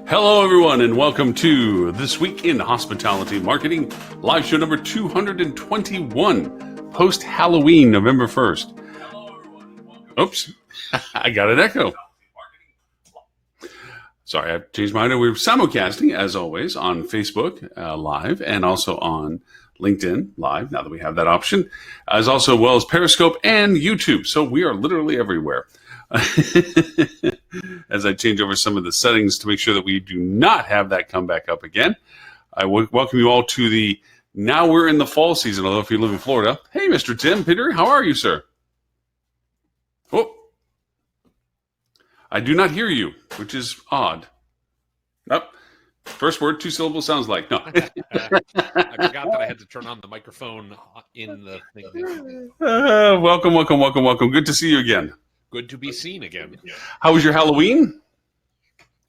Hello, everyone, and welcome to This Week in Hospitality Marketing, live show number 221, post-Halloween, November 1st. Oops, I got an echo. Sorry, I changed my mind. We're simulcasting, as always, on Facebook Live and also on LinkedIn Live, now that we have that option, as also well as Periscope and YouTube. So we are literally everywhere. As I change over some of the settings to make sure that we do not have that come back up again. I welcome you all to the, now we're in the fall season, although if you live in Florida. Hey, Mr. Tim Peter, how are you, sir? Oh, I do not hear you, which is odd. Oh, first word, 2 syllables sounds like. No. I forgot that I had to turn on the microphone in the thing. Welcome. Good to see you again. Good to be seen again. How was your Halloween?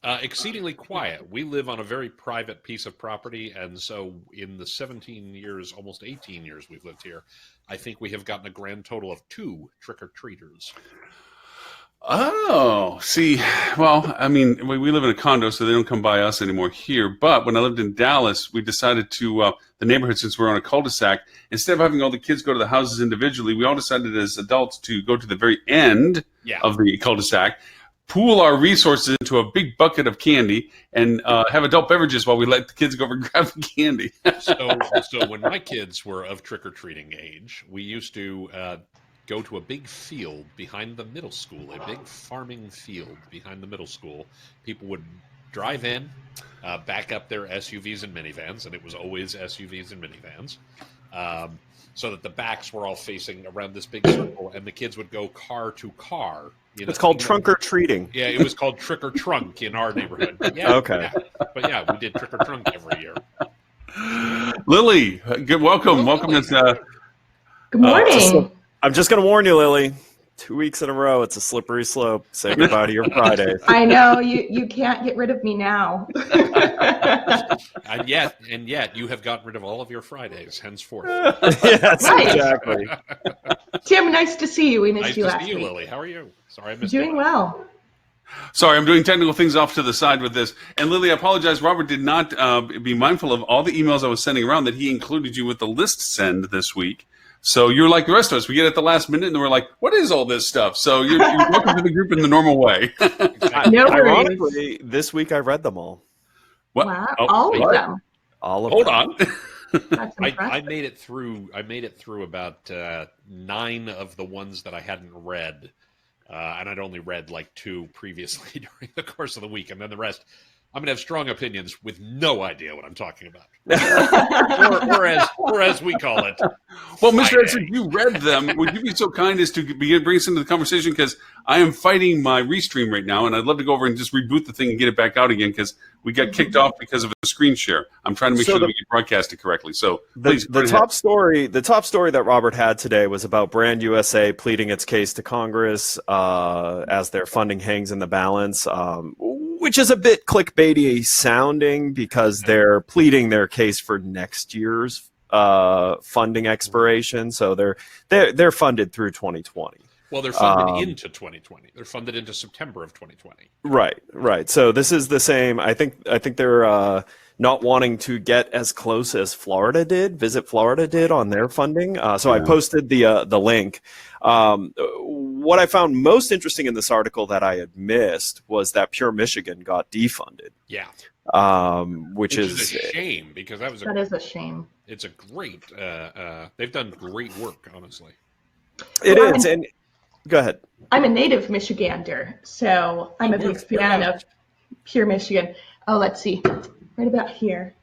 Exceedingly quiet. We live on a very private piece of property, and so in the 17 years, almost 18 years we've lived here, I think we have gotten a grand total of 2 trick-or-treaters. Oh, see, well, I mean, we live in a condo, so they don't come by us anymore here. But when I lived in Dallas, we decided to, the neighborhood, since we're on a cul-de-sac, instead of having all the kids go to the houses individually, we all decided as adults to go to the very end of the cul-de-sac, pool our resources into a big bucket of candy, and have adult beverages while we let the kids go over and grab the candy. So when my kids were of trick-or-treating age, we used to go to a big field behind the middle school, a big farming field behind the middle school. People would drive in, back up their SUVs and minivans, and it was always SUVs and minivans, so that the backs were all facing around this big circle, and the kids would go car to car. It's called trunk or treating. Yeah, it was called trick or trunk in our neighborhood. Yeah, okay. Yeah. But yeah, we did trick or trunk every year. Lily, welcome. Good morning. I'm just going to warn you, Lily. 2 weeks in a row, it's a slippery slope. Say goodbye to your Fridays. I know you can't get rid of me now. and yet, you have gotten rid of all of your Fridays henceforth. Yes, Right. exactly. Tim, nice to see you. We missed Nice you to last see you, week. Lily. How are you? Sorry, I missed you. Doing well. Sorry, I'm doing technical things off to the side with this. And Lily, I apologize. Robert did not be mindful of all the emails I was sending around that he included you with the list send this week. So you're like the rest of us. We get at the last minute and we're like, what is all this stuff? So you're welcome to the group in the normal way. No worries. Ironically, this week I read them all. What? Wow, Oh, all of what? them. All of Hold them. on. That's I impressive. made it through. I made it through about 9 of the ones that I hadn't read, and I'd only read like 2 previously during the course of the week, and then the rest. I'm going to have strong opinions with no idea what I'm talking about. or as we call it. Well, Mr. Friday. Edson, you read them. Would you be so kind as to bring us into the conversation? Because I am fighting my restream right now, and I'd love to go over and just reboot the thing and get it back out again because we got kicked off because of a screen share. I'm trying to make sure that we can broadcast it correctly. So please, The top story that Robert had today was about Brand USA pleading its case to Congress as their funding hangs in the balance, which is a bit clickbaity sounding because they're pleading their case for next year's funding expiration. So they're funded through 2020. Well, they're funded into 2020. They're funded into September of 2020. Right. So this is the same. I think they're not wanting to get as close as Visit Florida did on their funding. So I posted the link. What I found most interesting in this article that I had missed was that Pure Michigan got defunded. Yeah. Which is a shame because that is a shame. It's a great. They've done great work, honestly. It is, and go ahead. I'm a native Michigander, so I'm a big fan of Pure Michigan. Oh, let's see. Right about here.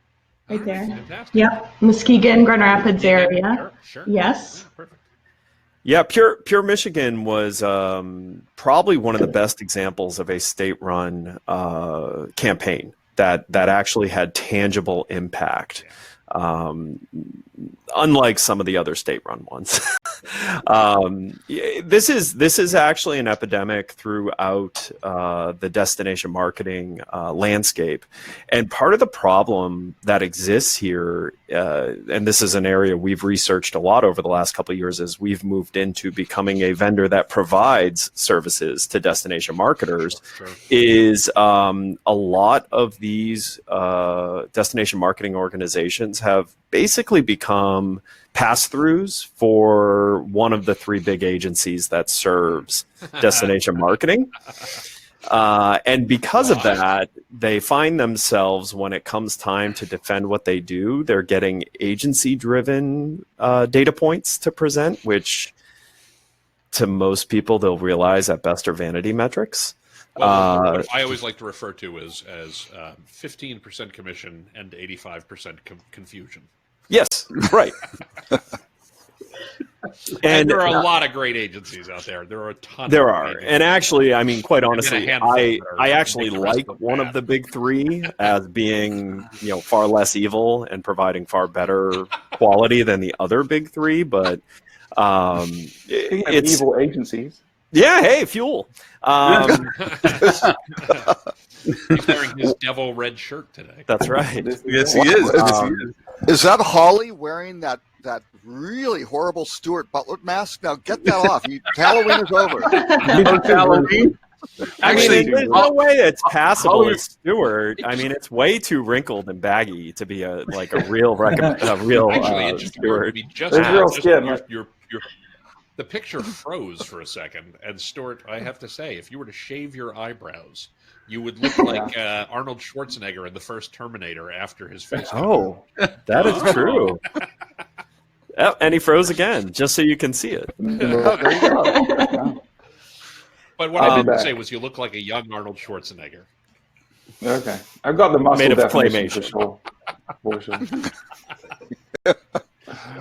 Right there. Fantastic. Yep. Muskegon, Grand Rapids area. Sure. Yes. Yeah, perfect. Yeah, Pure Michigan was probably one of the best examples of a state-run campaign that actually had tangible impact, unlike some of the other state-run ones. This is actually an epidemic throughout the destination marketing landscape, and part of the problem that exists here, and this is an area we've researched a lot over the last couple of years, is we've moved into becoming a vendor that provides services to destination marketers. Sure. Is a lot of these destination marketing organizations have basically become pass-throughs for one of the three big agencies that serves destination marketing. And because of that, they find themselves, when it comes time to defend what they do, they're getting agency-driven data points to present, which to most people they'll realize at best are vanity metrics. Well, what I always like to refer to as 15% commission and 85% confusion. Yes, right. And there are a lot of great agencies out there. There are a ton. There of are, agencies. and actually, I mean, quite honestly, I actually make the rest like look one bad. of the big three as being, far less evil and providing far better quality than the other big three. But it's evil agencies. Yeah, hey, fuel. He's wearing his devil red shirt today. That's right. Yes, he is. Yes, he is. Is that Holly wearing that really horrible Stuart Butler mask? Now get that off. Halloween is over. Halloween. I mean, Actually, there's no way it's passable Holly- as Stewart. I mean, it's way too wrinkled and baggy to be a real Actually, it just Stewart. would be just There's real just skin. your the picture froze for a second, and Stuart, I have to say, if you were to shave your eyebrows, you would look like Arnold Schwarzenegger in the first Terminator after his face. Oh, that is true. Yep, and he froze again, just so you can see it. Oh, there you go. But what I didn't back. say was you look like a young Arnold Schwarzenegger. Okay, I've got the muscle Made of definition claymation. for sure.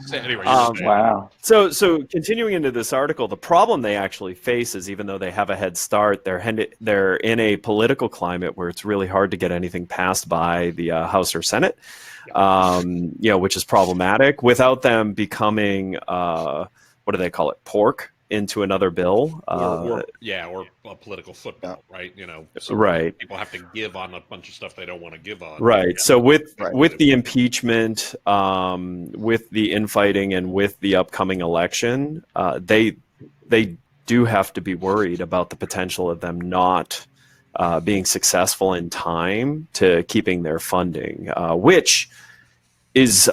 So anyway, Wow. So continuing into this article, the problem they actually face is, even though they have a head start, they're in a political climate where it's really hard to get anything passed by the House or Senate, which is problematic. Without them becoming, what do they call it, pork into another bill. or a political football, right? So Right. people have to give on a bunch of stuff they don't want to give on. Right. Yeah. So with the impeachment, with the infighting, and with the upcoming election, they do have to be worried about the potential of them not being successful in time to keeping their funding, which is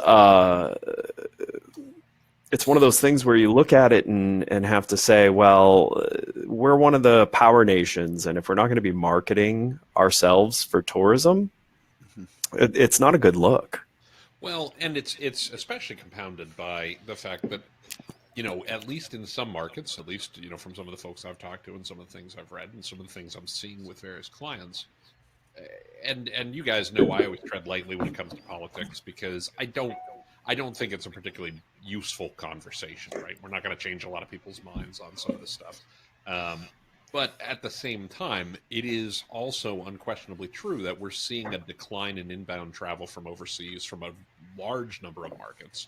it's one of those things where you look at it and have to say, well, we're one of the power nations, and if we're not going to be marketing ourselves for tourism, it's not a good look. Well, and it's especially compounded by the fact that, at least in some markets, at least, from some of the folks I've talked to and some of the things I've read and some of the things I'm seeing with various clients, and you guys know I always tread lightly when it comes to politics, because I don't think it's a particularly useful conversation, right? We're not going to change a lot of people's minds on some of this stuff. But at the same time, it is also unquestionably true that we're seeing a decline in inbound travel from overseas from a large number of markets.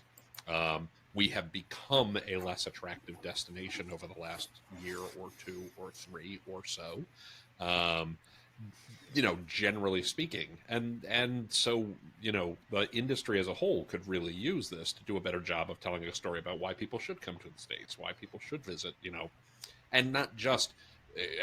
We have become a less attractive destination over the last year or two or three or so. Generally speaking, and so the industry as a whole could really use this to do a better job of telling a story about why people should come to the States, why people should visit, and not just.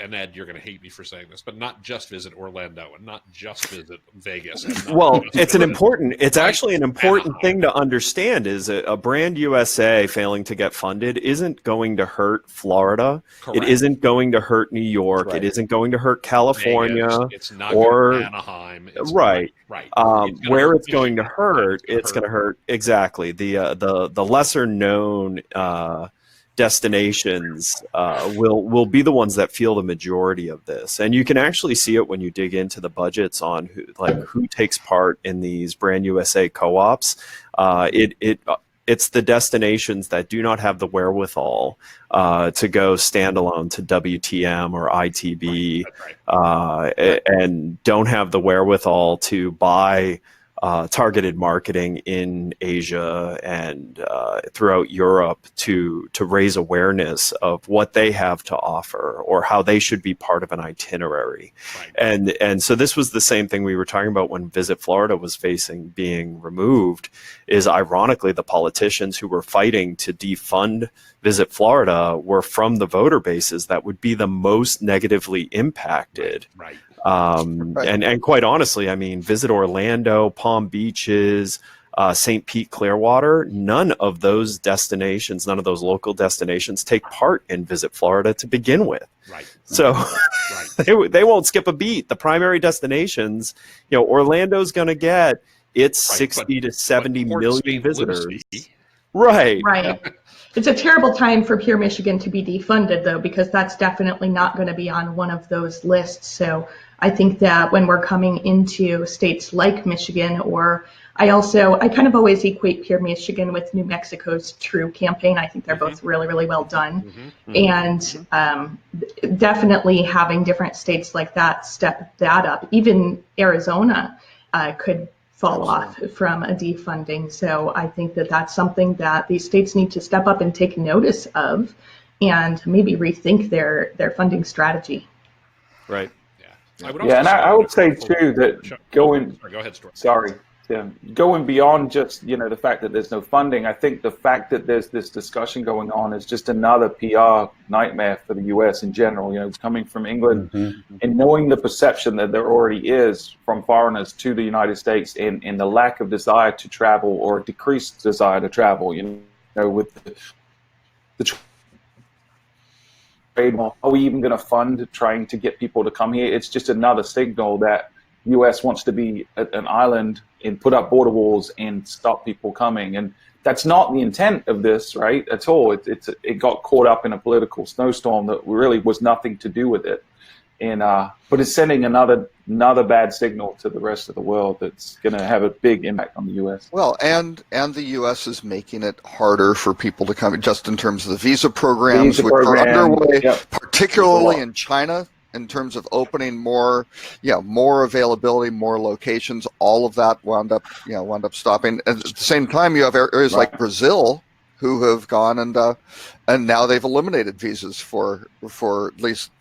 And Ed, you're going to hate me for saying this, but not just visit Orlando and not just visit Vegas. Well, it's actually an important thing to understand is a brand USA failing to get funded isn't going to hurt Florida. Correct. It isn't going to hurt New York. Right. It isn't going to hurt California. Vegas. It's not or going to Anaheim. right. Where it's going to hurt, it's going to hurt exactly the lesser known destinations will be the ones that feel the majority of this, and you can actually see it when you dig into the budgets on who takes part in these brand USA co-ops. It's the destinations that do not have the wherewithal to go standalone to WTM or ITB, and don't have the wherewithal to buy targeted marketing in Asia and throughout Europe to raise awareness of what they have to offer or how they should be part of an itinerary. Right. And so this was the same thing we were talking about when Visit Florida was facing being removed, is ironically the politicians who were fighting to defund Visit Florida were from the voter bases that would be the most negatively impacted. Right. And quite honestly, I mean, Visit Orlando, Palm Beaches, St. Pete, Clearwater, none of those destinations, none of those local destinations take part in Visit Florida to begin with. Right. So Right. they won't skip a beat. The primary destinations, Orlando's going to get its 60 to 70 million visitors. Right. It's a terrible time for Pure Michigan to be defunded, though, because that's definitely not going to be on one of those lists. So I think that when we're coming into states like Michigan, or I kind of always equate Pure Michigan with New Mexico's True campaign. I think they're both really, really well done. And definitely having different states like that step that up. Even Arizona could fall off from a defunding. So I think that that's something that these states need to step up and take notice of and maybe rethink their funding strategy. Right. Yeah. I would say too that go ahead, Stuart. Sorry. Going beyond just the fact that there's no funding, I think the fact that there's this discussion going on is just another PR nightmare for the U.S. in general. Coming from England and knowing the perception that there already is from foreigners to the United States in the lack of desire to travel or decreased desire to travel. With the trade, are we even going to fund trying to get people to come here? It's just another signal that U.S. wants to be an island and put up border walls and stop people coming, and that's not the intent of this, right? At all. It got caught up in a political snowstorm that really was nothing to do with it, and but it's sending another bad signal to the rest of the world that's going to have a big impact on the U.S. Well, and the U.S. is making it harder for people to come, just in terms of the visa programs, which are underway, particularly in China. In terms of opening more availability, more locations, all of that wound up stopping. And at the same time, you have areas like Brazil who have gone and now they've eliminated visas for at least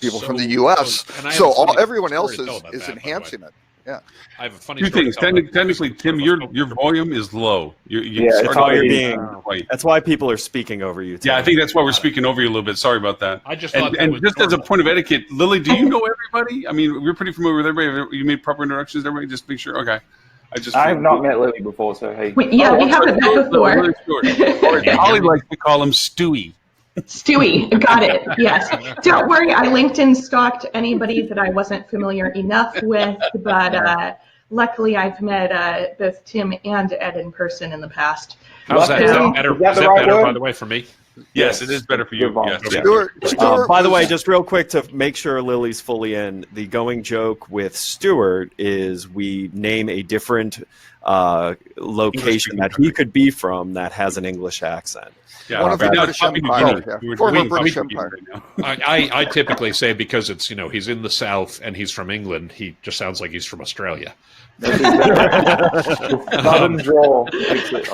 people from the U.S. So everyone else is enhancing it. Yeah, I have a funny two things. Technically, Tim, your volume is low. That's why people are speaking over you. Tim. Yeah, I think that's why we're speaking over you a little bit. Sorry about that. I just thought and just as a point of etiquette, Lily, do you know everybody? I mean, we're pretty familiar with everybody. You made proper introductions to everybody. Just make sure. Okay. I have not met Lily before, so hey. We haven't met before. Holly likes to call him Stewie. Stewie, got it. Yes. Don't worry, I LinkedIn stalked anybody that I wasn't familiar enough with, but luckily I've met both Tim and Ed in person in the past. How's that? Is that better, by the way, for me? Yes, it is better for you. Yes. Stuart, by the way, just real quick to make sure Lily's fully in, the going joke with Stuart is we name a different location that he could be from that has an English accent. Yeah, one of the British Empire. Former British Empire. I typically say because it's he's in the South and he's from England, he just sounds like he's from Australia. Southern drawl.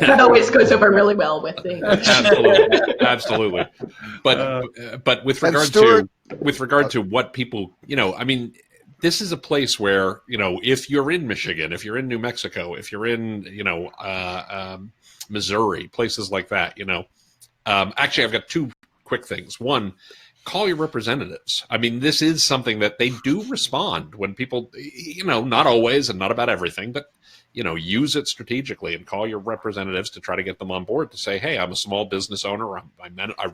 That always goes over really well with the English. Absolutely. But with regard to what people, I mean, this is a place where, if you're in Michigan, if you're in New Mexico, if you're in, Missouri, places like that, actually, I've got two quick things. One, call your representatives. I mean, this is something that they do respond when people, not always and not about everything, but, use it strategically and call your representatives to try to get them on board to say, hey, I'm a small business owner. I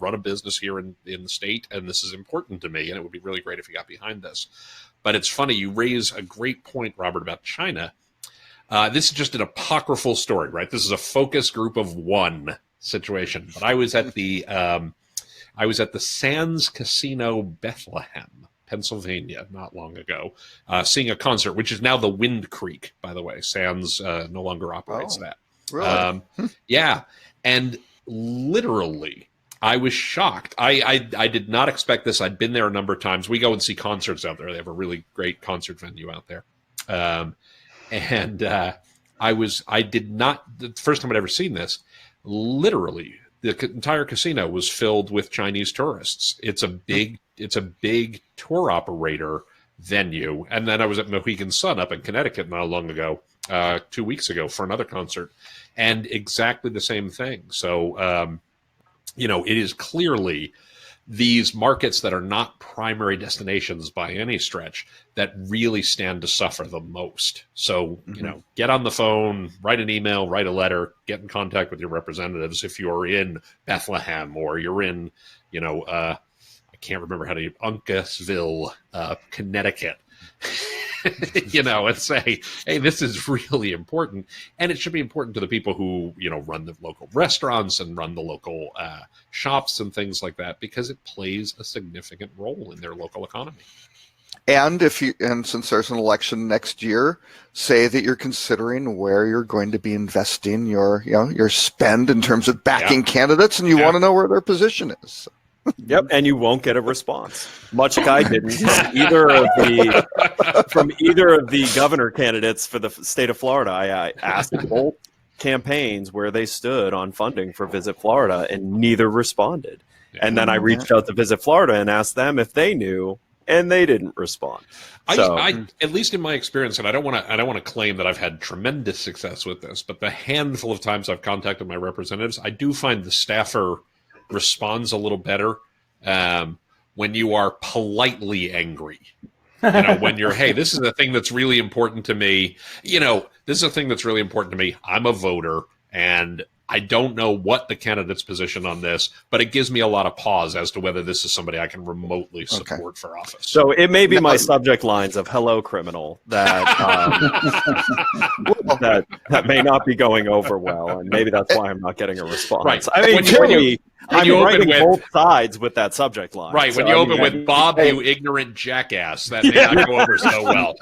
run a business here in the state, and this is important to me, and it would be really great if you got behind this. But it's funny, you raise a great point, Robert, about China. This is just an apocryphal story, right? This is a focus group of one situation. But I was at the Sands Casino, Bethlehem, Pennsylvania, not long ago, seeing a concert, which is now the Wind Creek, by the way. Sands no longer operates that. Really? Yeah, and literally, I was shocked. I did not expect this. I'd been there a number of times. We go and see concerts out there. They have a really great concert venue out there. And I did not, the first time I'd ever seen this, literally the entire casino was filled with Chinese tourists. It's a big tour operator venue. And then I was at Mohegan Sun up in Connecticut not long ago, 2 weeks ago for another concert, and exactly the same thing. So, it is clearly these markets that are not primary destinations by any stretch that really stand to suffer the most. So, get on the phone, write an email, write a letter, get in contact with your representatives if you're in Bethlehem or you're in, I can't remember how to, Uncasville, Connecticut. And say, hey, this is really important. And it should be important to the people who, run the local restaurants and run the local shops and things like that, because it plays a significant role in their local economy. And since there's an election next year, say that you're considering where you're going to be investing your spend in terms of backing candidates, and you want to know where their position is. Yep, and you won't get a response, much like I didn't from either of the governor candidates for the state of Florida. I asked both campaigns where they stood on funding for Visit Florida, and neither responded. And then I reached out to Visit Florida and asked them if they knew, and they didn't respond. So, I at least in my experience, and I don't want to claim that I've had tremendous success with this, but the handful of times I've contacted my representatives, I do find the staffer responds a little better when you are politely angry. When you're, hey, this is a thing that's really important to me. This is a thing that's really important to me. I'm a voter, and I don't know what the candidate's position on this, but it gives me a lot of pause as to whether this is somebody I can remotely support for office. So it may be my subject lines of "Hello, criminal" that that may not be going over well, and maybe that's why I'm not getting a response. Right. I mean, I'm writing both sides with that subject line. Right. When you open with "Bob, you ignorant jackass," that may not go over so well.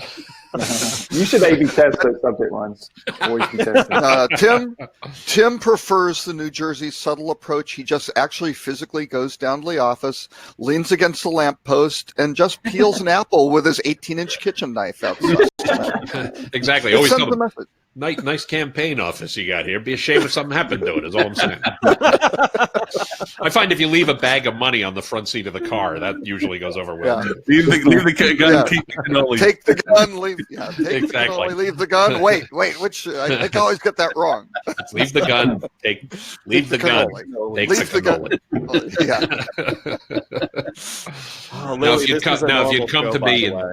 You should A/B test those subject lines. Always be testing. Tim prefers the New Jersey subtle approach. He just actually physically goes down to the office, leans against the lamppost, and just peels an apple with his 18-inch kitchen knife outside. Exactly. Always tell them, nice campaign office you got here. Be a shame if something happened to it, is all I'm saying. I find if you leave a bag of money on the front seat of the car, that usually goes over well. Yeah. Leave the gun, keep the cannoli. Take the gun, leave the exactly. cannoli, leave the gun. Wait, which I think I always get that wrong. Leave the gun, leave the gun, take the cannoli.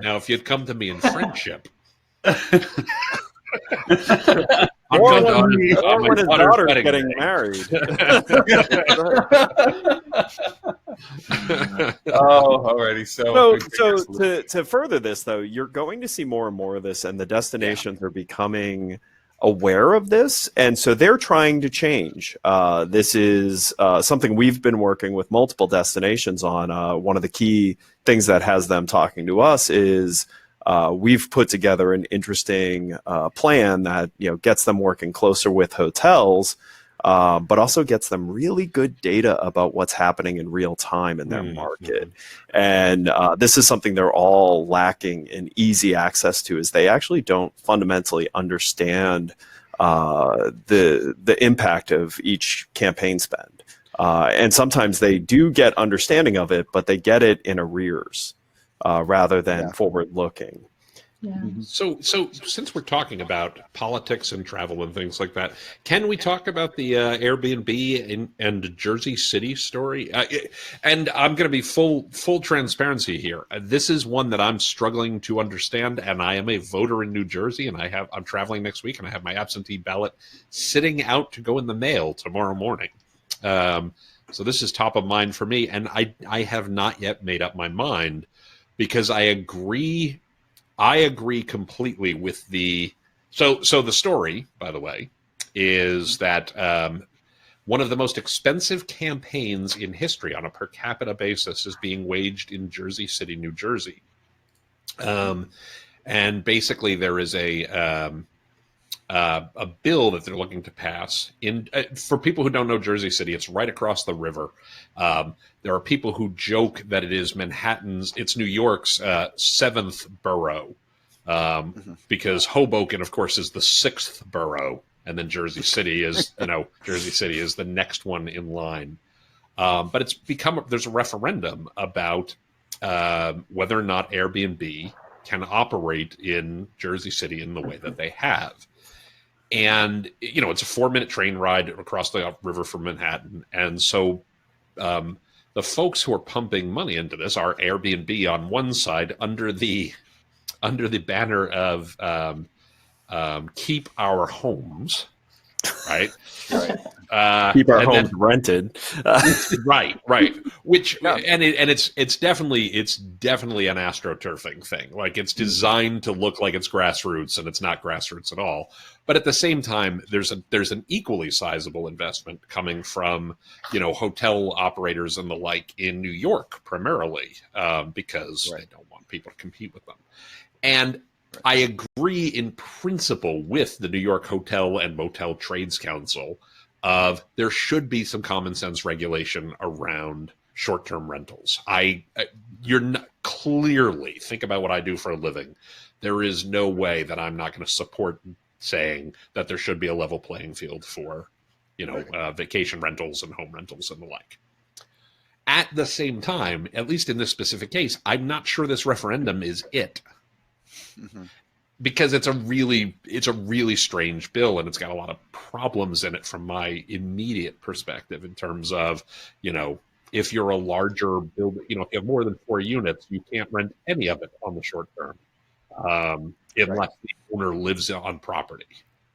Now, if you'd come to me in friendship. Or when his daughter's getting married. Alrighty. So to further this, though, you're going to see more and more of this, and the destinations are becoming aware of this, and so they're trying to change. This is something we've been working with multiple destinations on. One of the key things that has them talking to us is we've put together an interesting plan that gets them working closer with hotels, but also gets them really good data about what's happening in real time in their market. And this is something they're all lacking in easy access to, is they actually don't fundamentally understand the impact of each campaign spend. And sometimes they do get understanding of it, but they get it in arrears. Rather than forward-looking. Yeah. So since we're talking about politics and travel and things like that, can we talk about the Airbnb and Jersey City story? And I'm going to be full transparency here. This is one that I'm struggling to understand, and I am a voter in New Jersey, and I'm traveling next week, and I have my absentee ballot sitting out to go in the mail tomorrow morning. So this is top of mind for me, and I have not yet made up my mind. Because I agree completely with the. So the story, by the way, is that one of the most expensive campaigns in history on a per capita basis is being waged in Jersey City, New Jersey, and basically there is a bill that they're looking to pass. For people who don't know Jersey City, it's right across the river. There are people who joke that it's New York's seventh borough. because Hoboken, of course, is the 6th borough, and then Jersey City is the next one in line. But it's there's a referendum about whether or not Airbnb can operate in Jersey City in the way that they have. And, it's a 4-minute train ride across the river from Manhattan. And so the folks who are pumping money into this are Airbnb on one side under the banner of keep our homes, right? Keep our homes rented. right. Which and it's definitely an astroturfing thing. Like, it's designed to look like it's grassroots, and it's not grassroots at all. But at the same time, there's an equally sizable investment coming from hotel operators and the like in New York primarily, because they don't want people to compete with them. And I agree in principle with the New York Hotel and Motel Trades Council of there should be some common sense regulation around short-term rentals. You're not, clearly, think about what I do for a living. There is no way that I'm not going to support saying that there should be a level playing field for, vacation rentals and home rentals and the like. At the same time, at least in this specific case, I'm not sure this referendum is it. Because it's a really strange bill, and it's got a lot of problems in it from my immediate perspective in terms of, if you're a larger building, if you have more than 4 units, you can't rent any of it on the short term, unless the owner lives on property,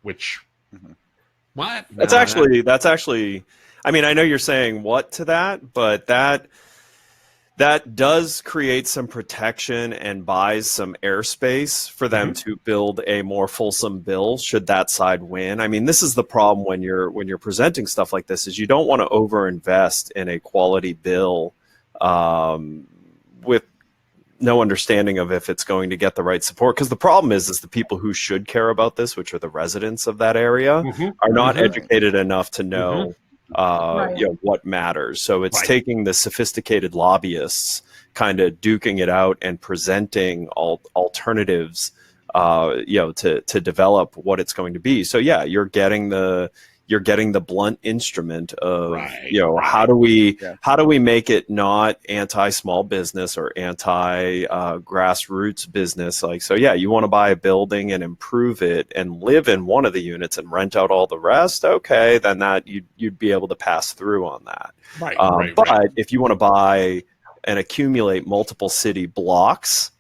which what? That's actually, I mean, I know you're saying what to that, but that does create some protection and buys some airspace for them to build a more fulsome bill should that side win. I mean, this is the problem when you're presenting stuff like this, is you don't want to overinvest in a quality bill with no understanding of if it's going to get the right support. Because the problem is the people who should care about this, which are the residents of that area, are not educated enough to know what matters. So it's taking the sophisticated lobbyists kind of duking it out and presenting alternatives to develop what it's going to be. So you're getting the blunt instrument of how do we make it not anti-small business or anti-grassroots business. Like, so you want to buy a building and improve it and live in one of the units and rent out all the rest. Okay, then that you'd be able to pass through on that. But if you want to buy and accumulate multiple city blocks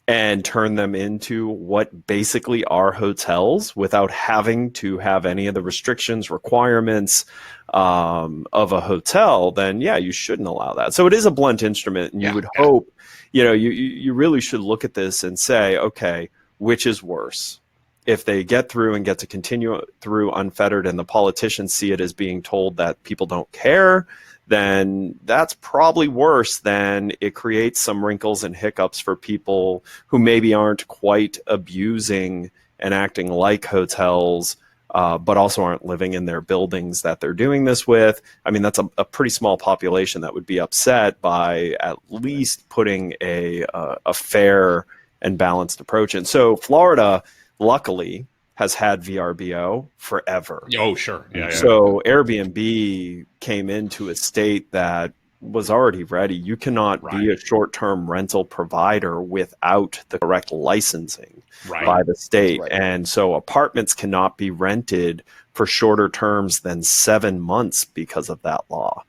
and turn them into what basically are hotels without having to have any of the restrictions, requirements of a hotel, then you shouldn't allow that. So it is a blunt instrument, and you would hope, you really should look at this and say, okay, which is worse? If they get through and get to continue through unfettered and the politicians see it as being told that people don't care, then that's probably worse than it creates some wrinkles and hiccups for people who maybe aren't quite abusing and acting like hotels, but also aren't living in their buildings that they're doing this with. I mean, that's a pretty small population that would be upset by at least putting a fair and balanced approach in. So Florida, luckily, has had VRBO forever. Oh, sure. So Airbnb came into a state that was already ready. You cannot be a short-term rental provider without the correct licensing by the state. And so apartments cannot be rented for shorter terms than 7 months because of that law.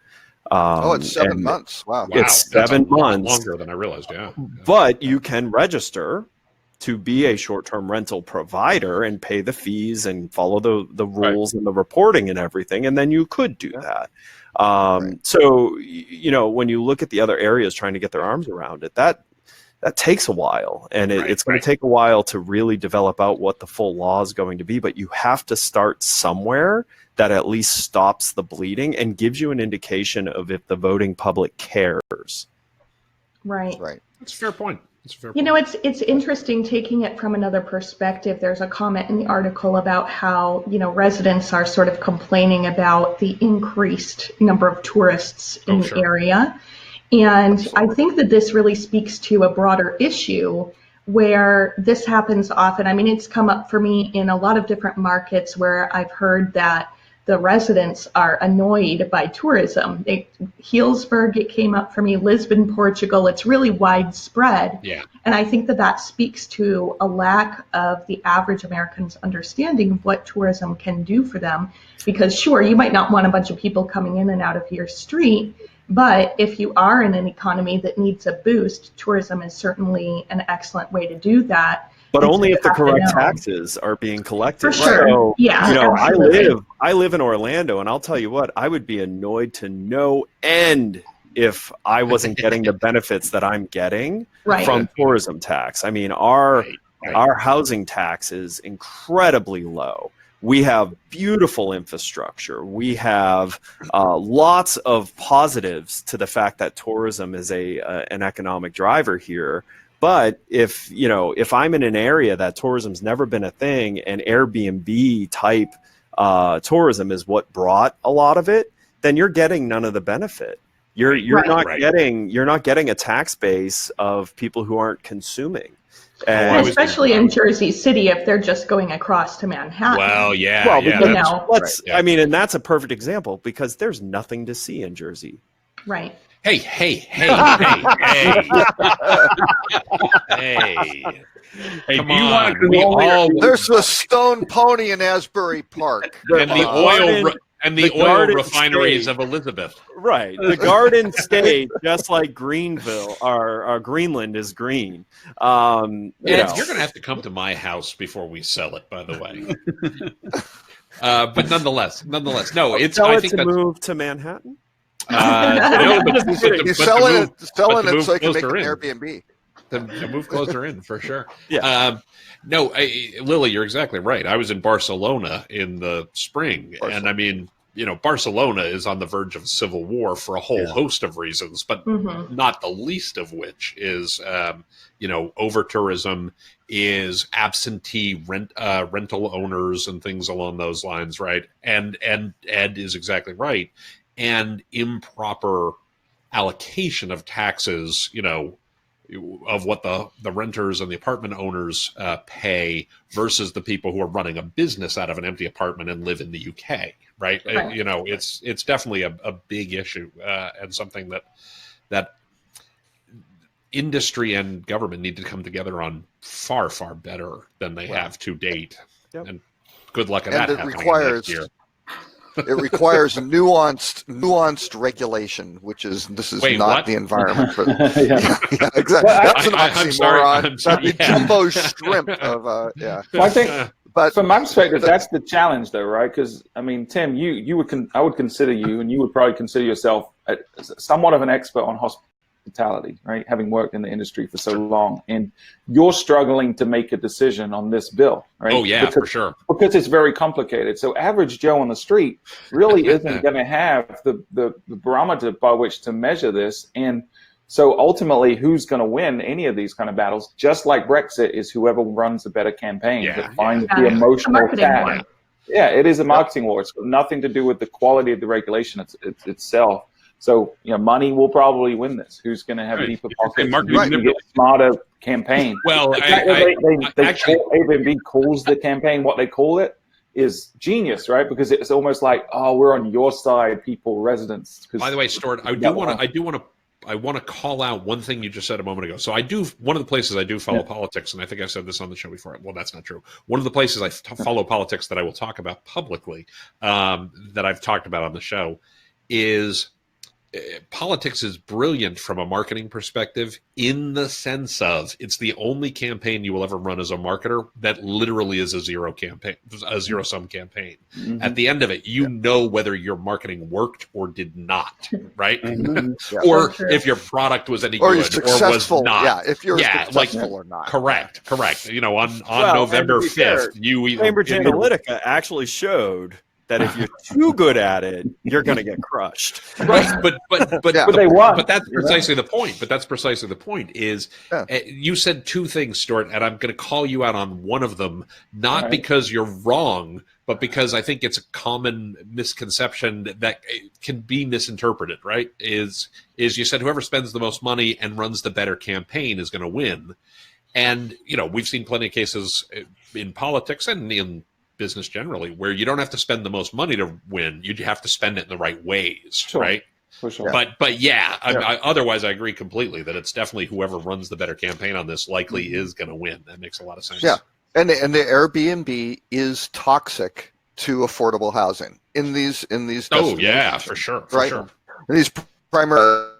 It's 7 months. Wow. It's 7 months. Longer than I realized, But you can register to be a short-term rental provider and pay the fees and follow the rules and the reporting and everything, and then you could do that. So, when you look at the other areas trying to get their arms around it, that takes a while, and it's going to take a while to really develop out what the full law is going to be, but you have to start somewhere that at least stops the bleeding and gives you an indication of if the voting public cares. Right. That's a fair point. It's interesting taking it from another perspective. There's a comment in the article about how, residents are sort of complaining about the increased number of tourists in the area. And I think that this really speaks to a broader issue where this happens often. I mean, it's come up for me in a lot of different markets where I've heard that the residents are annoyed by tourism. Healdsburg, it came up for me, Lisbon, Portugal, it's really widespread. Yeah. And I think that speaks to a lack of the average American's understanding of what tourism can do for them. Because sure, you might not want a bunch of people coming in and out of your street, but if you are in an economy that needs a boost, tourism is certainly an excellent way to do that. But only if the correct taxes are being collected. For sure. So, yeah. You know, absolutely. I live in Orlando, and I'll tell you what, I would be annoyed to no end if I wasn't getting the benefits that I'm getting from tourism tax. I mean, our housing tax is incredibly low. We have beautiful infrastructure. We have lots of positives to the fact that tourism is an economic driver here. But if I'm in an area that tourism's never been a thing and Airbnb type tourism is what brought a lot of it, then you're getting none of the benefit. You're not getting a tax base of people who aren't consuming. And especially in Jersey City, if they're just going across to Manhattan. Well, yeah. Well, because, I mean, and that's a perfect example because there's nothing to see in Jersey. Right. Hey. Come on. There's the Stone Pony in Asbury Park. And the oil refineries of Elizabeth. Right. The Garden State, just like Greenville, or Greenland is green. You're going to have to come to my house before we sell it, by the way. But nonetheless, no. I think move to Manhattan. No, but he's selling it so he can make an Airbnb. To move closer in, for sure. Yeah. No, Lily, you're exactly right. I was in Barcelona in the spring, and I mean, Barcelona is on the verge of civil war for a whole host of reasons, but not the least of which is, over tourism, is absentee rental owners and things along those lines, right? And Ed is exactly right. And improper allocation of taxes, of what the renters and the apartment owners pay versus the people who are running a business out of an empty apartment and live in the UK, right? It's definitely a big issue and something that industry and government need to come together on far, far better than they have to date. Yep. And good luck at that happening next year. It requires nuanced regulation, which is not what? the environment for yeah, exactly. That's an oxymoron. That'd be jumbo shrimp of Well, I think, but from my perspective, that's the challenge, though, right? Because I mean, Tim, I would consider you, and you would probably consider yourself somewhat of an expert on hospitality, right? Having worked in the industry for so long, and you're struggling to make a decision on this bill, right? Oh yeah, for sure. Because it's very complicated. So average Joe on the street really isn't going to have the barometer by which to measure this. And so ultimately, who's going to win any of these kind of battles? Just like Brexit is whoever runs a better campaign that finds the emotional tag. Yeah, it is a marketing war. It's got nothing to do with the quality of the regulation itself. So, money will probably win this. Who's going to have deeper pockets? Who's get smarter campaign? Well, Airbnb calls the campaign what they call it is genius, right? Because it's almost like, we're on your side, people, residents. By the way, Stuart, I want to call out one thing you just said a moment ago. So one of the places I do follow politics, and I think I've said this on the show before. Well, that's not true. One of the places I follow politics that I will talk about publicly, that I've talked about on the show, is politics is brilliant from a marketing perspective in the sense of it's the only campaign you will ever run as a marketer that literally is a zero-sum campaign. Mm-hmm. At the end of it, you know whether your marketing worked or did not, right? Mm-hmm. Yeah. Or if your product was any good or was not. Yeah, if you're successful or not. Correct. On November 5th, Cambridge Analytica actually showed that if you're too good at it, you're going to get crushed. Right, but they won. But that's precisely the point. But that's precisely the point. Is you said two things, Stuart, and I'm going to call you out on one of them, not because you're wrong, but because I think it's a common misconception that can be misinterpreted. Right? Is you said whoever spends the most money and runs the better campaign is going to win. And, we've seen plenty of cases in politics and in business generally where you don't have to spend the most money to win. You have to spend it in the right ways, right? For sure. But yeah, otherwise I agree completely that it's definitely whoever runs the better campaign on this likely is going to win. That makes a lot of sense. Yeah, and the Airbnb is toxic to affordable housing in these Oh yeah, for sure, right? Sure. In these primary,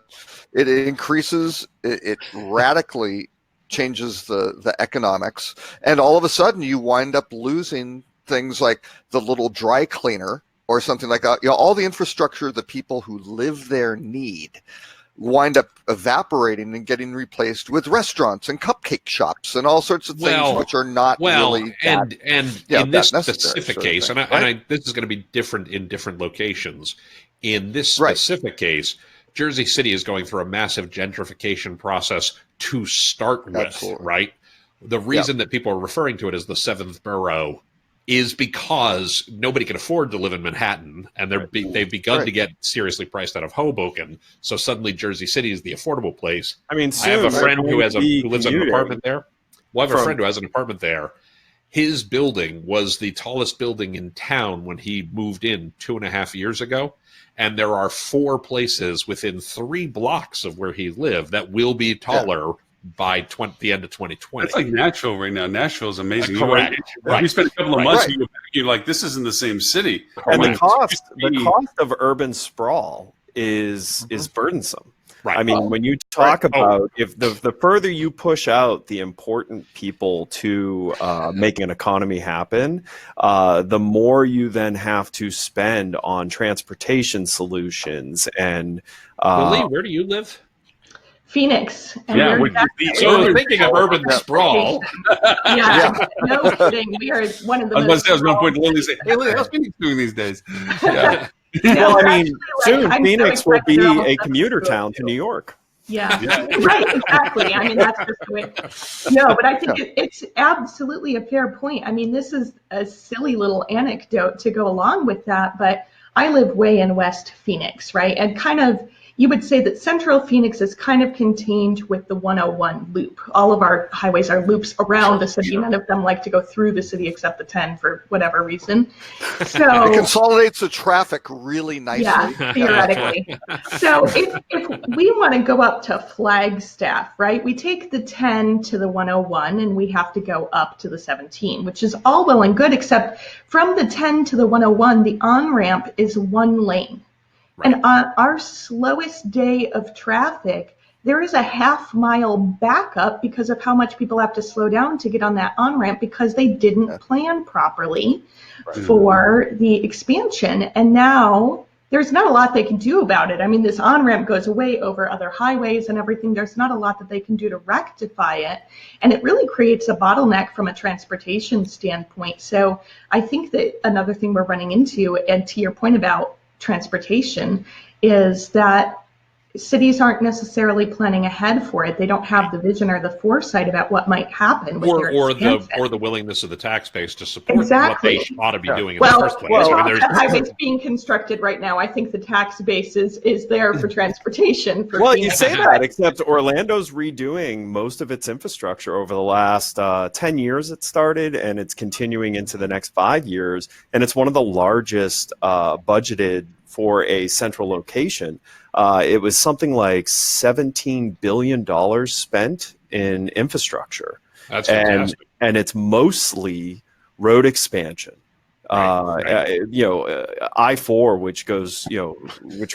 it increases, it radically changes the economics, and all of a sudden you wind up losing things like the little dry cleaner or something like that. All the infrastructure the people who live there need wind up evaporating and getting replaced with restaurants and cupcake shops and all sorts of things which are not really and in this specific case, and this is going to be different in different locations. In this specific case, Jersey City is going through a massive gentrification process to start with, Absolutely. Right? The reason that people are referring to it as the seventh borough is because nobody can afford to live in Manhattan, and they've begun to get seriously priced out of Hoboken. So suddenly Jersey City is the affordable place. I mean, I have a friend who lives in an apartment there. Well, I have a friend who has an apartment there. His building was the tallest building in town when he moved in 2.5 years ago. And there are 4 places within 3 blocks of where he lived that will be taller by the end of 2020. It's like Nashville right now. Nashville is amazing. Correct. We spent a couple of months. You're like, this isn't the same city. And the cost of urban sprawl is burdensome. Right. I mean, when you talk about if the further you push out the important people to making an economy happen, the more you then have to spend on transportation solutions. And Lee, where do you live? Phoenix. And so thinking of urban sprawl. No kidding. We are one of the I was going to point to Lily and say, hey, Lily, how's Phoenix doing these days? Yeah. Well, I mean, soon Phoenix will be a commuter town to New York. Yeah, right, exactly. I mean, that's just the way. No, but I think it's absolutely a fair point. I mean, this is a silly little anecdote to go along with that, but I live way in West Phoenix, right? And kind of, you would say that Central Phoenix is kind of contained with the 101 loop. All of our highways are loops around the city. None of them like to go through the city except the 10 for whatever reason. So it consolidates the traffic really nicely. Yeah, theoretically. So if we want to go up to Flagstaff, right, we take the 10 to the 101 and we have to go up to the 17, which is all well and good, except from the 10 to the 101, the on-ramp is 1 lane. Right. And on our slowest day of traffic, there is a half-mile backup because of how much people have to slow down to get on that on-ramp because they didn't plan properly for the expansion. And now there's not a lot they can do about it. I mean, this on-ramp goes away over other highways and everything. There's not a lot that they can do to rectify it. And it really creates a bottleneck from a transportation standpoint. So I think that another thing we're running into, and to your point about transportation, is that cities aren't necessarily planning ahead for it. They don't have the vision or the foresight about what might happen with or the willingness of the tax base to support what they ought to be doing in the first place. The highways being constructed right now, I think the tax base is there for transportation. You say that, except Orlando's redoing most of its infrastructure over the last 10 years it started, and it's continuing into the next 5 years, and it's one of the largest budgeted for a central location. It was something like $17 billion spent in infrastructure. That's fantastic. And it's mostly road expansion. I-4, which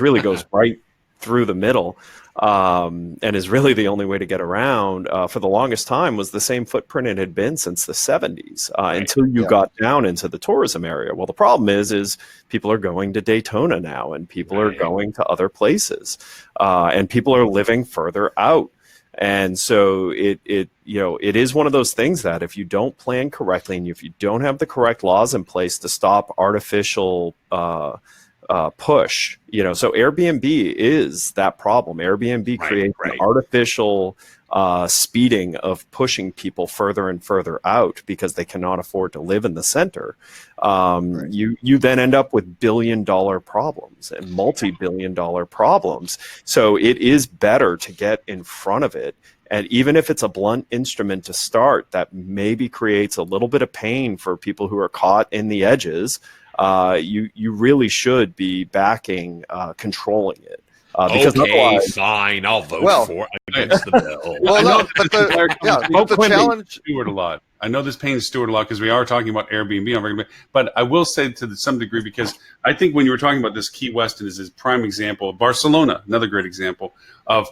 really goes right through the middle, and is really the only way to get around, for the longest time was the same footprint it had been since the 70s, until you got down into the tourism area. Well, the problem is people are going to Daytona now, and people are going to other places, and people are living further out. And so it is one of those things that if you don't plan correctly and if you don't have the correct laws in place to stop artificial push, so Airbnb is that problem. Airbnb creates an artificial speeding of pushing people further and further out because they cannot afford to live in the center. You then end up with billion-dollar problems and multi-billion-dollar problems. So it is better to get in front of it, And even if it's a blunt instrument to start, that maybe creates a little bit of pain for people who are caught in the edges. You really should be backing controlling it. Because okay, fine, I'll vote for against the bill. Well, no, but the challenge. Stewart a lot. I know this pains Stewart a lot because we are talking about Airbnb on regular, but I will say to some degree, because I think when you were talking about this, Key West is a prime example. Barcelona, another great example of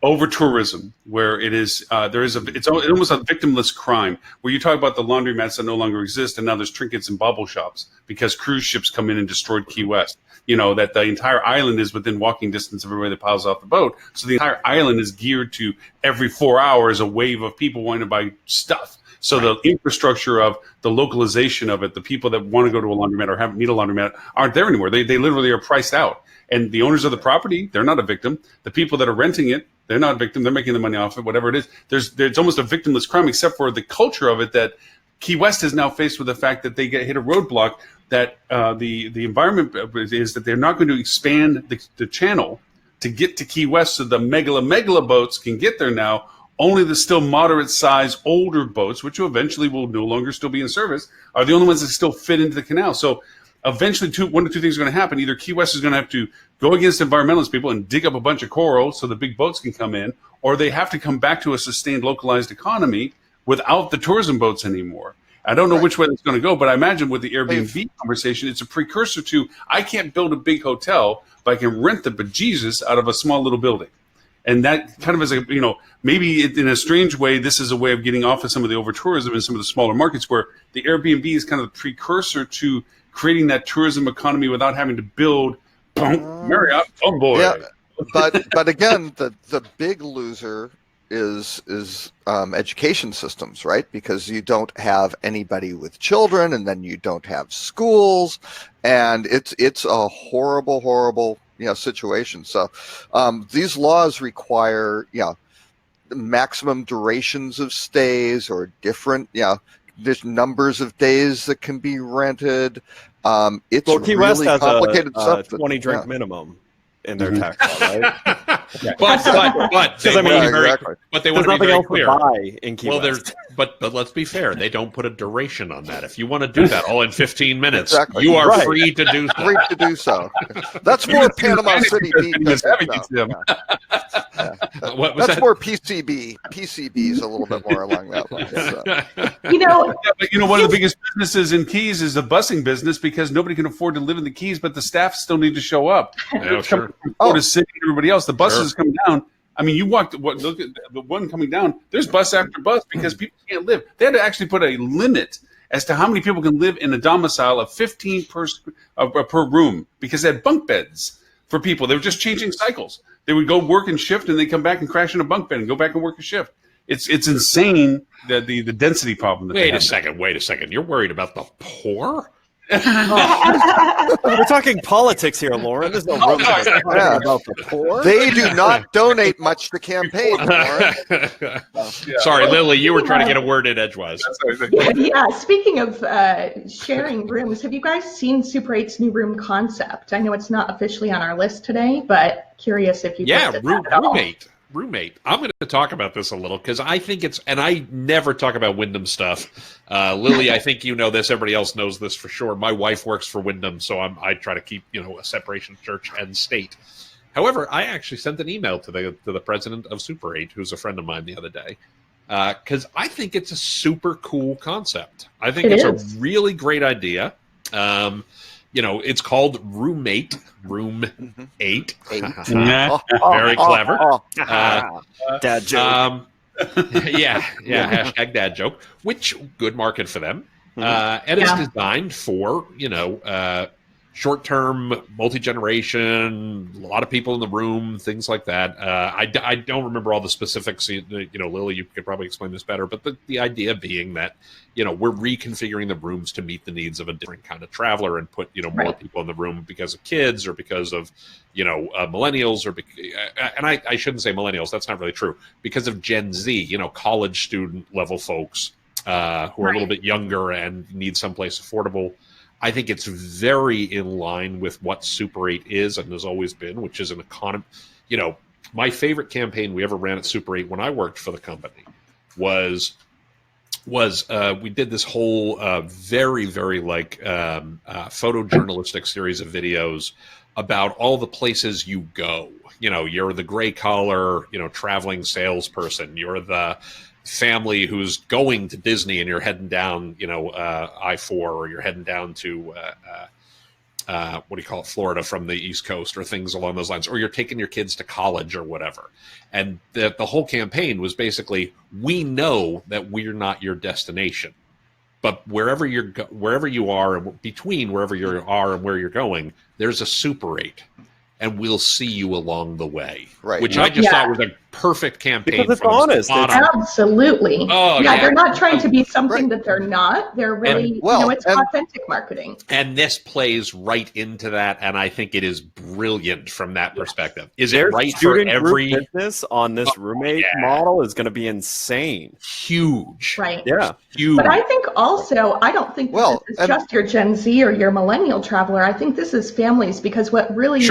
over tourism, where it is it's almost a victimless crime, where you talk about the laundromats that no longer exist, and now there's trinkets and bubble shops because cruise ships come in and destroyed Key West. That the entire island is within walking distance of everybody that piles off the boat. So the entire island is geared to every 4 hours a wave of people wanting to buy stuff. So the infrastructure of the localization of it, the people that want to go to a laundromat or need a laundromat aren't there anymore. They literally are priced out. And the owners of the property, they're not a victim. The people that are renting it, they're not a victim. They're making the money off it, whatever it is. There's almost a victimless crime, except for the culture of it, that Key West is now faced with the fact that they hit a roadblock, that the environment is that they're not going to expand the channel to get to Key West so the megala boats can get there now. Only the still moderate size older boats, which eventually will no longer still be in service, are the only ones that still fit into the canal. So eventually one of two things are going to happen. Either Key West is going to have to go against environmentalist people and dig up a bunch of coral so the big boats can come in, or they have to come back to a sustained localized economy without the tourism boats anymore. I don't know which way it's going to go, but I imagine with the Airbnb conversation, it's a precursor to, I can't build a big hotel, but I can rent the bejesus out of a small little building. And that kind of is maybe in a strange way, this is a way of getting off of some of the over-tourism in some of the smaller markets, where the Airbnb is kind of the precursor to creating that tourism economy without having to build Marriott, boy. Yeah, but again, the big loser is education systems, right? Because you don't have anybody with children, and then you don't have schools, and it's a horrible situation. So these laws require maximum durations of stays, or different there's numbers of days that can be rented. It's Key West really has complicated stuff. 20 drink minimum in their tax law, right? But they want to be very clear. Buy in Key West. But let's be fair. They don't put a duration on that. If you want to do that all in 15 minutes, Exactly. you are free to do so. Free to do so. That's more Panama City Beach. What was That's that? more PCB. PCB is a little bit more along that line. So. But one of the biggest businesses in Keys is the busing business, because nobody can afford to live in the Keys, but the staff still need to show up. Yeah, sure. To City and everybody else. The buses come down. I mean, look at the one coming down. There's bus after bus because people can't live. They had to actually put a limit as to how many people can live in a domicile of 15 per room, because they had bunk beds for people. They were just changing cycles. They would go work and shift, and they come back and crash in a bunk bed and go back and work a shift. It's insane, that the density problem. Wait a second. You're worried about the poor? We're talking politics here, Lauren. There's no room about the poor. They do not donate much to campaign, Lauren. Sorry, Lily, you were trying to get a word in edgewise. Yeah, speaking of sharing rooms, have you guys seen Super 8's new room concept? I know it's not officially on our list today, but curious if you looked at that at all. Roommate. I'm going to talk about this a little, because I think and I never talk about Wyndham stuff. Lily, I think you know this. Everybody else knows this for sure. My wife works for Wyndham, so I try to keep a separation of church and state. However, I actually sent an email to the president of Super 8, who's a friend of mine, the other day, because I think it's a super cool concept. I think it's a really great idea. It's called Roommate, Room 8. Very clever. Dad joke. Hashtag dad joke, which good market for them. And it's designed for, short-term, multi-generation, a lot of people in the room, things like that. I don't remember all the specifics. Lily, you could probably explain this better. But the idea being that, we're reconfiguring the rooms to meet the needs of a different kind of traveler, and put, more people in the room because of kids, or because of, millennials, and I shouldn't say millennials. That's not really true. Because of Gen Z, college student level folks who are a little bit younger and need someplace affordable. I think it's very in line with what Super 8 is and has always been, which is an economy, my favorite campaign we ever ran at Super 8 when I worked for the company was we did this whole very, very photojournalistic series of videos about all the places you go. You're the gray collar, traveling salesperson. You're the family who's going to Disney and you're heading down, I-4, or you're heading down to Florida from the East Coast, or things along those lines, or you're taking your kids to college or whatever. And the whole campaign was basically, we know that we're not your destination, but wherever you are, and between wherever you are and where you're going, there's a Super 8, and we'll see you along the way. Right. Which I just thought was a perfect campaign. Because it's honest. Absolutely. Oh, yeah, they're not trying to be something that they're not. They're really, it's authentic marketing. And this plays right into that, and I think it is brilliant from that perspective. Is it right for every business on this roommate model is going to be insane. Huge. Right. Yeah. Huge. But I think also, I don't think this is just your Gen Z or your millennial traveler. I think this is families, because what really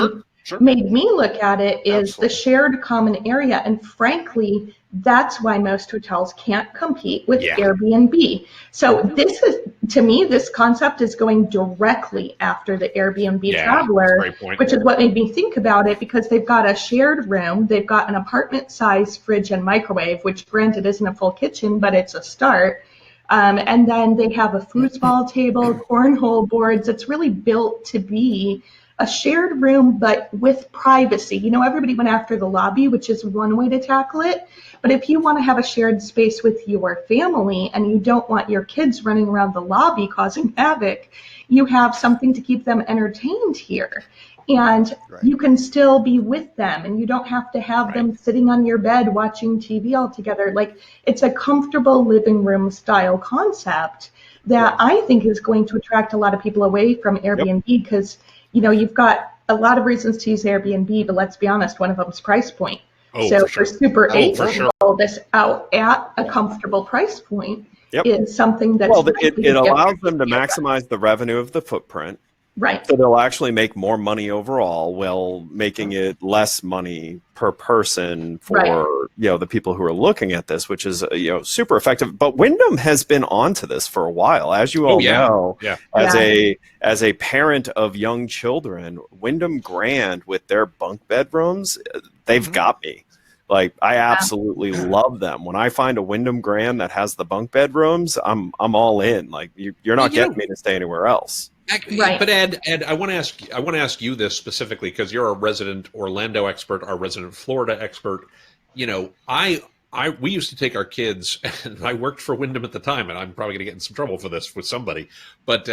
made me look at it is the shared common area. And frankly, that's why most hotels can't compete with Airbnb. So this is, to me, this concept is going directly after the Airbnb traveler, which is what made me think about it, because they've got a shared room, they've got an apartment size fridge and microwave, which granted isn't a full kitchen, but it's a start. And then they have a foosball table, cornhole boards. It's really built to be a shared room, but with privacy. Everybody went after the lobby, which is one way to tackle it. But if you want to have a shared space with your family and you don't want your kids running around the lobby causing havoc, you have something to keep them entertained here. And you can still be with them, and you don't have to have them sitting on your bed watching TV all together. Like, it's a comfortable living room style concept that I think is going to attract a lot of people away from Airbnb, because you've got a lot of reasons to use Airbnb, but let's be honest, one of them is price point. For Super 8 to roll this out at a comfortable price point is something that's... Well, it allows them to maximize the revenue of the footprint. Right. So they'll actually make more money overall, while making it less money per person for the people who are looking at this, which is super effective. But Wyndham has been onto this for a while, as you all know. Yeah. As a parent of young children, Wyndham Grand with their bunk bedrooms, they've got me. Like, I absolutely love them. When I find a Wyndham Grand that has the bunk bedrooms, I'm all in. Like, you're not getting me to stay anywhere else. Right. But Ed, I want to ask you this specifically, because you're a resident Orlando expert, our resident Florida expert. We used to take our kids, and I worked for Wyndham at the time, and I'm probably going to get in some trouble for this with somebody, but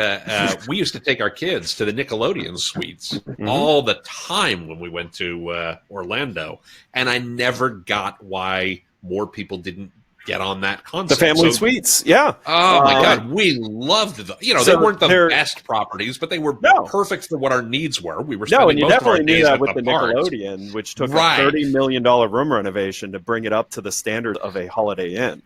we used to take our kids to the Nickelodeon suites all the time when we went to Orlando, and I never got why more people didn't get on that concept. The family suites, yeah. Oh my God, we loved them. They weren't the best properties, but they were perfect for what our needs were. We were spending most of our days at with the Nickelodeon, which took a $30 million room renovation to bring it up to the standard of a Holiday Inn.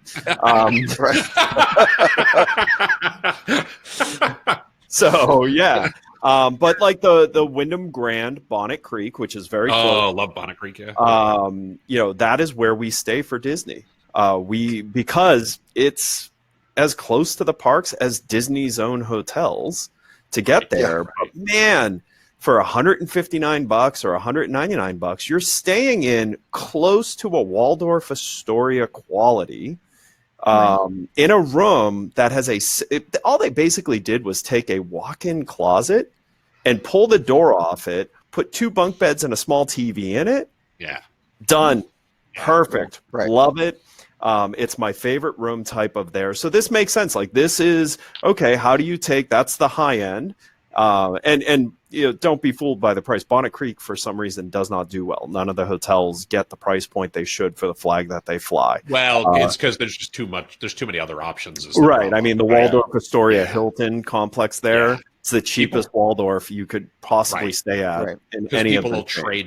So yeah. But like the Wyndham Grand Bonnet Creek, which is very close. Oh, love Bonnet Creek, yeah. That is where we stay for Disney. Because it's as close to the parks as Disney's own hotels to get there. But man, for $159 or $199, you're staying in close to a Waldorf Astoria quality, in a room that has all they basically did was take a walk-in closet and pull the door off it, put 2 bunk beds and a small TV in it. Yeah. Done. Perfect. Love it. It's my favorite room type of there. So this makes sense. Like, this is okay. How do you take, that's the high end. And don't be fooled by the price. Bonnet Creek, for some reason, does not do well. None of the hotels get the price point they should for the flag that they fly. Well, it's because there's just too much. There's too many other options. Right. I mean, the Waldorf Astoria Hilton complex there. Yeah. It's the cheapest Waldorf you could possibly stay at in any of them.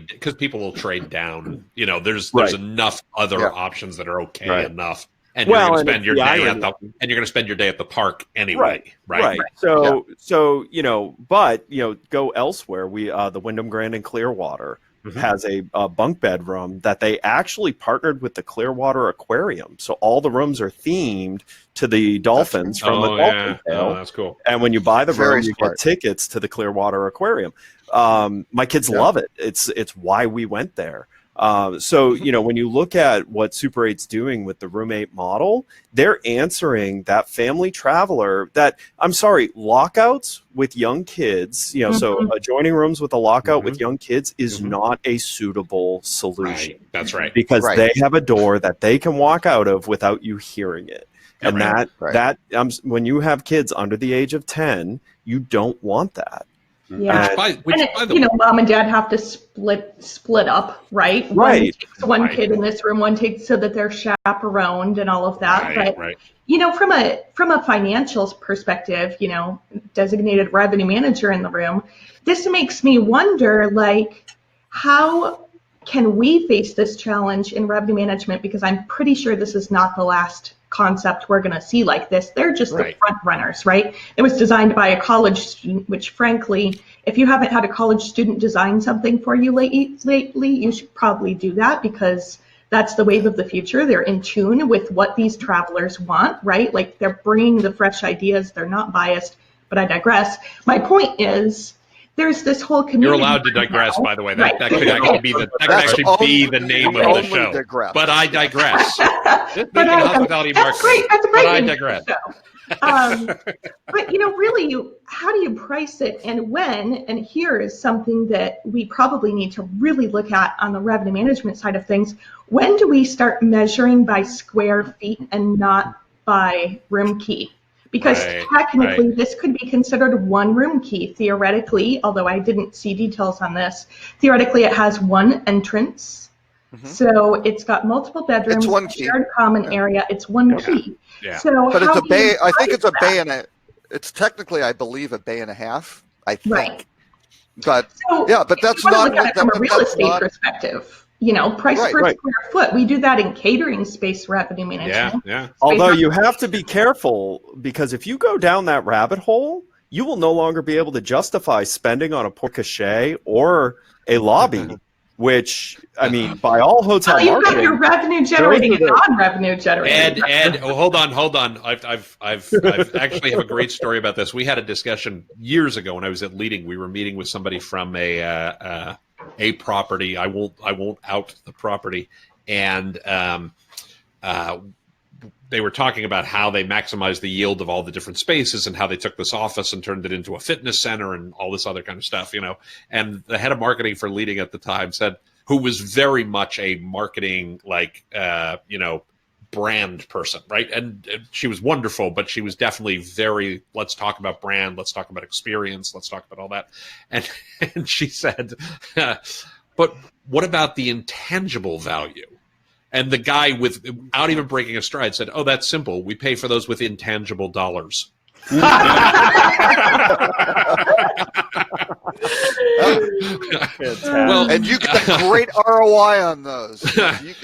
Because people will trade down. There's enough other options that are okay enough. And you're going to spend your day at the park anyway, right? So but go elsewhere. We the Wyndham Grand in Clearwater, has a bunk bed room that they actually partnered with the Clearwater Aquarium. So all the rooms are themed to the dolphins from the Dolphin Tale. Oh, that's cool. And when you buy the Very room, you smart. get tickets to the Clearwater Aquarium. My kids love it. It's why we went there. So, when you look at what Super 8's doing with the roommate model, they're answering that family traveler that, I'm sorry, lockouts with young kids, so adjoining rooms with a lockout with young kids is not a suitable solution. Right. That's right. Because they have a door that they can walk out of without you hearing it. And when you have kids under the age of 10, you don't want that. Yeah, and mom and dad have to split up, right? One takes one kid in this room, one takes so that they're chaperoned and all of that. But from a financials perspective, designated revenue manager in the room, this makes me wonder, how can we face this challenge in revenue management? Because I'm pretty sure this is not the last concept we're going to see like this. They're just the front runners, right? It was designed by a college student, which frankly, if you haven't had a college student design something for you lately, you should probably do that, because that's the wave of the future. They're in tune with what these travelers want, right? They're bringing the fresh ideas. They're not biased, but I digress. My point is, there's this whole community. You're allowed to digress, by the way. That could actually be the name of the show. Digress. But I digress. That's great. That's a great but I name digress. for the show. But really, how do you price it and when? And here is something that we probably need to really look at on the revenue management side of things. When do we start measuring by square feet and not by room key? Because technically, this could be considered one room key. Theoretically, although I didn't see details on this, theoretically it has one entrance. So it's got multiple bedrooms, It's one key. shared common area. It's one key. Yeah. So But it's a bay. I think price it's a bay that? it's technically, I believe, a bay and a half. I think. Right. But So but that's if you not want to look at it from a real that's estate not- perspective. Price per square foot. We do that in catering space revenue management. Yeah. Although you have to be careful, because if you go down that rabbit hole, you will no longer be able to justify spending on a porte cochere or a lobby, which, by all hotel You've got marketing, your revenue generating and non-revenue generating. Ed, hold on. I've actually have a great story about this. We had a discussion years ago when I was at Leading. We were meeting with somebody from a property. I won't out the property, and they were talking about how they maximized the yield of all the different spaces and how they took this office and turned it into a fitness center and all this other kind of stuff, And the head of marketing for Leading at the time said, who was very much a marketing brand person, right? And she was wonderful, but she was definitely very, let's talk about brand, let's talk about experience, let's talk about all that. And she said, but what about the intangible value? And the guy, without even breaking a stride, said, oh, that's simple. We pay for those with intangible dollars. Well, and you get a great ROI on those. It's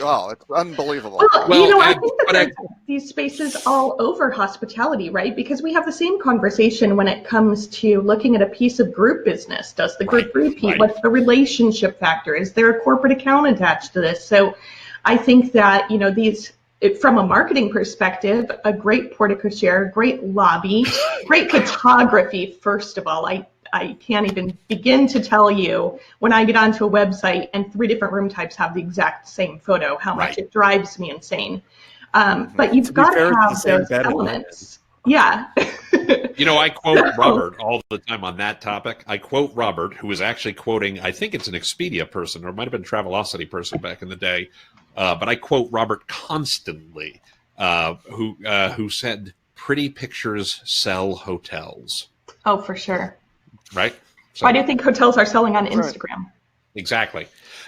unbelievable. I think that there's these spaces all over hospitality, right? Because we have the same conversation when it comes to looking at a piece of group business. Does the group repeat? What's the relationship factor? Is there a corporate account attached to this? So I think that, from a marketing perspective, a great porte-cochere, great lobby, great photography, first of all. I can't even begin to tell you when I get onto a website and 3 different room types have the exact same photo, how much it drives me insane. But you've got to have those elements. Yeah. I quote Robert all the time on that topic. I quote Robert, who was actually quoting, I think it's an Expedia person, or it might have been a Travelocity person back in the day. But I quote Robert constantly, who said, pretty pictures sell hotels. Oh, for sure. Right? So, why do you think hotels are selling on Instagram? Exactly.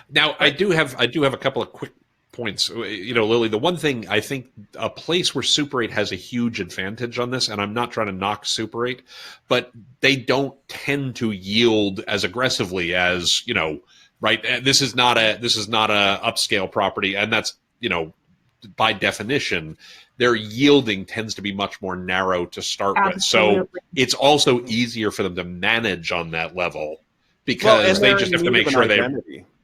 Now, I do have a couple of quick points. Lily, the one thing I think a place where Super 8 has a huge advantage on this, and I'm not trying to knock Super 8, but they don't tend to yield as aggressively as, right? This is not a upscale property, and that's, by definition, their yielding tends to be much more narrow to start with. So it's also easier for them to manage on that level because they just have to make sure they.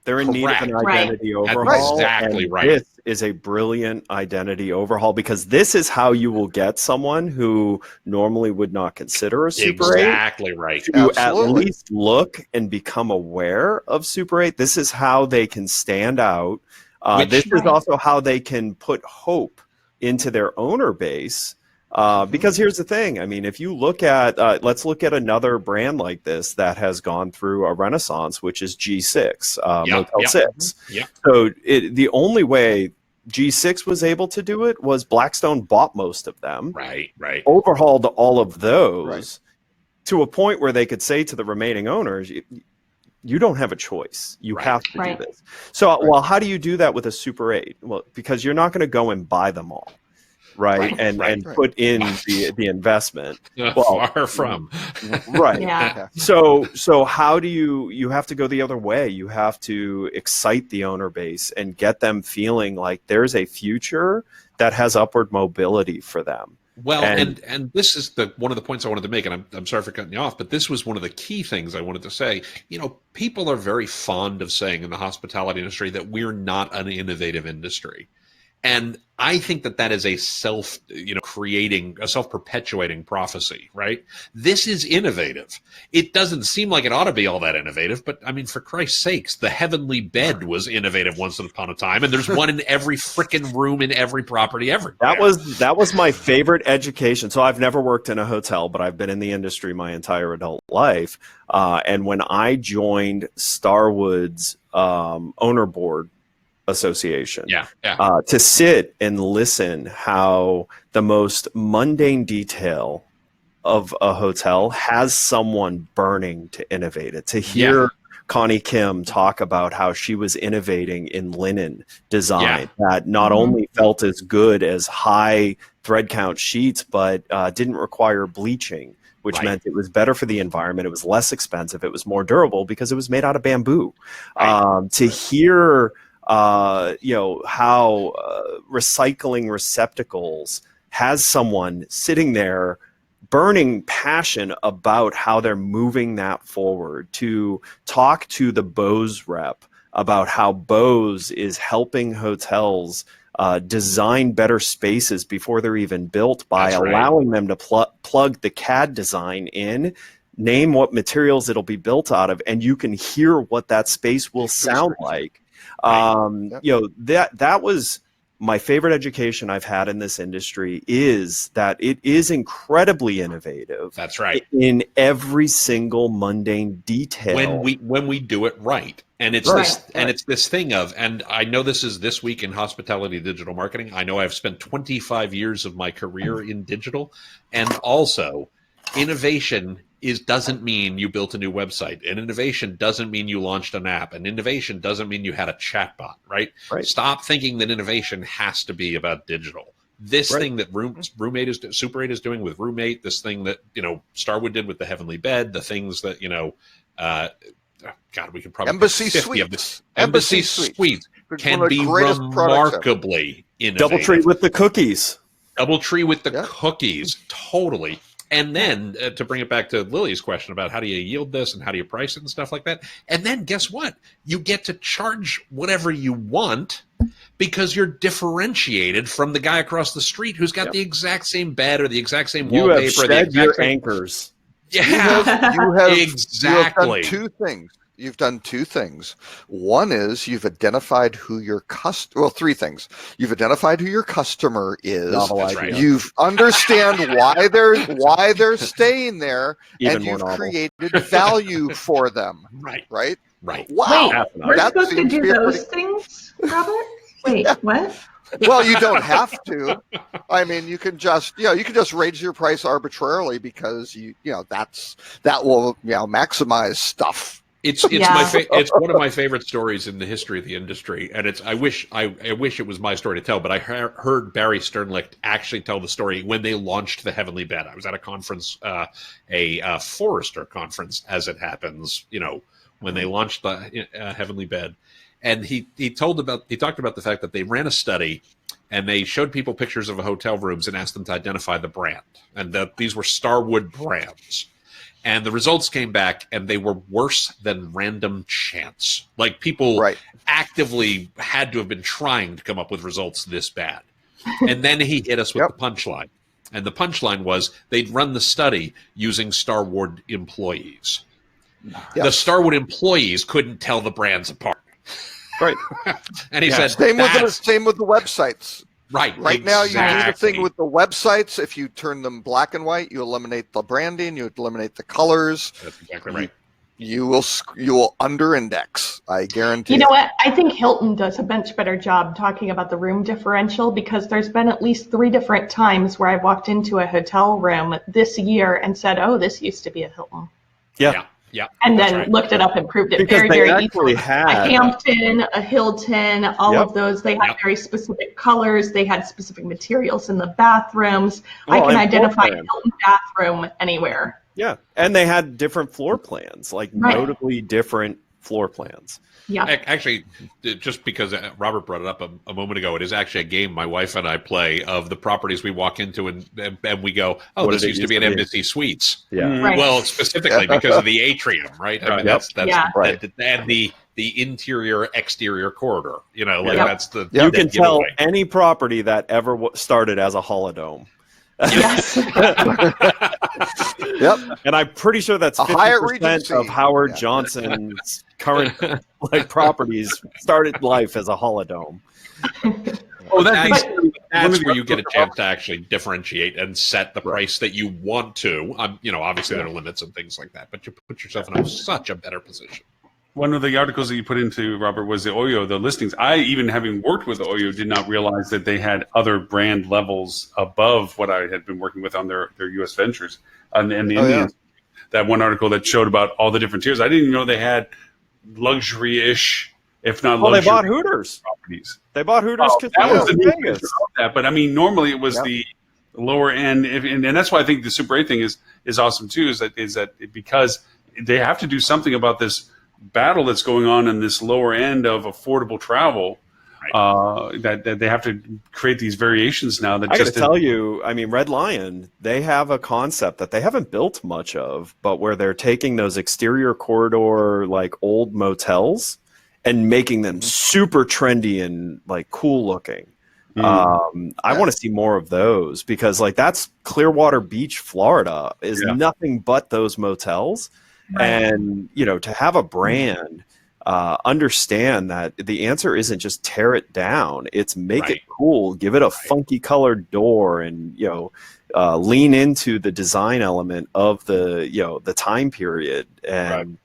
They're in need of an Correct. identity That's overhaul. exactly and right. This is a brilliant identity overhaul because this is how you will get someone who normally would not consider a Super 8 Exactly right. to at Absolutely. least look and become aware of Super 8. This is how they can stand out. This is also how they can put hope into their owner base. Because here's the thing. I mean, if you look at, let's look at another brand like this that has gone through a renaissance, which is G6, Motel 6. Yeah. So the only way G6 was able to do it was Blackstone bought most of them, Right. overhauled all of those Right. to a point where they could say to the remaining owners, you don't have a choice. You Right. have to Right. do this. So, well, how do you do that with a Super 8? Well, because you're not going to go and buy them all. Right. And put in the investment. Well, Far from. Right. Yeah. So how do you have to go the other way? You have to excite the owner base and get them feeling like there's a future that has upward mobility for them. Well, and this is one of the points I wanted to make, and I'm sorry for cutting you off, but this was one of the key things I wanted to say. You know, people are very fond of saying in the hospitality industry that we're not an innovative industry. And I think that is a self-perpetuating prophecy, right? This is innovative. It doesn't seem like it ought to be all that innovative, but I mean, for Christ's sakes, the heavenly bed was innovative once upon a time, and there's one in every freaking room in every property everywhere. That was my favorite education. So I've never worked in a hotel, but I've been in the industry my entire adult life. And when I joined Starwood's owner board association, to sit and listen how the most mundane detail of a hotel has someone burning to innovate it, to hear Connie Kim talk about how she was innovating in linen design that not only felt as good as high thread count sheets, but didn't require bleaching, which meant it was better for the environment. It was less expensive. It was more durable because it was made out of bamboo. To hear how recycling receptacles has someone sitting there burning passion about how they're moving that forward, to talk to the Bose rep about how Bose is helping hotels design better spaces before they're even built by allowing them to plug the CAD design in, name what materials it'll be built out of, and you can hear what that space will sound like. That was my favorite education I've had in this industry, is that it is incredibly innovative. That's right. In every single mundane detail. When we do it right. And it's it's this thing of, and I know this is This Week in Hospitality Digital Marketing. I know I've spent 25 years of my career in digital, and also innovation doesn't mean you built a new website. And innovation doesn't mean you launched an app. And innovation doesn't mean you had a chatbot, right? Stop thinking that innovation has to be about digital. This thing that Super 8 is doing with Roommate, this thing that, Starwood did with the Heavenly Bed, the things that, we could probably Embassy 50 Suites. of this. Embassy Suites can be remarkably innovative. DoubleTree with the cookies. DoubleTree with the cookies, totally. And then to bring it back to Lily's question about how do you yield this and how do you price it and stuff like that. And then guess what? You get to charge whatever you want because you're differentiated from the guy across the street who's got the exact same bed or the exact same wallpaper. You have shed your anchors. Yeah, you have exactly. done two things. You've done two things. One is you've identified who your three things. You've identified who your customer is. That's right. You understand why they're staying there, and you've created value for them. Right. Wait, Wow. we're supposed to do those things, Robert? Wait, what? Well, you don't have to. I mean, you can just raise your price arbitrarily because that will maximize stuff. It's it's one of my favorite stories in the history of the industry, and I wish it was my story to tell, but I heard Barry Sternlicht actually tell the story when they launched the Heavenly Bed. I was at a conference, a Forrester conference, as it happens, when they launched the Heavenly Bed, and he talked about the fact that they ran a study and they showed people pictures of hotel rooms and asked them to identify the brand, and that these were Starwood brands. And the results came back, and they were worse than random chance. Like, people actively had to have been trying to come up with results this bad. And then he hit us with the punchline. And the punchline was they'd run the study using Starwood employees. The Starwood employees couldn't tell the brands apart. Right. And he said, same with the websites. Right. Now, you do the thing with the websites. If you turn them black and white, you eliminate the branding, you eliminate the colors. That's exactly right. You will under-index. I guarantee. You know what? I think Hilton does a much better job talking about the room differential, because there's been at least 3 different times where I walked into a hotel room this year and said, "Oh, this used to be a Hilton." Yeah. And then looked it up and proved it Because very, they very actually easily. had A Hampton, a Hilton, all of those, they had very specific colors. They had specific materials in the bathrooms. I can identify a Hilton bathroom anywhere. Yeah, and they had different floor plans, like notably different floor plans. Yeah. Actually, just because Robert brought it up a moment ago, it is actually a game my wife and I play of the properties we walk into and we go, "Oh, this used to be an Embassy Suites." Yeah. Right. Well, specifically because of the atrium, right? I mean, that's right. And the interior exterior corridor. You know, like that's the You can tell giveaway. any property that ever started as a holodome. Yes. And I'm pretty sure that's A Hyatt 50% Regency. of Howard Johnson's current properties started life as a holodome. That's where you get a chance to actually differentiate and set the price that you want to. Obviously there are limits and things like that, but you put yourself in such a better position. One of the articles that you put into, Robert, was the OYO, the listings. I, even having worked with OYO, did not realize that they had other brand levels above what I had been working with on their U.S. ventures and the Indians. That one article that showed about all the different tiers. I didn't even know they had luxury-ish, if not luxury. They bought Hooters. Properties. They bought Hooters That was the in new Vegas. feature of that. But I mean, normally it was the lower end, and that's why I think the Super 8 thing is awesome too. Is that because they have to do something about this battle that's going on in this lower end of affordable travel, that they have to create these variations now. That I got to tell you, I mean, Red Lion, they have a concept that they haven't built much of, but where they're taking those exterior corridor, like old motels, and making them super trendy and like cool looking. I want to see more of those, because like that's Clearwater Beach, Florida is nothing but those motels. And, to have a brand understand that the answer isn't just tear it down, it's make it cool, give it a funky colored door, and, lean into the design element of the time period. And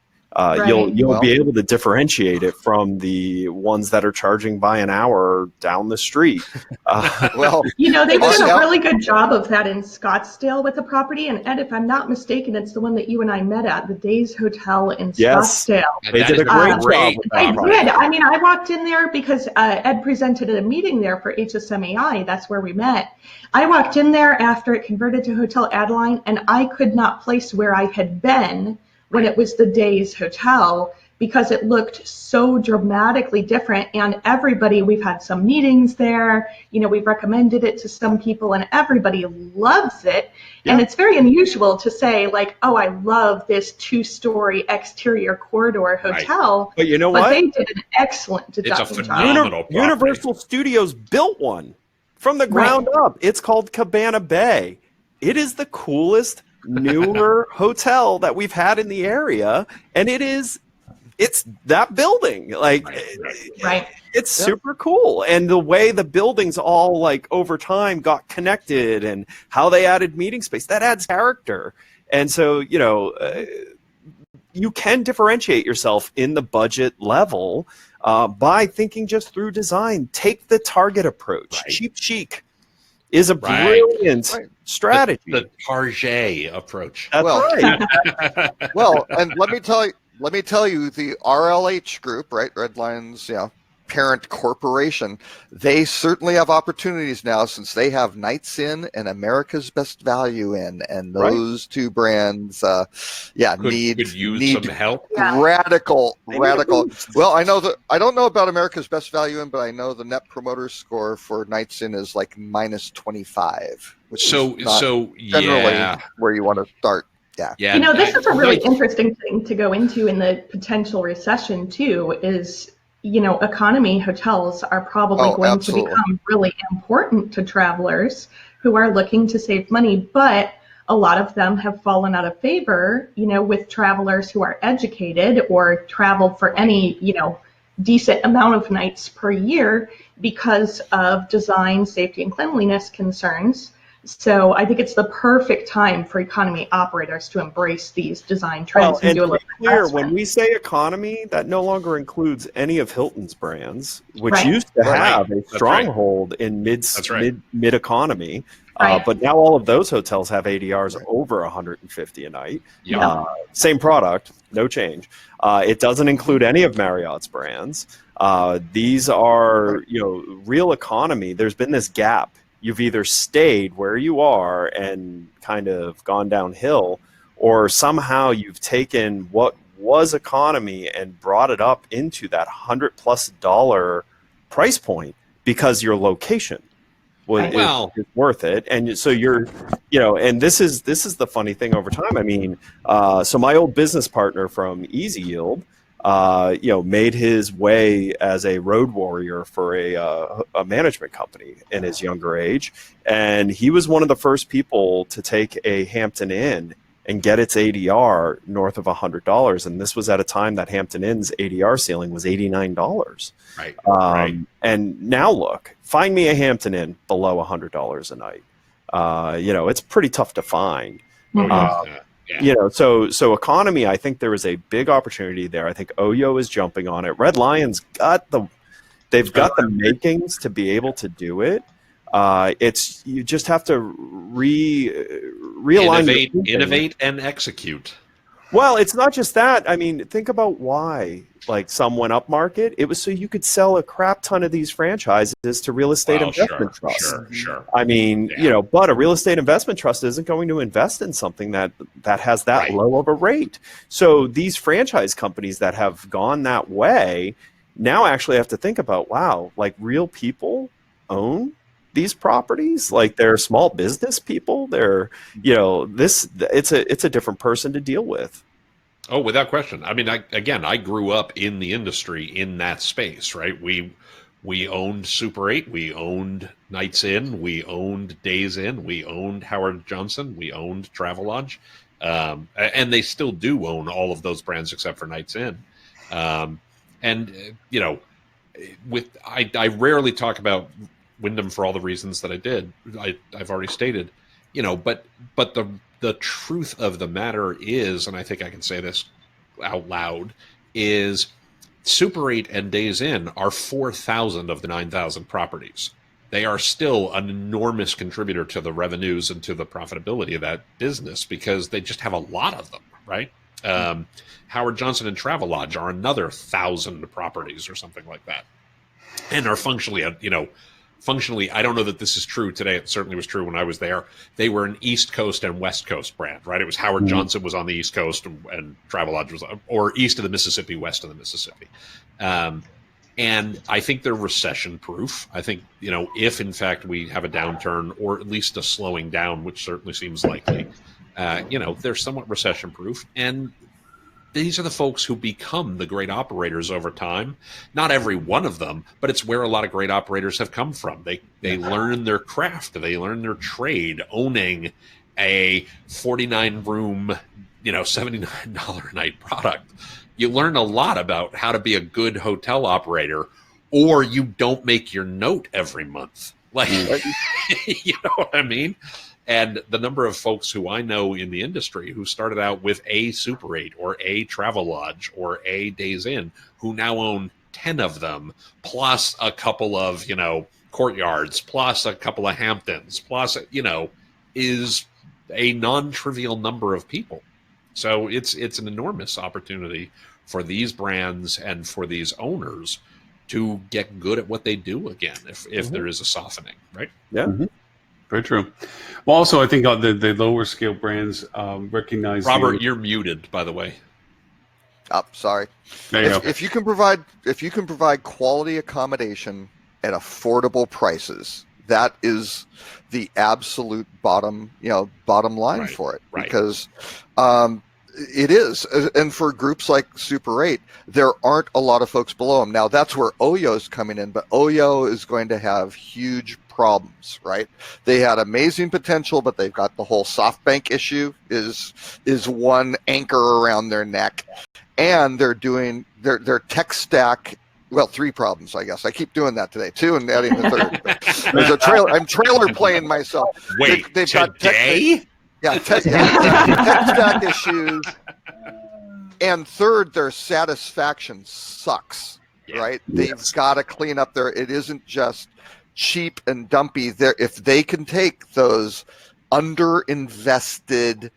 you'll be able to differentiate it from the ones that are charging by an hour down the street. They've done a really good job of that in Scottsdale with the property. And Ed, if I'm not mistaken, it's the one that you and I met at, the Days Hotel in Scottsdale. They did a great job with that. I did. I mean, I walked in there because Ed presented at a meeting there for HSMAI. That's where we met. I walked in there after it converted to Hotel Adeline, and I could not place where I had been when it was the Days Hotel, because it looked so dramatically different. And everybody, we've had some meetings there, we've recommended it to some people, and everybody loves it. And it's very unusual to say, like, oh, I love this 2-story exterior corridor hotel. But you know what? They did an excellent job. It's a phenomenal property. Universal Studios built one from the ground up. It's called Cabana Bay. It is the coolest, newer hotel that we've had in the area, and it's that building, it's super cool. And the way the buildings all like over time got connected, and how they added meeting space, that adds character. And so you can differentiate yourself in the budget level by thinking just through design. Take the Target approach. Cheap chic is a brilliant strategy. The Target approach. That's right. Well, and let me tell you, the RLH group, right, Red Lion's parent corporation, they certainly have opportunities now, since they have Nights Inn and America's Best Value Inn, and those two brands, could use some help. Radical. Well, I don't know about America's Best Value Inn, but I know the Net Promoter Score for Nights Inn is like -25, which is not generally where you want to start. Yeah, You know, this is a really interesting thing to go into in the potential recession too, is, you know, economy hotels are probably going to become really important to travelers who are looking to save money, but a lot of them have fallen out of favor, you know, with travelers who are educated or traveled for any, you know, decent amount of nights per year because of design, safety, and cleanliness concerns. So I think it's the perfect time for economy operators to embrace these design trends and do a little clear, when we say economy, that no longer includes any of Hilton's brands, which used to have a stronghold in mid economy. But now all of those hotels have ADRs over 150 a night. Same product, no change. It doesn't include any of Marriott's brands. These are, you know, real economy. There's been this gap. You've either stayed where you are and kind of gone downhill, or somehow you've taken what was economy and brought it up into that $100+ price point because your location is worth it. And so you're, you know, and this is the funny thing over time. I mean, so my old business partner from Easy Yield, you know, made his way as a road warrior for a management company in his younger age. And he was one of the first people to take a Hampton Inn and get its ADR north of $100. And this was at a time that Hampton Inn's ADR ceiling was $89. Right. And now look, find me a Hampton Inn below $100 a night. You know, it's pretty tough to find. You know, so economy, I think there is a big opportunity there. I think OYO is jumping on it. Red Lion's got the makings to be able to do it. It's, you just have to realign, innovate and execute. Well, it's not just that. I mean, think about why, like, some went up market. It was so you could sell a crap ton of these franchises to real estate investment trusts. Sure. I mean, you know, but a real estate investment trust isn't going to invest in something that has that low of a rate. So these franchise companies that have gone that way now actually have to think about, wow, like, real people own these properties, like, they're small business people. They're, you know, it's a different person to deal with. Oh, without question. I mean, I grew up in the industry in that space, right? We owned Super 8, we owned Nights Inn, we owned Days Inn, we owned Howard Johnson, we owned Travelodge, and they still do own all of those brands except for Nights Inn. And you know, I rarely talk about Wyndham for all the reasons that I did. I've already stated, you know, but the truth of the matter is, and I think I can say this out loud, is Super 8 and Days Inn are 4,000 of the 9,000 properties. They are still an enormous contributor to the revenues and to the profitability of that business because they just have a lot of them, right? Howard Johnson and Travelodge are another 1,000 properties or something like that, and are functionally, you know, I don't know that this is true today. It certainly was true when I was there. They were an East Coast and West Coast brand, right? It was Howard Johnson was on the East Coast and Travelodge was, or east of the Mississippi, west of the Mississippi. And I think they're recession proof. I think, you know, if in fact we have a downturn or at least a slowing down, which certainly seems likely, you know, they're somewhat recession proof. And these are the folks who become the great operators over time. Not every one of them, but it's where a lot of great operators have come from. They learn their craft, they learn their trade, owning a 49-room, you know, $79 a night product. You learn a lot about how to be a good hotel operator, or you don't make your note every month. Like, you know what I mean? And the number of folks who I know in the industry who started out with a Super 8 or a Travelodge or a Days Inn, who now own 10 of them, plus a couple of, you know, Courtyards, plus a couple of Hamptons, plus, you know, is a non-trivial number of people. So it's an enormous opportunity for these brands and for these owners to get good at what they do again if there is a softening, right? Yeah. Mm-hmm. Very true. Well, also, I think the lower scale brands recognize. Robert, you're muted, by the way. Oh, sorry. There you go. If you can provide quality accommodation at affordable prices, that is the absolute bottom line for it, because it is. And for groups like Super 8, there aren't a lot of folks below them. Now that's where Oyo's coming in, but Oyo is going to have huge problems, right? They had amazing potential, but they've got the whole SoftBank issue is one anchor around their neck, and they're doing their tech stack. Well, 3 problems, I guess. I keep doing that today, too, and adding the third. There's a trailer. I'm trailer playing myself. Wait, they've today? Tech stack issues. And third, their satisfaction sucks, right? They've got to clean up their. It isn't just cheap and dumpy. If they can take those underinvested,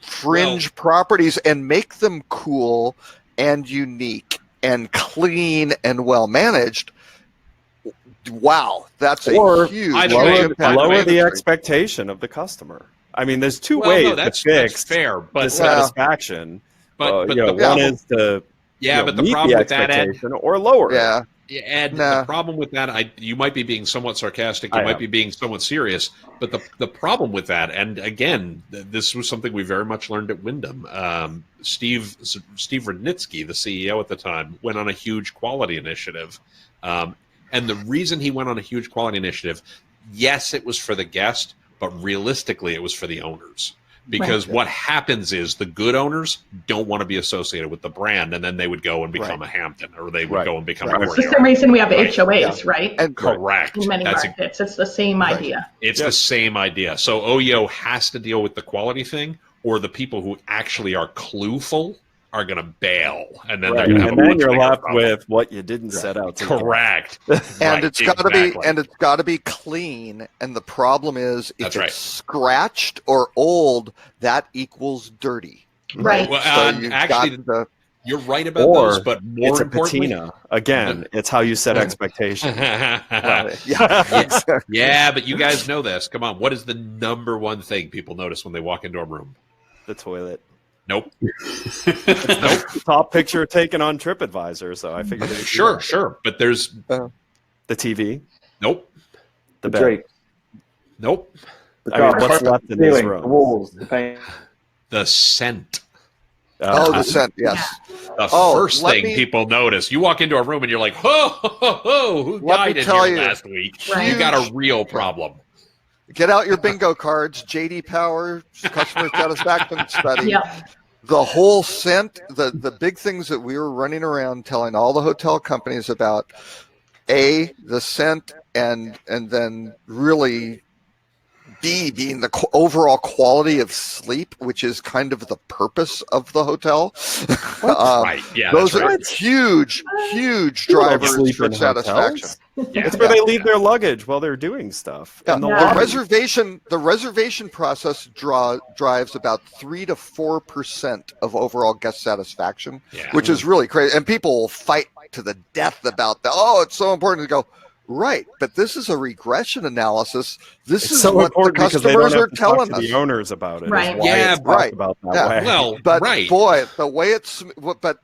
fringe properties and make them cool and unique and clean and well managed, wow, that's a huge lower the expectation of the customer. I mean, there's two ways to fix the satisfaction. But one is to but the meet problem the with that, Ed, or lower. Ed, the problem with that, you might be being somewhat sarcastic, you might be being somewhat serious, but the problem with that, and again, this was something we very much learned at Wyndham. Steve Rudnitsky, the CEO at the time, went on a huge quality initiative. And the reason he went on a huge quality initiative, yes, it was for the guest, but realistically, it was for the owners. Because what happens is the good owners don't want to be associated with the brand, and then they would go and become a Hampton, or they would go and become a It's the same reason we have HOAs, right? And correct. In many markets, it's the same idea. It's the same idea. So Oyo has to deal with the quality thing, or the people who actually are clueful are going to bail, and then they're going to have. And then you're left with what you didn't set out to. Correct. And it's got to be clean. And the problem is, if it's scratched or old, that equals dirty. Right. Well, So actually, you're right about those, but more it's a importantly, patina. Again, it's how you set expectations. Yeah, but you guys know this. Come on, what is the number one thing people notice when they walk into a room? The toilet. Nope. Top picture taken on TripAdvisor, so I figured. Sure. But there's the TV. Nope. The bed. Nope. I mean, what's left in this room? The walls, the paint. The scent. The scent. Yes. The first thing people notice. You walk into a room and you're like, who died in here last week? You got a real problem. Get out your bingo cards, JD Power, customer satisfaction study. The whole scent, the big things that we were running around telling all the hotel companies about, the scent, and then really being the overall quality of sleep, which is kind of the purpose of the hotel. Those are huge drivers for satisfaction. It's where they leave their luggage while they're doing stuff. And the reservation process drives about 3 to 4% of overall guest satisfaction, which is really crazy. And people will fight to the death about that. Oh, it's so important to go. Right, but this is a regression analysis. This is what the customers are telling us. The owners about it. Right. About that way. Well, but boy, the way it's.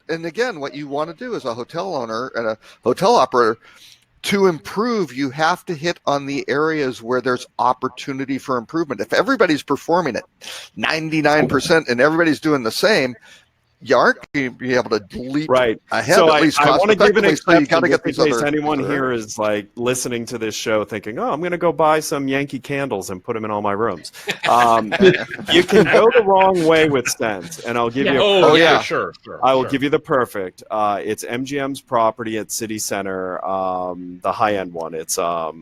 And again, what you want to do as a hotel owner and a hotel operator, to improve, you have to hit on the areas where there's opportunity for improvement. If everybody's performing at 99% and everybody's doing the same, you aren't going to be able to leap ahead, so at least I want to give an exception, so you got to get these in case other. Anyone here is like listening to this show thinking, "Oh, I'm going to go buy some Yankee candles and put them in all my rooms." You can go the wrong way with scent, and I'll give you. Sure. I will give you the perfect. It's MGM's property at City Center, the high-end one. It's the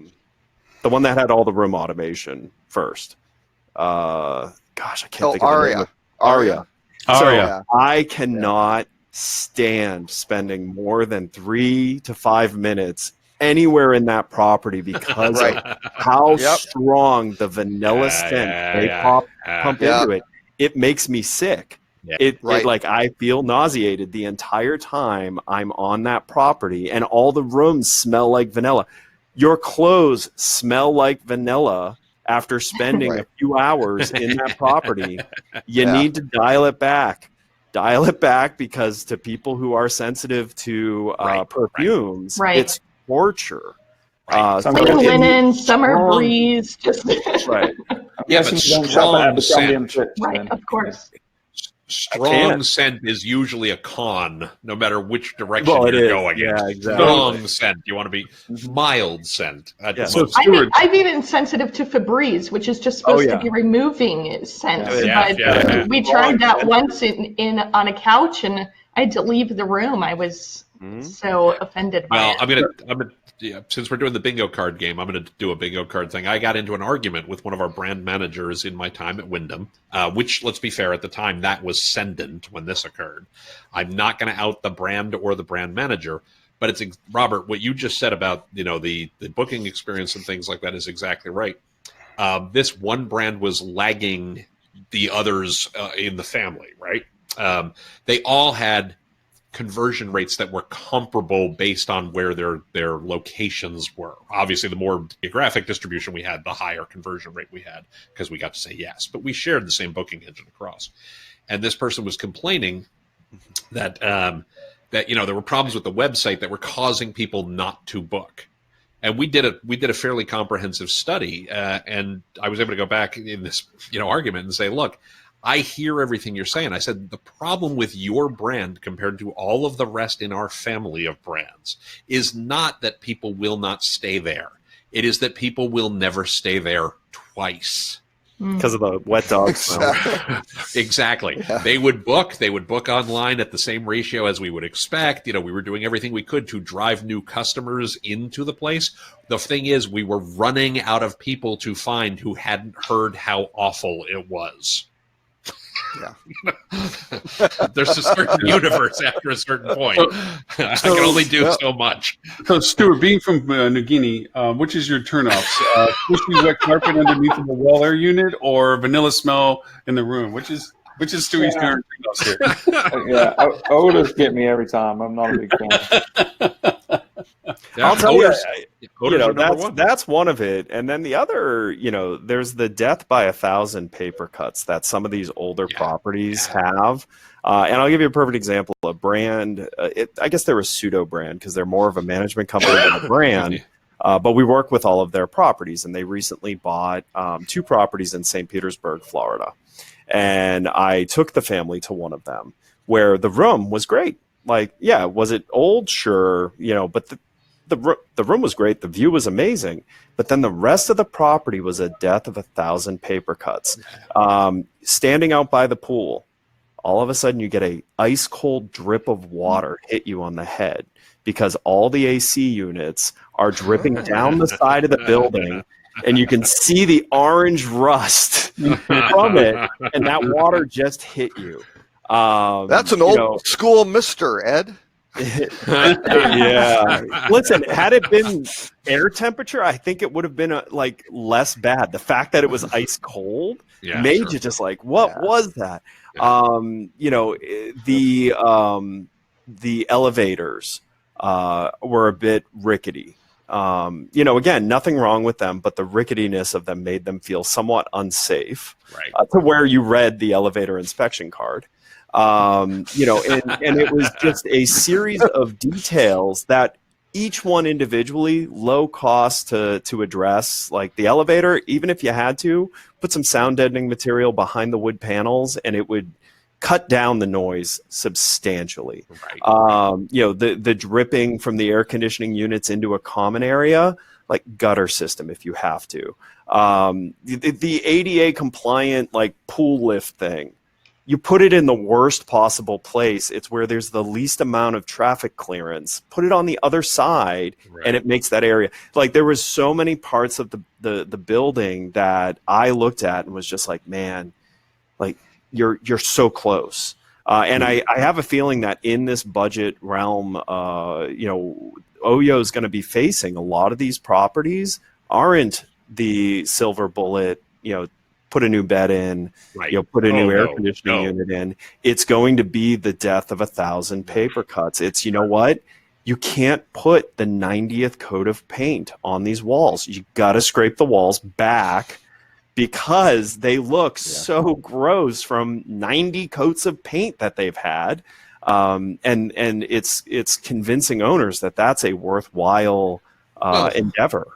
one that had all the room automation first. I can't think of the name. Aria. So I cannot stand spending more than 3 to 5 minutes anywhere in that property because of how strong the vanilla scent they pump into it. It makes me sick. It I feel nauseated the entire time I'm on that property, and all the rooms smell like vanilla. Your clothes smell like vanilla. After spending a few hours in that property, you need to dial it back. Dial it back, because to people who are sensitive to perfumes, it's torture. Right. Clean linen, summer breeze, just Right. Yeah, but strong scent. right, of course. Strong scent is usually a con, no matter which direction Well, you're going in. Yeah, exactly. Strong scent. You want to be mild scent. So I Stuart, think I've even sensitive to Febreze, which is just supposed to be removing scents. But we tried that once in on a couch, and I had to leave the room. I was so offended by it. I'm gonna. Yeah, since we're doing the bingo card game, I'm going to do a bingo card thing. I got into an argument with one of our brand managers in my time at Wyndham, which, let's be fair, at the time that was Sendant when this occurred. I'm not going to out the brand or the brand manager, but it's Robert. What you just said about the booking experience and things like that is exactly right. This one brand was lagging the others in the family, right? They all had conversion rates that were comparable based on where their locations were. Obviously, the more geographic distribution we had, the higher conversion rate we had because we got to say yes. But we shared the same booking engine across. And this person was complaining that there were problems with the website that were causing people not to book. And we did a fairly comprehensive study, and I was able to go back in this argument and say, look, I hear everything you're saying. I said, the problem with your brand compared to all of the rest in our family of brands is not that people will not stay there. It is that people will never stay there twice. Because of the wet dog smell. Exactly. Yeah. They would book online at the same ratio as we would expect. We were doing everything we could to drive new customers into the place. The thing is, we were running out of people to find who hadn't heard how awful it was. Yeah. There's a certain universe after a certain point. I can only do so much. So, Stuart, being from New Guinea, which is your turnoffs? Squishy wet carpet underneath of the wall air unit, or vanilla smell in the room? Which is Stewie's current turnoffs here? Yeah, odors get me every time. I'm not a big fan. I'll tell you, that's one of it. And then the other, there's the death by 1,000 paper cuts that some of these older properties have. And I'll give you a perfect example. A brand, I guess they're a pseudo brand because they're more of a management company than a brand. But we work with all of their properties, and they recently bought 2 properties in St. Petersburg, Florida. And I took the family to one of them where the room was great. Was it old? Sure. But the room was great. The view was amazing. But then the rest of the property was a death of 1,000 paper cuts. Standing out by the pool, all of a sudden you get a ice cold drip of water hit you on the head because all the AC units are dripping down the side of the building. And you can see the orange rust from it, and that water just hit you. That's an old school mister, Ed. Yeah. Listen, had it been air temperature, I think it would have been less bad. The fact that it was ice cold made you just what was that? The elevators were a bit rickety. Again, nothing wrong with them, but the ricketiness of them made them feel somewhat unsafe. Right. To where you read the elevator inspection card. And it was just a series of details that each one individually low cost to address. Like the elevator, even if you had to put some sound deadening material behind the wood panels, and it would cut down the noise substantially. Right. The dripping from the air conditioning units into a common area, like gutter system if you have to. The ADA compliant pool lift thing. You put it in the worst possible place. It's where there's the least amount of traffic clearance. Put it on the other side, and it makes that area. There was so many parts of the building that I looked at and was just man, you're so close. And I have a feeling that in this budget realm, OYO is going to be facing a lot of these properties aren't the silver bullet, put a new bed in, put a new air conditioning unit in. It's going to be the death of 1,000 paper cuts. It's, what? You can't put the 90th coat of paint on these walls. You got to scrape the walls back because they look so gross from 90 coats of paint that they've had. And it's convincing owners that that's a worthwhile endeavor.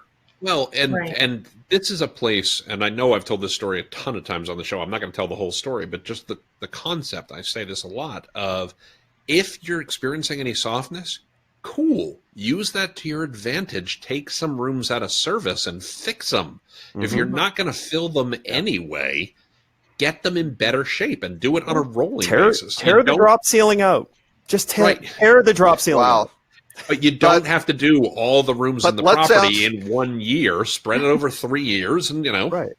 Well, and Right. and this is a place, and I know I've told this story a ton of times on the show. I'm not going to tell the whole story, but just the concept. I say this a lot of, if you're experiencing any softness, cool. Use that to your advantage. Take some rooms out of service and fix them. If you're not going to fill them anyway, get them in better shape and do it on a rolling basis. Tear the drop ceiling out. Just tear the drop ceiling out. But you don't have to do all the rooms in the property ask, in 1 year. Spread it over 3 years, and Right.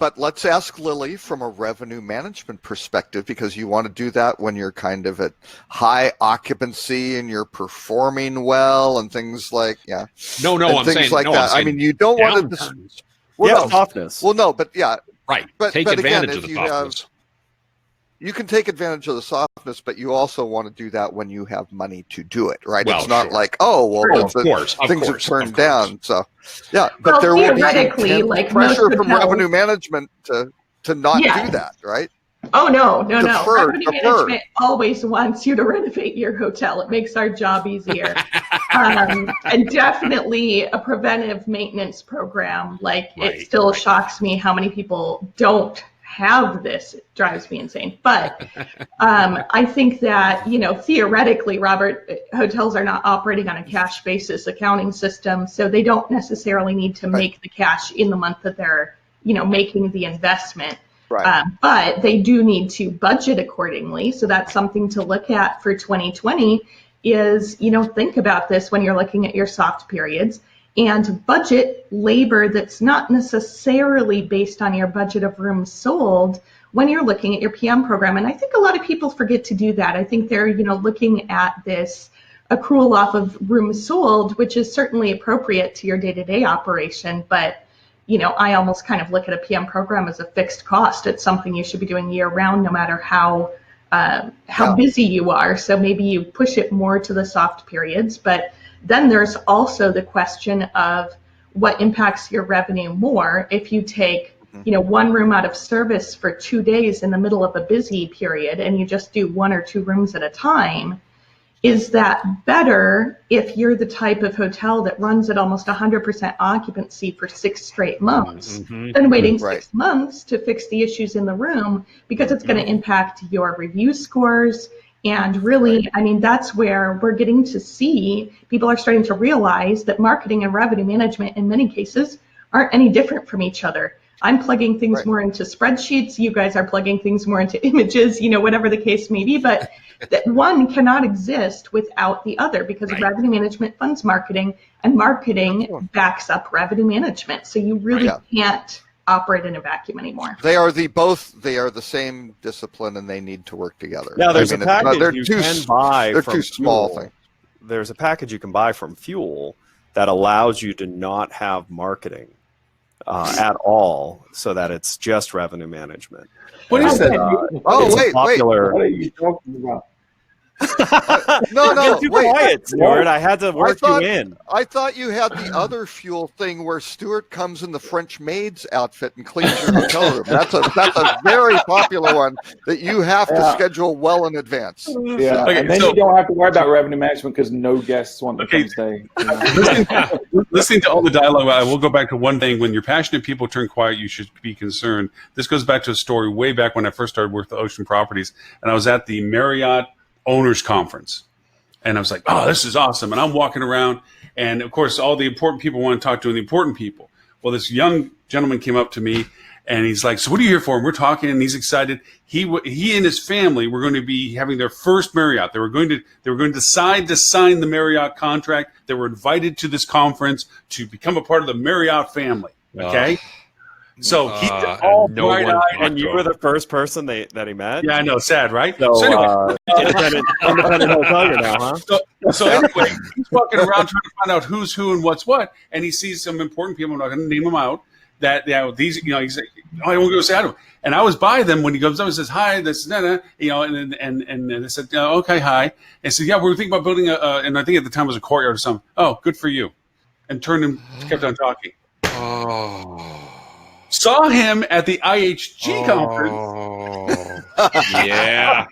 But let's ask Lily from a revenue management perspective, because you want to do that when you're kind of at high occupancy and you're performing well and things like I'm things saying like that. I mean, you don't want to softness. Well, no, but But take advantage of the softness. You can take advantage of the softness, but you also want to do that when you have money to do it, right? Well, it's not sure. like, things are turned down. So, but Well, there will be theoretically, intense like pressure most from hotels- revenue management to not do that, right? Oh, no. Defer. Revenue management always wants you to renovate your hotel. It makes our job easier. And definitely a preventive maintenance program. It still shocks me how many people don't have this. It drives me insane. But I think that, theoretically, Robert, hotels are not operating on a cash basis accounting system, so they don't necessarily need to make the cash in the month that they're, making the investment. Right. But they do need to budget accordingly. So that's something to look at for 2020 is, think about this when you're looking at your soft periods, and budget labor that's not necessarily based on your budget of rooms sold when you're looking at your PM program. And I think a lot of people forget to do that. I think they're, looking at this accrual off of rooms sold, which is certainly appropriate to your day-to-day operation. But, I almost kind of look at a PM program as a fixed cost. It's something you should be doing year round, no matter how busy you are. So maybe you push it more to the soft periods, but then there's also the question of what impacts your revenue more if you take, one room out of service for 2 days in the middle of a busy period and you just do 1 or 2 rooms at a time. Is that better if you're the type of hotel that runs at almost 100% occupancy for 6 straight months than waiting 6 months to fix the issues in the room, because it's going to impact your review scores? And really, I mean, that's where we're getting to see people are starting to realize that marketing and revenue management in many cases aren't any different from each other. I'm plugging things more into spreadsheets. You guys are plugging things more into images, whatever the case may be. But that one cannot exist without the other, because revenue management funds marketing and marketing backs up revenue management. So you really can't operate in a vacuum anymore. They are the same discipline, and they need to work together. Now, there's a package you can buy they're from two small Fuel. things. There's a package you can buy from Fuel that allows you to not have marketing at all, so that it's just revenue management. What is that? Wait. What are you talking about? No, Too wait. quiet, Stuart. I had to work you in. I thought you had the other Fuel thing where Stuart comes in the French maid's outfit and cleans your hotel room. That's a very popular one that you have to schedule well in advance. Yeah, Okay, and then you don't have to worry about revenue management because no guests want to come stay. Listening to all the dialogue, I will go back to one thing. When your passionate people turn quiet, you should be concerned. This goes back to a story way back when I first started working with Ocean Properties, and I was at the Marriott Owners Conference. And I was like, oh, this is awesome. And I'm walking around, and of course, all the important people want to talk to the important people. Well, this young gentleman came up to me, and he's like, so what are you here for? And we're talking, and he's excited. He and his family were going to be having their first Marriott. They were going to decide to sign the Marriott contract. They were invited to this conference to become a part of the Marriott family. Okay. So he's all bright-eyed. And you were the first person that he met? Yeah, I know. Sad, right? So, anyway, independent hotelier now, huh? So anyway, he's walking around trying to find out who's who and what's what, and he sees some important people. I'm not going to name them out. These, he's like, oh, I won't go say hi to him. And I was by them when he comes up and says, hi, this, and they said, okay, hi. And said, yeah, we were thinking about building and I think at the time it was a courtyard or something. Oh, good for you. And turned and kept on talking. Oh. Saw him at the IHG conference. Yeah.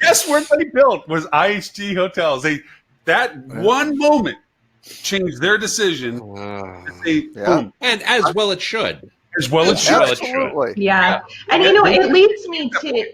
Guess where they built was IHG hotels. They That one moment changed their decision. To say, boom. And as well it should. As well it should. Absolutely. Yeah. And it leads me to,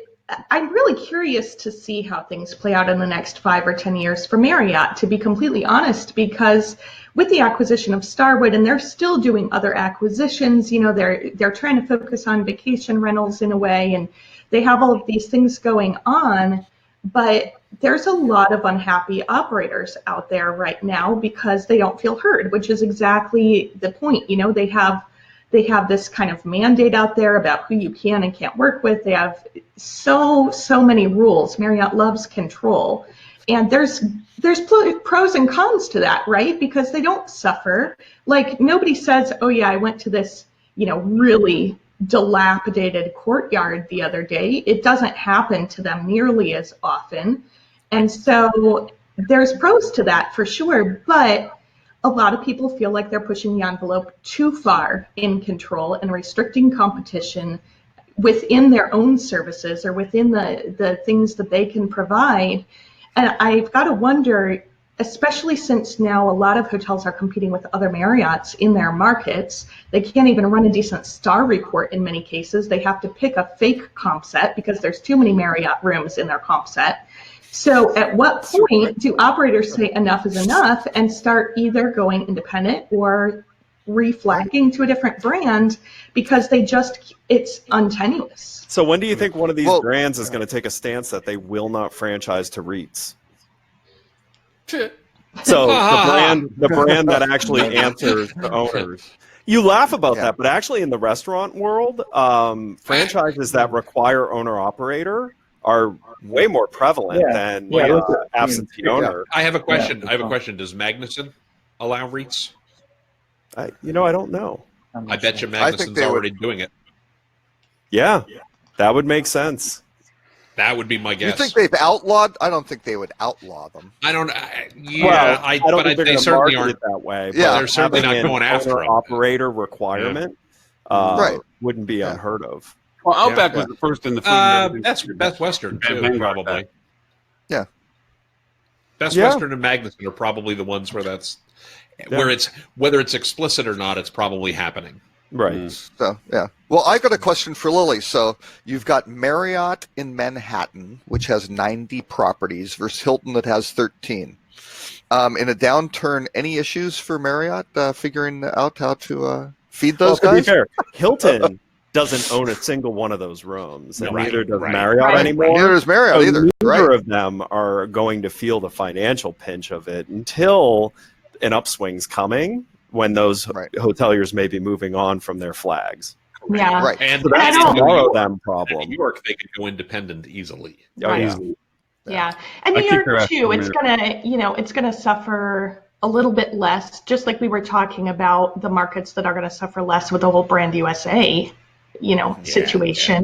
I'm really curious to see how things play out in the next 5 or 10 years for Marriott, to be completely honest, because with the acquisition of Starwood, and they're still doing other acquisitions, they're trying to focus on vacation rentals in a way, and they have all of these things going on, but there's a lot of unhappy operators out there right now because they don't feel heard, which is exactly the point. They have this kind of mandate out there about who you can and can't work with. They have so many rules. Marriott loves control. And there's pros and cons to that, right? Because they don't suffer. Like, nobody says, oh yeah, I went to this, really dilapidated courtyard the other day. It doesn't happen to them nearly as often. And so there's pros to that for sure, but a lot of people feel like they're pushing the envelope too far in control and restricting competition within their own services or within the things that they can provide. And I've got to wonder, especially since now a lot of hotels are competing with other Marriotts in their markets. They can't even run a decent star report in many cases. They have to pick a fake comp set because there's too many Marriott rooms in their comp set. So at what point do operators say enough is enough and start either going independent or reflagging to a different brand because it's untenuous? So when do you think one of these brands is going to take a stance that they will not franchise to REITs? So the brand that actually answers the owners. You laugh about that, but actually in the restaurant world, franchises that require owner-operator are way more prevalent than absentee owner. I have a question. Does Magnuson allow REITs? I don't know. I bet you Magnuson's already doing it. Yeah, that would make sense. That would be my guess. You think they've outlawed? I don't think they would outlaw them. I don't. I don't think they certainly aren't that way. But they're certainly not going after them. Operator requirement wouldn't be unheard of. Well, Outback was the first in the food. That's Best Western too, probably. Yeah. Best Western and Magnuson are probably the ones where whether it's explicit or not, it's probably happening. Right. So well, I got a question for Lily. So you've got Marriott in Manhattan, which has 90 properties, versus Hilton that has 13. In a downturn, any issues for Marriott figuring out how to feed those guys? To be fair, Hilton doesn't own a single one of those rooms, and neither does Marriott anymore. Neither does Marriott either. Neither of them are going to feel the financial pinch of it until an upswing's coming, when those hoteliers may be moving on from their flags. Yeah, right. And so that's a them problem. In New York, they could go independent easily. Easily. Yeah, and New York too. It's gonna suffer a little bit less, just like we were talking about the markets that are going to suffer less with the whole Brand USA situation.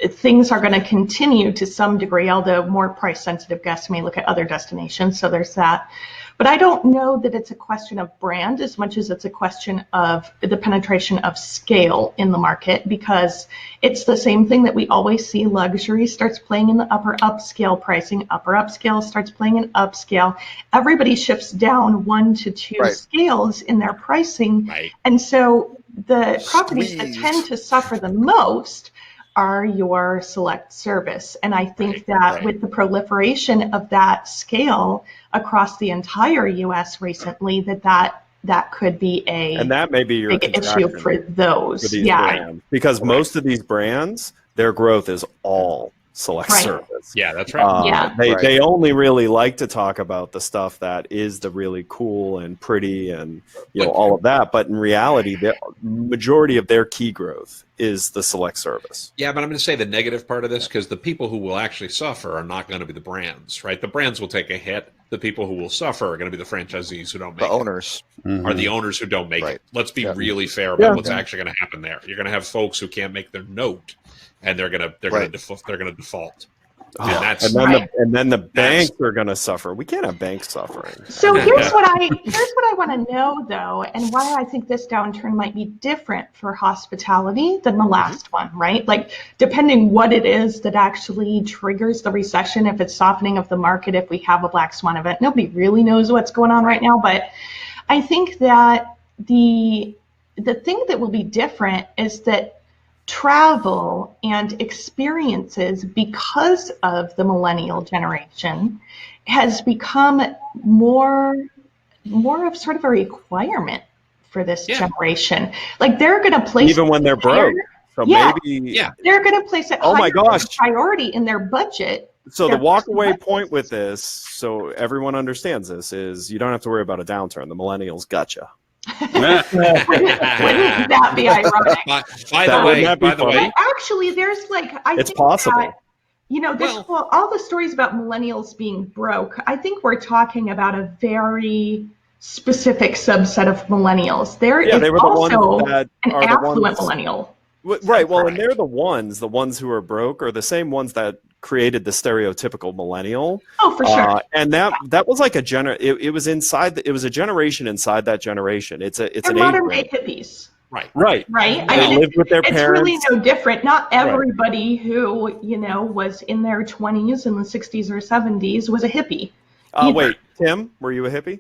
Things are going to continue to some degree, although more price sensitive guests may look at other destinations. So there's that. But I don't know that it's a question of brand as much as it's a question of the penetration of scale in the market, because it's the same thing that we always see. Luxury starts playing in the upper upscale pricing, upper upscale starts playing in upscale. Everybody shifts down 1 to 2 scales in their pricing. Right. And so the properties that tend to suffer the most are your select service. And I think that with the proliferation of that scale across the entire U.S. recently, that could be and that may be your big issue for those. For brands. Because most of these brands, their growth is all select service. Yeah, that's right. They only really like to talk about the stuff that is the really cool and pretty and all of that. But in reality, the majority of their key growth is the select service. Yeah, but I'm going to say the negative part of this, because the people who will actually suffer are not going to be the brands, right? The brands will take a hit. The people who will suffer are going to be the franchisees who don't make it. The owners. Are the owners who don't make it. Let's be really fair about what's actually going to happen there. You're going to have folks who can't make their note, and they're going to default. And then the banks are going to suffer. We can't have banks suffering. So here's what I want to know though, and why I think this downturn might be different for hospitality than the last one, right? Like depending what it is that actually triggers the recession, if it's softening of the market, if we have a black swan event, nobody really knows what's going on right now. But I think that the thing that will be different is that travel and experiences, because of the millennial generation, has become more of sort of a requirement for this generation. Like they're going to place even when they're broke. So maybe they're going to place it higher priority in their budget. So the walk-away point with this, so everyone understands this, is you don't have to worry about a downturn. The millennials gotcha. Wouldn't that be ironic? By the way, actually, there's like it's possible. There's all the stories about millennials being broke. I think we're talking about a very specific subset of millennials. They were the ones that an affluent millennial. Right. Well, and they're the ones who are broke are the same ones that created the stereotypical millennial. Oh, for sure. And that was like it was a generation inside that generation. It's an modern day hippies. Right. They lived with their parents. It's really no different. Not everybody who, was in their 20s in the 60s or 70s was a hippie. Wait, Tim, were you a hippie?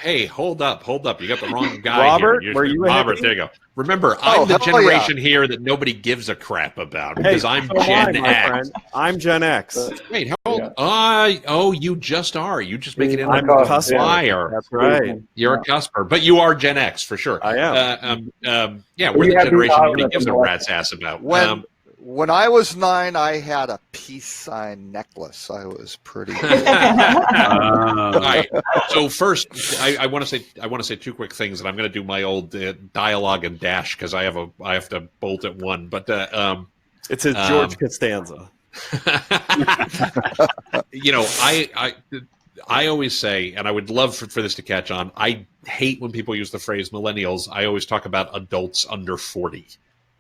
Hey, hold up. You got the wrong guy Robert, here. were you Robert, there you go. Remember, I'm the generation here that nobody gives a crap about because I'm Gen X. I'm Gen X. Wait, hold on. You just are. You just make it in a liar. That's right. You're a cusper, but you are Gen X for sure. I am. We're the generation nobody gives a rat's ass about. When I was 9, I had a peace sign necklace. I was pretty. All right. So first, I want to say two quick things, and I'm going to do my old dialogue and dash because I have to bolt at one. But it's a George Costanza. I always say, and I would love for this to catch on. I hate when people use the phrase millennials. I always talk about adults under 40.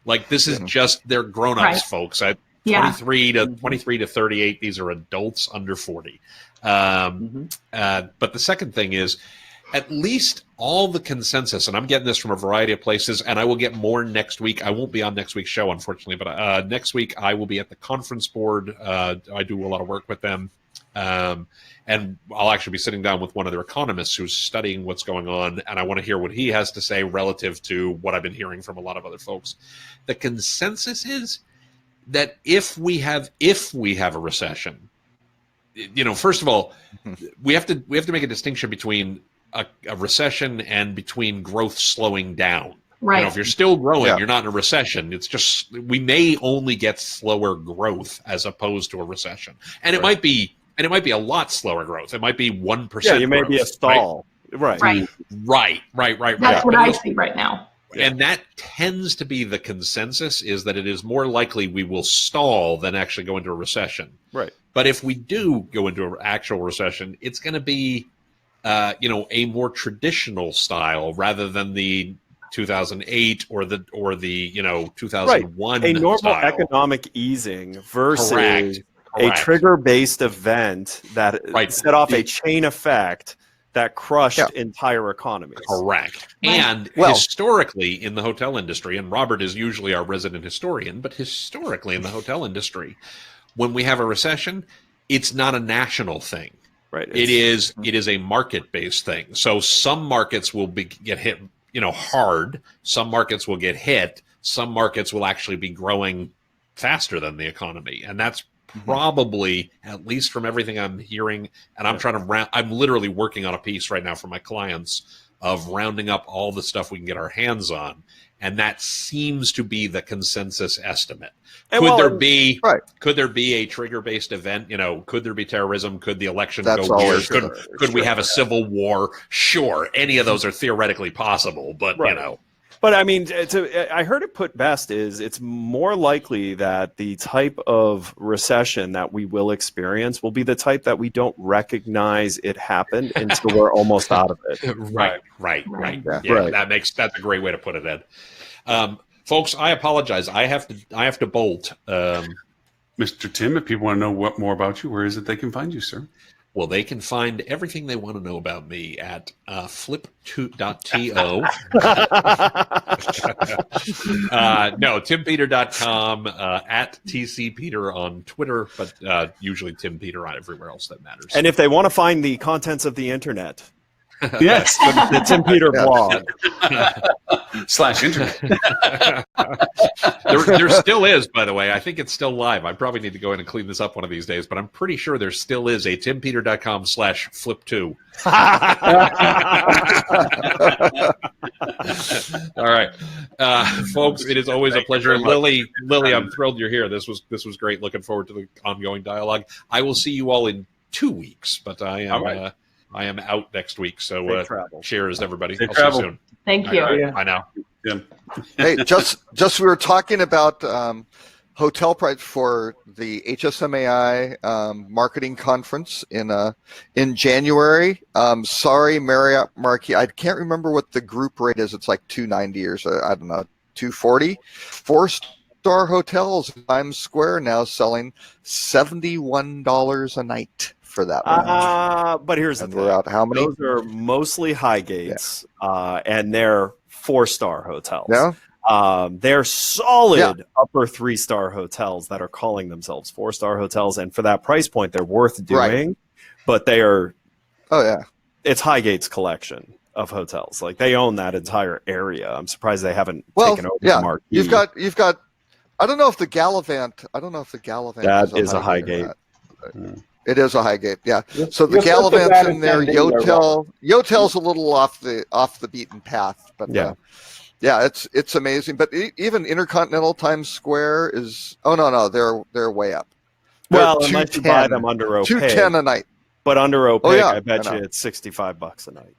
Like this is just they're grown-ups, folks. 23 to 38. These are adults under 40. But the second thing is, at least all the consensus, and I'm getting this from a variety of places, and I will get more next week. I won't be on next week's show, unfortunately, but next week I will be at the conference board. I do a lot of work with them. And I'll actually be sitting down with one of their economists who's studying what's going on, and I want to hear what he has to say relative to what I've been hearing from a lot of other folks. The consensus is that if we have a recession, first of all, we have to make a distinction between a recession and between growth slowing down. Right. If you're still growing, you're not in a recession. It's just we may only get slower growth as opposed to a recession, and it might be. And it might be a lot slower growth. It might be 1%. Yeah, you may be a stall. Right. That's what I see right now. And that tends to be the consensus, is that it is more likely we will stall than actually go into a recession. Right. But if we do go into an actual recession, it's going to be, a more traditional style rather than the 2008 or the 2001 a normal style. Economic easing versus a trigger-based event that set off a chain effect that crushed entire economies. Correct. And historically in the hotel industry, and Robert is usually our resident historian, but historically in the hotel industry, when we have a recession, it's not a national thing. Right. It is a market-based thing. So some markets will get hit, hard. Some markets will get hit. Some markets will actually be growing faster than the economy, and that's probably, at least from everything I'm hearing, and I'm literally working on a piece right now for my clients of rounding up all the stuff we can get our hands on, and that seems to be the consensus estimate. Could there be a trigger-based event? Could there be terrorism? Could the election go weird? Could we have a civil war? Sure, any of those are theoretically possible, but But I mean, I heard it put best is it's more likely that the type of recession that we will experience will be the type that we don't recognize it happened until we're almost out of it. Right. That's a great way to put it, Ed. Folks, I apologize. I have to bolt. Mr. Tim, if people want to know more about you, where is it they can find you, sir? Well, they can find everything they want to know about me at flip2.to. No, timpeter.com, at tcpeter on Twitter, but usually Tim Peter on everywhere else that matters. And if they want to find the contents of the internet, Yes. the Tim Peter blog. /internet. There still is, by the way. I think it's still live. I probably need to go in and clean this up one of these days, but I'm pretty sure there still is a timpeter.com/flip2. All right, folks, it is always a pleasure. Lily, I'm thrilled you're here. This was great. Looking forward to the ongoing dialogue. I will see you all in 2 weeks, but I am out next week, so cheers, everybody. Safe I'll travel. see you soon. Thank you. All right, bye now. Tim. Hey, just we were talking about hotel price for the HSMAI marketing conference in January. Sorry, Marriott Marquis, I can't remember what the group rate is. It's like $290 or so, I don't know, $240. 4-star hotels in Times Square now selling $71 a night for that one. But here's the And thing. we're out how many? Those are mostly high gates, and they're 4-star hotels. Yeah. They're solid upper 3-star hotels that are calling themselves 4-star hotels, and for that price point, they're worth doing. But they are. Oh yeah. It's Highgate's collection of hotels. Like they own that entire area. I'm surprised they haven't Well, taken over yeah. the Marquis. You've got. I don't know if the Gallivant. That is a Highgate. It is a Highgate, yeah. So the You're such a Gallivant's bad in there. attendee, Yotel's a little off the beaten path, but yeah, it's amazing. But even Intercontinental Times Square is. Oh no, they're way up. Well, unless you buy them under OPay. $210 a night. But under OPay, Oh, yeah, I bet I you know. it's $65 a night.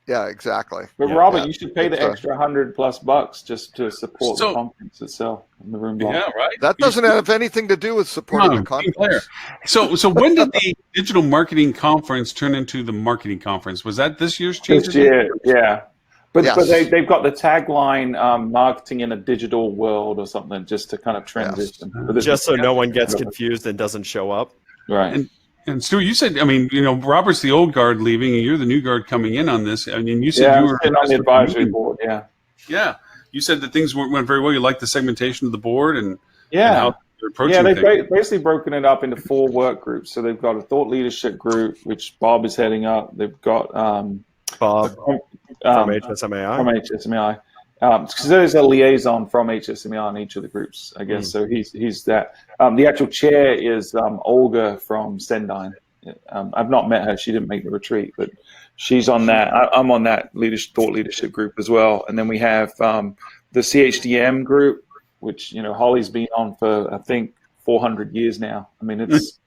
Yeah, exactly. But Yeah, Robert, yeah. you should pay the It's, extra $100+ just to support So- the conference itself and the room block. Yeah, right. That doesn't have anything to do with supporting No, the being conference. clear. So when did the digital marketing conference turn into the marketing conference? Was that this year's change? This year, yeah. But Yes. they've got the tagline marketing in a digital world or something just to kind of transition. But this Just is- so no one gets confused and doesn't show up. Right. And Stuart, you said, I mean, Robert's the old guard leaving, and you're the new guard coming in on this. I mean, you said Yeah, you I'm were sitting on the advisory board, yeah. Yeah, you said that things went very well. You liked the segmentation of the board and Yeah. how they're approaching Yeah, they've things. basically broken it up into 4 work groups. So they've got a thought leadership group, which Bob is heading up. They've got Bob from from HSMAI. From HSMAI. Because there's a liaison from HSMAI on each of the groups, I guess. So he's that. The actual chair is Olga from Sendine. I've not met her. She didn't make the retreat, but she's on that. I'm on that thought leadership group as well. And then we have the CHDM group, which, Holly's been on for, I think, 400 years now. I mean, it's,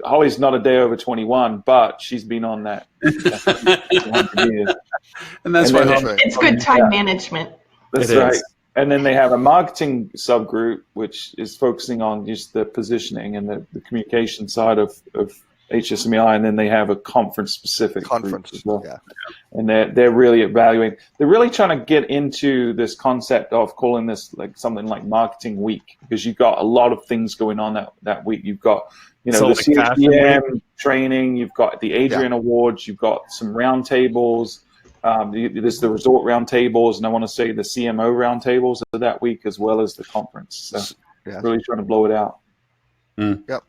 Holly's not a day over 21, but she's been on that 400 years. And that's And why then- It's good time management. That's It right. is. And then they have a marketing subgroup, which is focusing on just the positioning and the communication side of HSMAI. And then they have a conference-specific group as well. Yeah. And they're really evaluating. They're really trying to get into this concept of calling this like something like Marketing Week, because you've got a lot of things going on that week. You've got So the like Fashion CHDM training. You've got the Adrian Awards. You've got some roundtables. There's the resort roundtables, and I want to say the CMO roundtables are that week as well as the conference. So really trying to blow it out. Yep.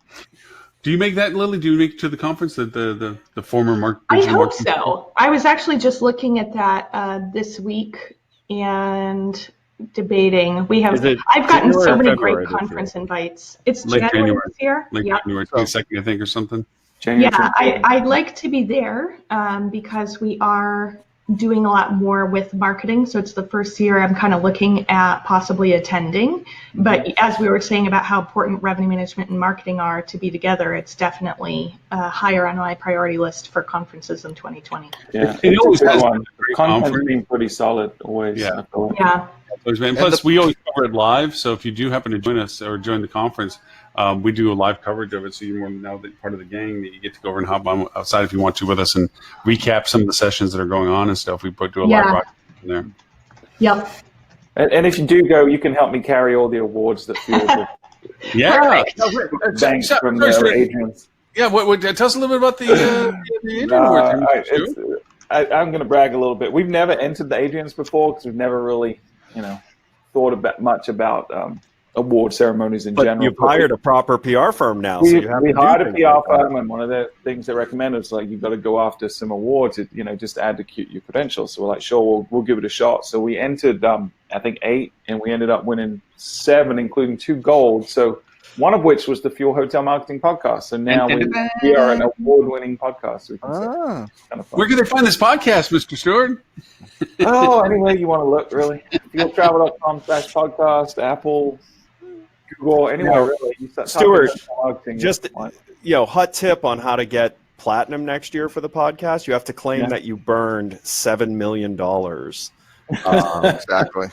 do you make that, Lily? Do you make it to the conference, the former Mark? I digital hope marketing- so. I was actually just looking at that this week and debating. I've gotten January so or many February great this year? conference invites. It's Late January January. this year. Like Yeah. January 22nd, I think, or something. January Yeah, 15th. I'd like to be there because we are doing a lot more with marketing. So it's the first year I'm kind of looking at possibly attending. But as we were saying about how important revenue management and marketing are to be together, it's definitely higher on my priority list for conferences in 2020. Yeah, It always it's a good has one. been a great Content's conference. been pretty solid always. Yeah. I feel like. Yeah. And plus, we always cover it live. So if you do happen to join us or join the conference, we do a live coverage of it. So you're more now that part of the gang that you get to go over and hop on outside if you want to with us and recap some of the sessions that are going on and stuff. We do a live Yeah. broadcast in there. Yep. And if you do go, you can help me carry all the awards that fuel Yeah. Perfect. Thanks So- from sorry. Adrian's. Yeah. What? Tell us a little bit about the Adrian Award. I'm going to brag a little bit. We've never entered the Adrians before because we've never really, thought about much about award ceremonies in general. You've hired a proper PR firm now. We, so you have we to do hired a things PR like that. firm, and one of the things they recommend is like you've got to go after some awards, just to add to your credentials. So we're like, sure, we'll give it a shot. So we entered, I think 8, and we ended up winning 7, including 2 gold. So one of which was the Fuel Hotel Marketing Podcast. So now we are an award-winning podcast. We can say. Kind of fun. Where can they find this podcast, Mr. Stewart? Oh, anywhere you want to look, really. fueltravel.com/podcast, Apple, Google, anywhere really. Stuart, just hot tip on how to get platinum next year for the podcast. You have to claim that you burned $7 million. Exactly.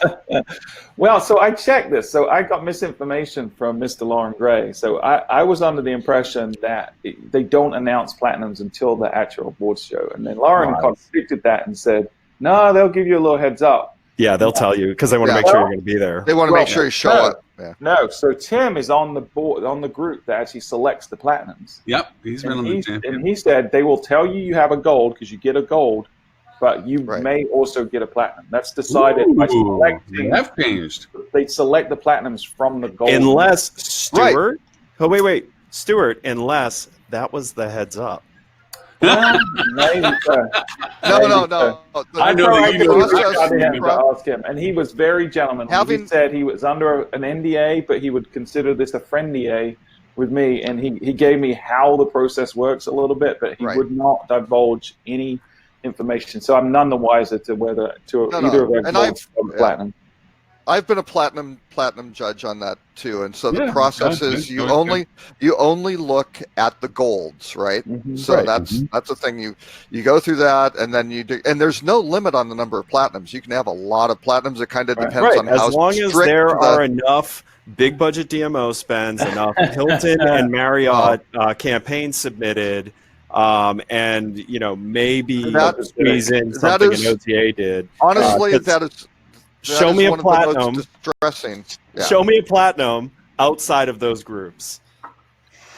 Well, so I checked this. So I got misinformation from Mr. Lauren Gray. So I was under the impression that they don't announce platinums until the actual awards show. And then Lauren contradicted that and said, no, they'll give you a little heads up. Yeah, they'll tell you because they want to make sure you're going to be there. They want to make sure you show up. Yeah. No, so Tim is on the board, on the group that actually selects the platinums. Yep, he's been on the champion. And he said they will tell you have a gold because you get a gold, but you may also get a platinum. That's decided by selecting. That's changed. They select the platinums from the gold. Unless Stuart. Oh wait, Stuart. Unless that was the heads up. Well, maybe so. No. I know that you ask him, and he was very gentlemanly. He said he was under an NDA, but he would consider this a friendly with me, and he gave me how the process works a little bit, but he would not divulge any information. So I'm none the wiser to either of our gold or platinum. I've been a platinum judge on that too, and so the process is you only look at the golds, right? Mm-hmm. So that's the thing. You go through that, and then you do, and there's no limit on the number of platinums. You can have a lot of platinums. It kind of depends on how as long as there are enough big budget DMO spends, enough Hilton and Marriott campaigns submitted. And maybe squeeze in something an OTA did. Honestly, that is. Show me a platinum. Distressing. Yeah. Show me a platinum outside of those groups.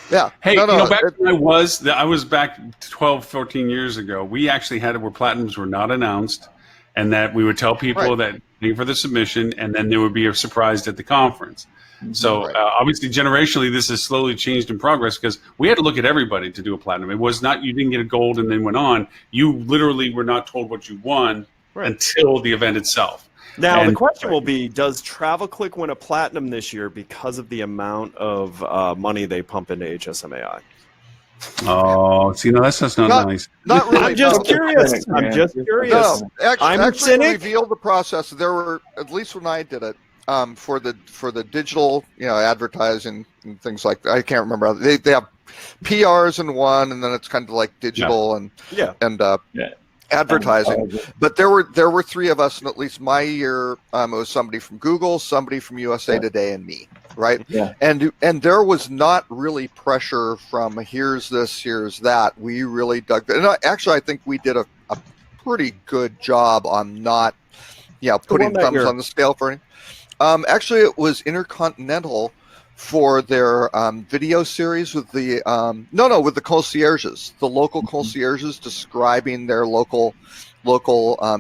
Yeah. Hey, back when I was back 12, 14 years ago, we actually had it where platinums were not announced, and that we would tell people that pay for the submission, and then there would be a surprise at the conference. So obviously, generationally, this has slowly changed in progress because we had to look at everybody to do a platinum. It was not you didn't get a gold and then went on. You literally were not told what you won until the event itself. Now, the question will be, does TravelClick win a platinum this year because of the amount of money they pump into HSMAI? Oh, see, no, that's just not nice. Not really. I'm just curious. I'm just curious. No, actually, revealed the process. There were, at least when I did it, for the digital, advertising and things like that. I can't remember. They have PRs in one, and then it's kind of like digital and advertising. But there were 3 of us, and at least my year, it was somebody from Google, somebody from USA Today, and me. Right. Yeah. And there was not really pressure from here's this, here's that. We really dug that. And actually, I think we did a pretty good job on not, putting thumbs on the scale for him. Actually, it was Intercontinental for their video series with the with the concierges, the local concierges describing their local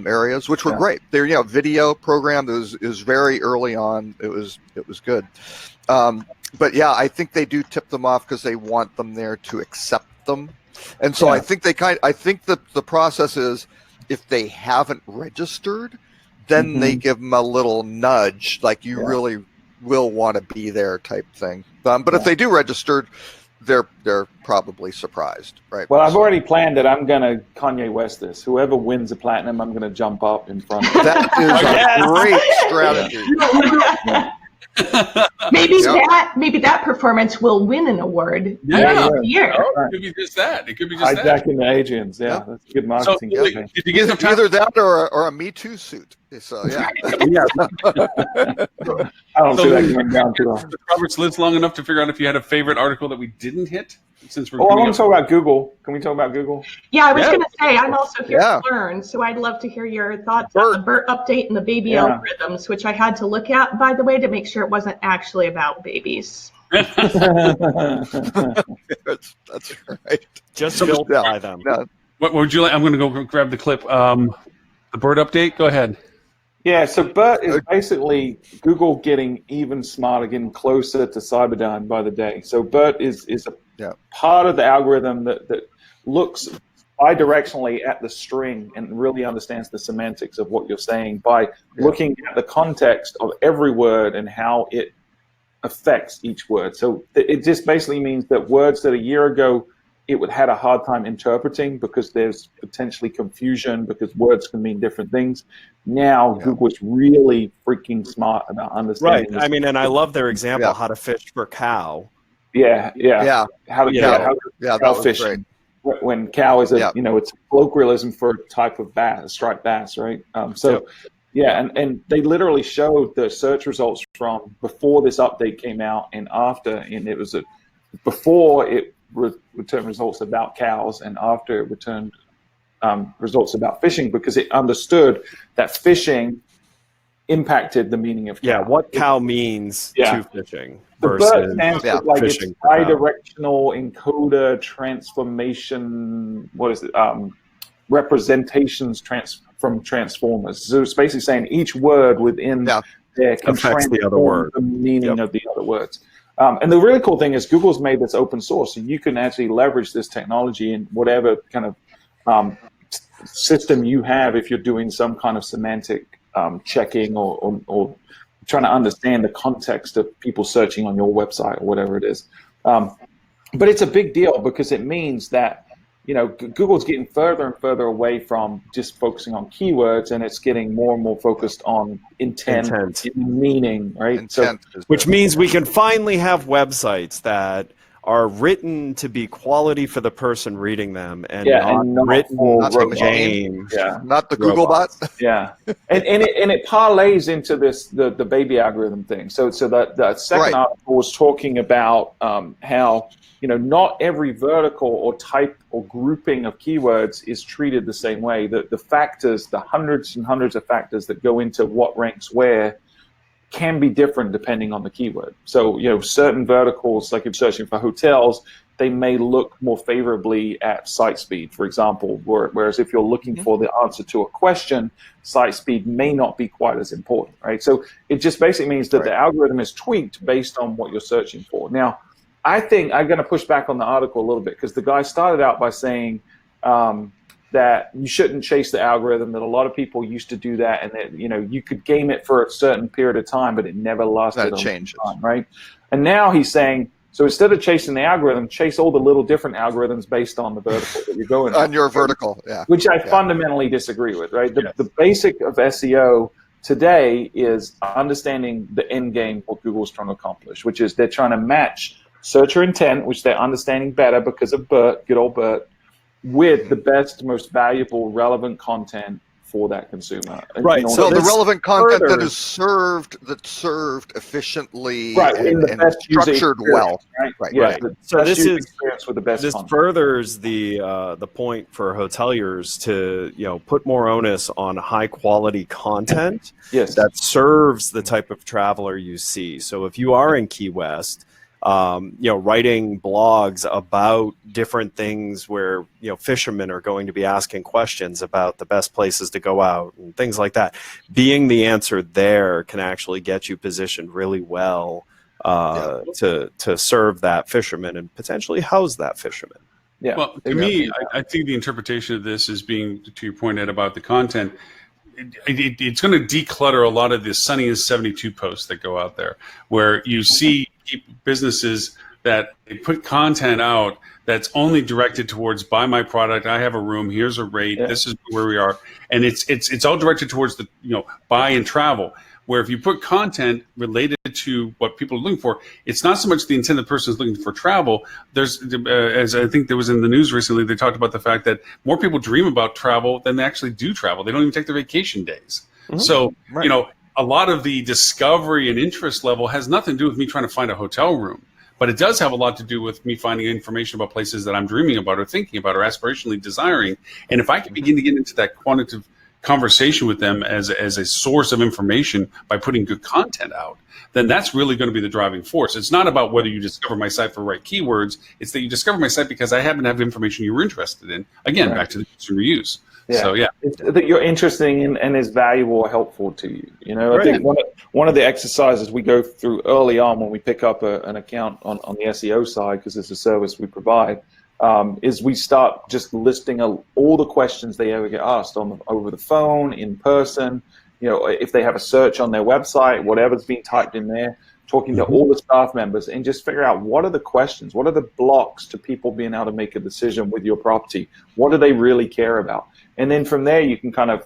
areas, which were great. Their video program that was very early on. It was good. But I think they do tip them off because they want them there to accept them. And so I think the process is if they haven't registered, then they give them a little nudge, like you really will want to be there type thing. But if they do register, they're probably surprised, right? Well, I've already planned that I'm going to Kanye West this. Whoever wins a platinum, I'm going to jump up in front of them. That is a great strategy. Maybe that performance will win an award. Yeah. Year. It could be just that. It could be just that. Hijacking the Adrians. Yeah, that's good marketing. So, did you get either that or a Me Too suit? So I don't see that going down too long. Robert's lived long enough to figure out if you had a favorite article that we didn't hit. Since we're I want to talk about Google. Can we talk about Google? Yeah, I was going to say I'm also here to learn, so I'd love to hear your thoughts on the BERT update and the baby algorithms, which I had to look at, by the way, to make sure it wasn't actually about babies. That's right. Just built by them. No, What would you like? I'm going to go grab the clip. The bird update. Go ahead. Yeah, so BERT is basically Google getting even smarter, getting closer to Cyberdyne by the day. So BERT is a part of the algorithm that looks bidirectionally at the string and really understands the semantics of what you're saying by looking at the context of every word and how it affects each word. So it just basically means that words that a year ago it would had a hard time interpreting because there's potentially confusion because words can mean different things. Now Google's really freaking smart about understanding. Right. I mean, and I love their example, how to fish for cow. Yeah. How to that cow was fish. great. When cow is it's colloquialism for a type of bass, striped bass, right? And they literally showed the search results from before this update came out and after, and it was before it returned results about cows and after it returned results about fishing because it understood that fishing impacted the meaning of cow. Yeah, what cow means to fishing versus fishing. It's bidirectional encoder transformation. What is it? Representations from transformers. So it's basically saying each word within there can affects the other word. The meaning of the other words. And the really cool thing is Google's made this open source, so you can actually leverage this technology in whatever kind of system you have if you're doing some kind of semantic checking or trying to understand the context of people searching on your website or whatever it is. But it's a big deal because it means that Google's getting further and further away from just focusing on keywords, and it's getting more and more focused on intent. Meaning, right? Which means we can finally have websites that are written to be quality for the person reading them, and not written for the game. Not the Google bot. And it parlays into this the baby algorithm thing. So the second article was talking about how not every vertical or type or grouping of keywords is treated the same way. The factors, the hundreds and hundreds of factors that go into what ranks where can be different depending on the keyword. So, certain verticals, like if you're searching for hotels, they may look more favorably at site speed, for example, whereas if you're looking for the answer to a question, site speed may not be quite as important, right? So it just basically means that the algorithm is tweaked based on what you're searching for. Now, I think I'm going to push back on the article a little bit because the guy started out by saying that you shouldn't chase the algorithm, that a lot of people used to do that, and that you could game it for a certain period of time, but it never lasted a long time, right? And now he's saying, so instead of chasing the algorithm, chase all the little different algorithms based on the vertical that you're going on your vertical, which I fundamentally disagree with, right? The basic of SEO today is understanding the end game, what Google's trying to accomplish, which is they're trying to match searcher intent, which they're understanding better because of BERT, good old BERT, with the best, most valuable, relevant content for that consumer. Right. So the relevant content that is served efficiently and structured well. Right. Yeah. So this with the best content. Furthers the point for hoteliers to put more onus on high quality content that serves the type of traveler you see. So if you are in Key West, writing blogs about different things where, fishermen are going to be asking questions about the best places to go out and things like that. Being the answer there can actually get you positioned really well to serve that fisherman and potentially house that fisherman. Yeah. Well, to me, I think the interpretation of this is being, to your point, Ed, about the content, it's going to declutter a lot of the Sunny is 72 posts that go out there, where you see businesses that they put content out that's only directed towards buy my product, I have a room, here's a rate, this is where we are, and it's all directed towards the buy and travel. Where if you put content related to what people are looking for, it's not so much the intent the person is looking for travel. There's, as I think there was in the news recently, they talked about the fact that more people dream about travel than they actually do travel. They don't even take their vacation days. Mm-hmm. So, a lot of the discovery and interest level has nothing to do with me trying to find a hotel room. But it does have a lot to do with me finding information about places that I'm dreaming about or thinking about or aspirationally desiring. And if I can begin to get into that quantitative conversation with them as a source of information by putting good content out, then that's really going to be the driving force. It's not about whether you discover my site for the right keywords. It's that you discover my site because I happen to have information you were interested in. Again, back to the consumer use. Yeah. So yeah, it's that you're interested in and is valuable or helpful to you. You know, I think one of the exercises we go through early on when we pick up an account on the SEO side, because it's a service we provide, is we start just listing all the questions they ever get asked over the phone, in person. You know, if they have a search on their website, whatever's being typed in there, talking to all the staff members, and just figure out what are the questions, what are the blocks to people being able to make a decision with your property, what do they really care about. And then from there, you can kind of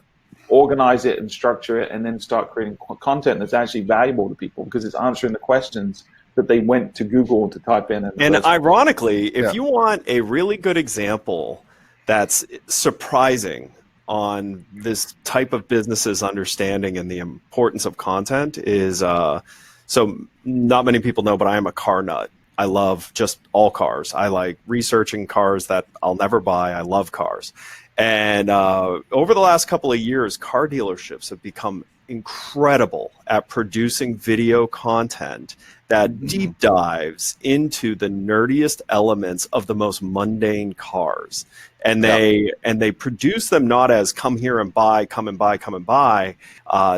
organize it and structure it and then start creating content that's actually valuable to people because it's answering the questions that they went to Google to type in. And ironically, if you want a really good example that's surprising on this type of business's understanding and the importance of content is, so not many people know, but I am a car nut. I love just all cars. I like researching cars that I'll never buy. I love cars. And over the last couple of years, car dealerships have become incredible at producing video content that deep dives into the nerdiest elements of the most mundane cars. And they produce them not as come here and buy, come and buy, come and buy.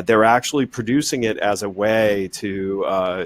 They're actually producing it as a way to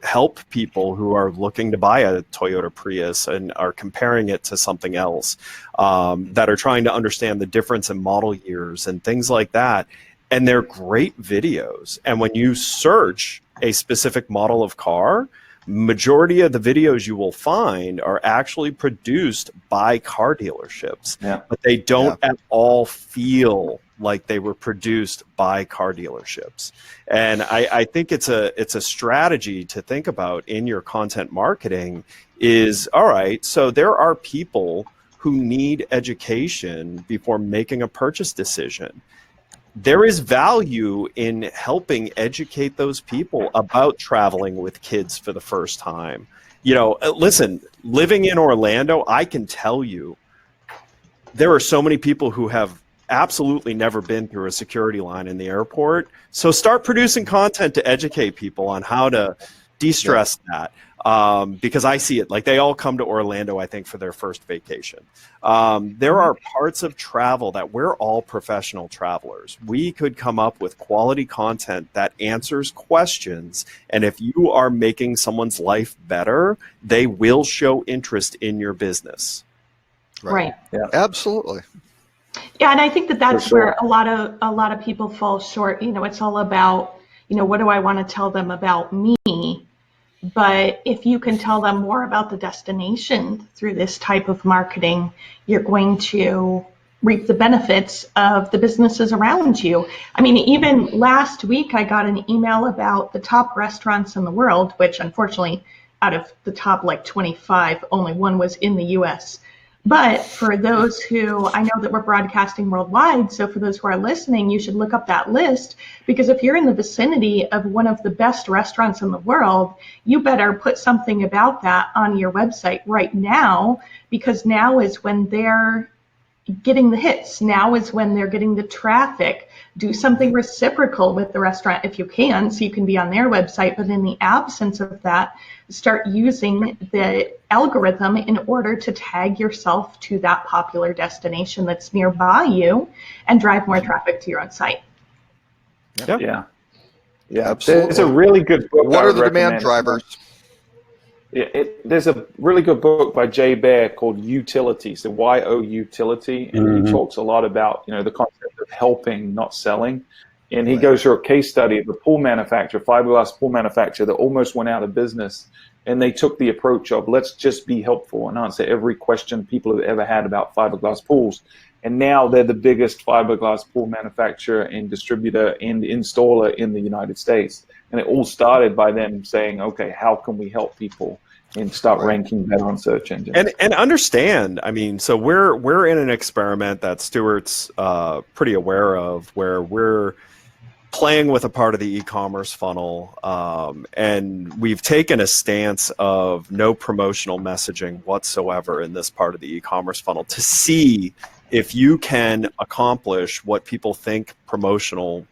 help people who are looking to buy a Toyota Prius and are comparing it to something else, that are trying to understand the difference in model years and things like that. And they're great videos. And when you search a specific model of car, majority of the videos you will find are actually produced by car dealerships, but they don't at all feel like they were produced by car dealerships. And I think it's a strategy to think about in your content marketing is, all right, so there are people who need education before making a purchase decision. There is value in helping educate those people about traveling with kids for the first time. You know, listen, living in Orlando, I can tell you there are so many people who have absolutely never been through a security line in the airport. So start producing content to educate people on how to de-stress that. Because I see it, like they all come to Orlando, I think, for their first vacation. There are parts of travel that we're all professional travelers. We could come up with quality content that answers questions. And if you are making someone's life better, they will show interest in your business. Right. Yeah. Absolutely. Yeah, and I think that's where a lot of people fall short. You know, it's all about, what do I want to tell them about me? But if you can tell them more about the destination through this type of marketing, you're going to reap the benefits of the businesses around you. I mean, even last week, I got an email about the top restaurants in the world, which unfortunately, out of the top 25, only one was in the US. But for those who, I know that we're broadcasting worldwide, so for those who are listening, you should look up that list, because if you're in the vicinity of one of the best restaurants in the world, you better put something about that on your website right now, because now is when they're getting the hits. Now is when they're getting the traffic. Do something reciprocal with the restaurant if you can, so you can be on their website. But in the absence of that, start using the algorithm in order to tag yourself to that popular destination that's nearby you and drive more traffic to your own site. Yeah. Absolutely. It's a really good book. What are the demand drivers? There's a really good book by Jay Baer called Utility, so Y-O Utility, and he talks a lot about the concept of helping, not selling. And he goes through a case study of a pool manufacturer, fiberglass pool manufacturer, that almost went out of business. And they took the approach of let's just be helpful and answer every question people have ever had about fiberglass pools. And now they're the biggest fiberglass pool manufacturer and distributor and installer in the United States. And it all started by them saying, okay, how can we help people and start ranking better on search engines? And understand, I mean, so we're in an experiment that Stuart's pretty aware of, where we're playing with a part of the e-commerce funnel, and we've taken a stance of no promotional messaging whatsoever in this part of the e-commerce funnel to see if you can accomplish what people think promotional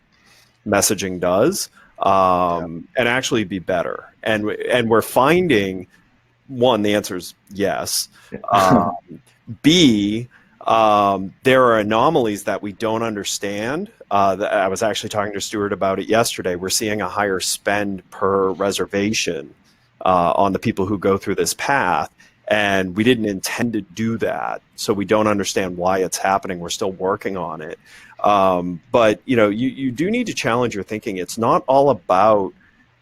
messaging does, and actually be better. And we're finding, one, the answer is yes. B, there are anomalies that we don't understand. I was actually talking to Stuart about it yesterday. We're seeing a higher spend per reservation on the people who go through this path. And we didn't intend to do that. So we don't understand why it's happening. We're still working on it. But you do need to challenge your thinking. It's not all about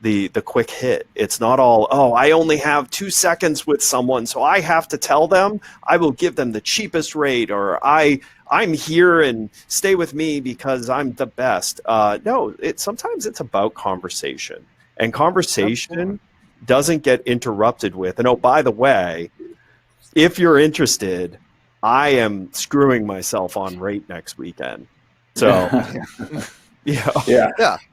the quick hit. It's not all, I only have 2 seconds with someone, so I have to tell them I will give them the cheapest rate, or I'm here and stay with me because I'm the best. No, sometimes it's about conversation, and conversation doesn't get interrupted with, and oh, by the way, if you're interested, I am screwing myself on rate next weekend. So,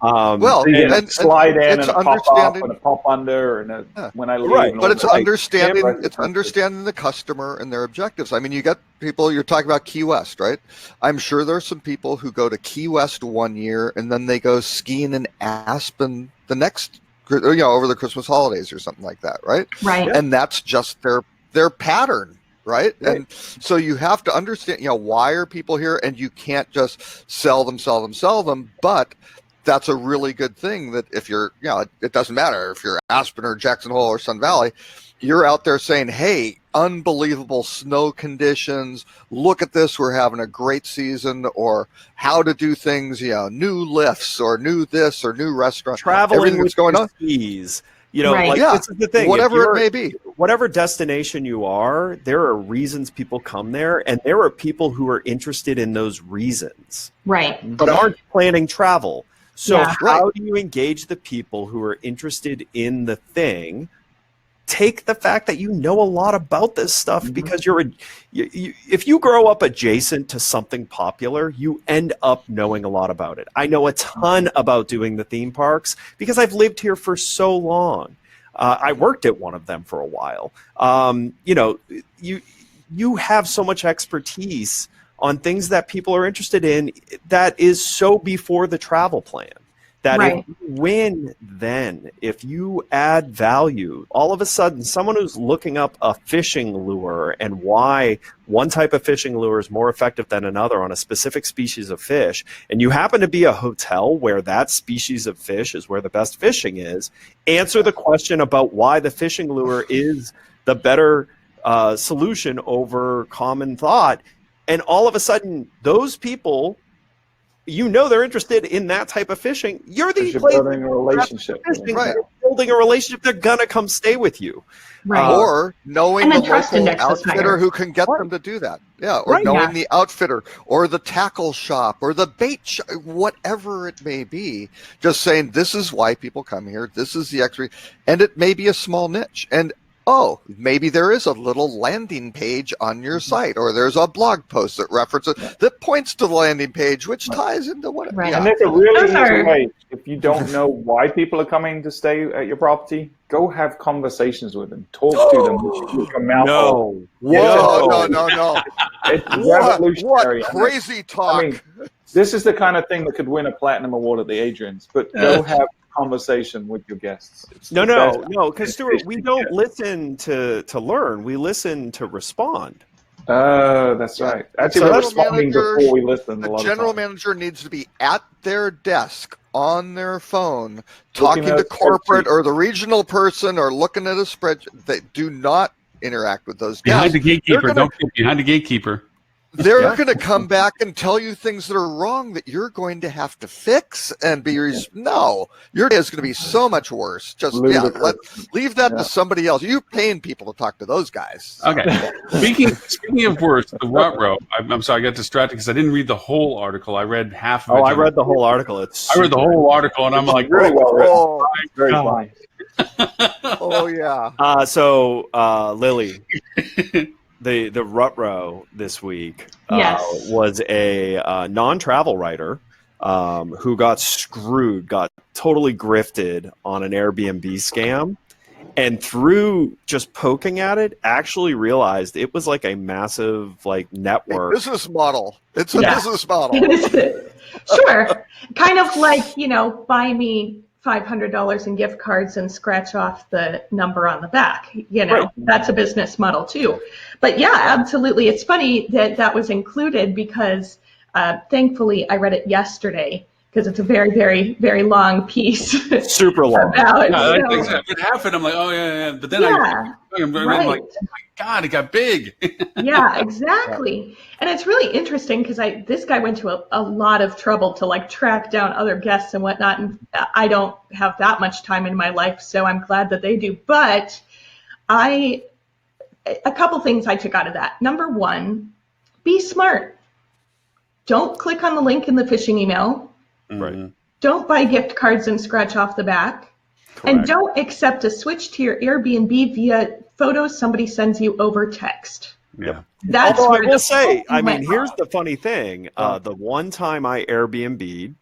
well, and slide in and a pop up and a pop under, and when I leave. Right, but it's understanding. It's understanding the customer and their objectives. I mean, you got people. You're talking about Key West, right? I'm sure there's some people who go to Key West one year and then they go skiing in Aspen the next, over the Christmas holidays or something like that, right? Right. And that's just their pattern. Right. And so you have to understand, why are people here? And you can't just sell them. But that's a really good thing that if you're, it doesn't matter if you're Aspen or Jackson Hole or Sun Valley, you're out there saying, hey, unbelievable snow conditions. Look at this. We're having a great season, or how to do things, new lifts or new this or new restaurant. Traveling that's going on. Skis. Right. This is the thing. Whatever it may be. Whatever destination you are, there are reasons people come there, and there are people who are interested in those reasons. Right. But aren't planning travel. So Yeah. how do you engage the people who are interested in the thing? Take the fact that you know a lot about this stuff, because if you grow up adjacent to something popular, you end up knowing a lot about it. I know a ton about doing the theme parks because I've lived here for so long. I worked at one of them for a while. You have so much expertise on things that people are interested in that is so before the travel plan. That Right. if you win, then if you add value, all of a sudden someone who's looking up a fishing lure and why one type of fishing lure is more effective than another on a specific species of fish, and you happen to be a hotel where that species of fish is where the best fishing is, answer the question about why the fishing lure is the better solution over common thought. And all of a sudden, those people, they're interested in that type of fishing. You're building a relationship. Right. Building a relationship. They're gonna come stay with you. Right. Or knowing the trust local index is outfitter higher. who can get them to do that. Yeah. Or knowing the outfitter or the tackle shop or the bait shop, whatever it may be. Just saying, this is why people come here. This is the extra. And it may be a small niche. And maybe there is a little landing page on your site, or there's a blog post that references that points to the landing page, which ties into what. Right. And there's a really easy way. If you don't know why people are coming to stay at your property, go have conversations with them. Talk to them. With your mouth open. No. It's revolutionary. What crazy talk. I mean, this is the kind of thing that could win a platinum award at the Adrian's. But go have conversation with your guests. No, because Stuart, we don't listen to learn. We listen to respond. That's right. Actually, we're responding before we listen. The general manager needs to be at their desk on their phone, talking to corporate or the regional person, or looking at a spreadsheet. They do not interact with those guys. Behind the gatekeeper. Don't get behind the gatekeeper. They're going to come back and tell you things that are wrong that you're going to have to fix and be. No, your day is going to be so much worse. Just leave that to somebody else. You're paying people to talk to those guys. Okay. Speaking of worse, the rut row. I'm sorry, I got distracted because I didn't read the whole article. I read half of it. I read the whole article. I read the whole article, and I'm like, really well written. Very fine. Oh yeah. So Lily. The rut row this week was a non-travel writer who got screwed, got totally grifted on an Airbnb scam. And through just poking at it, actually realized it was like a massive like network. Business model. It's a business model. Sure. Kind of like, buy me $500 in gift cards and scratch off the number on the back. Right. That's a business model too. But yeah, absolutely. It's funny that that was included because thankfully I read it yesterday because it's a very, very, very long piece. Super long. Exactly. It happened. I'm like, oh yeah. But then I'm like, oh my God, it got big. Yeah, exactly. And it's really interesting because this guy went to a lot of trouble to like track down other guests and whatnot. And I don't have that much time in my life, so I'm glad that they do. But a couple things I took out of that. Number one, be smart. Don't click on the link in the phishing email. Right. Don't buy gift cards and scratch off the back. Correct. And don't accept a switch to your Airbnb via photos somebody sends you over text. Yeah. That's Although I will say, here's the funny thing. The one time I Airbnb'd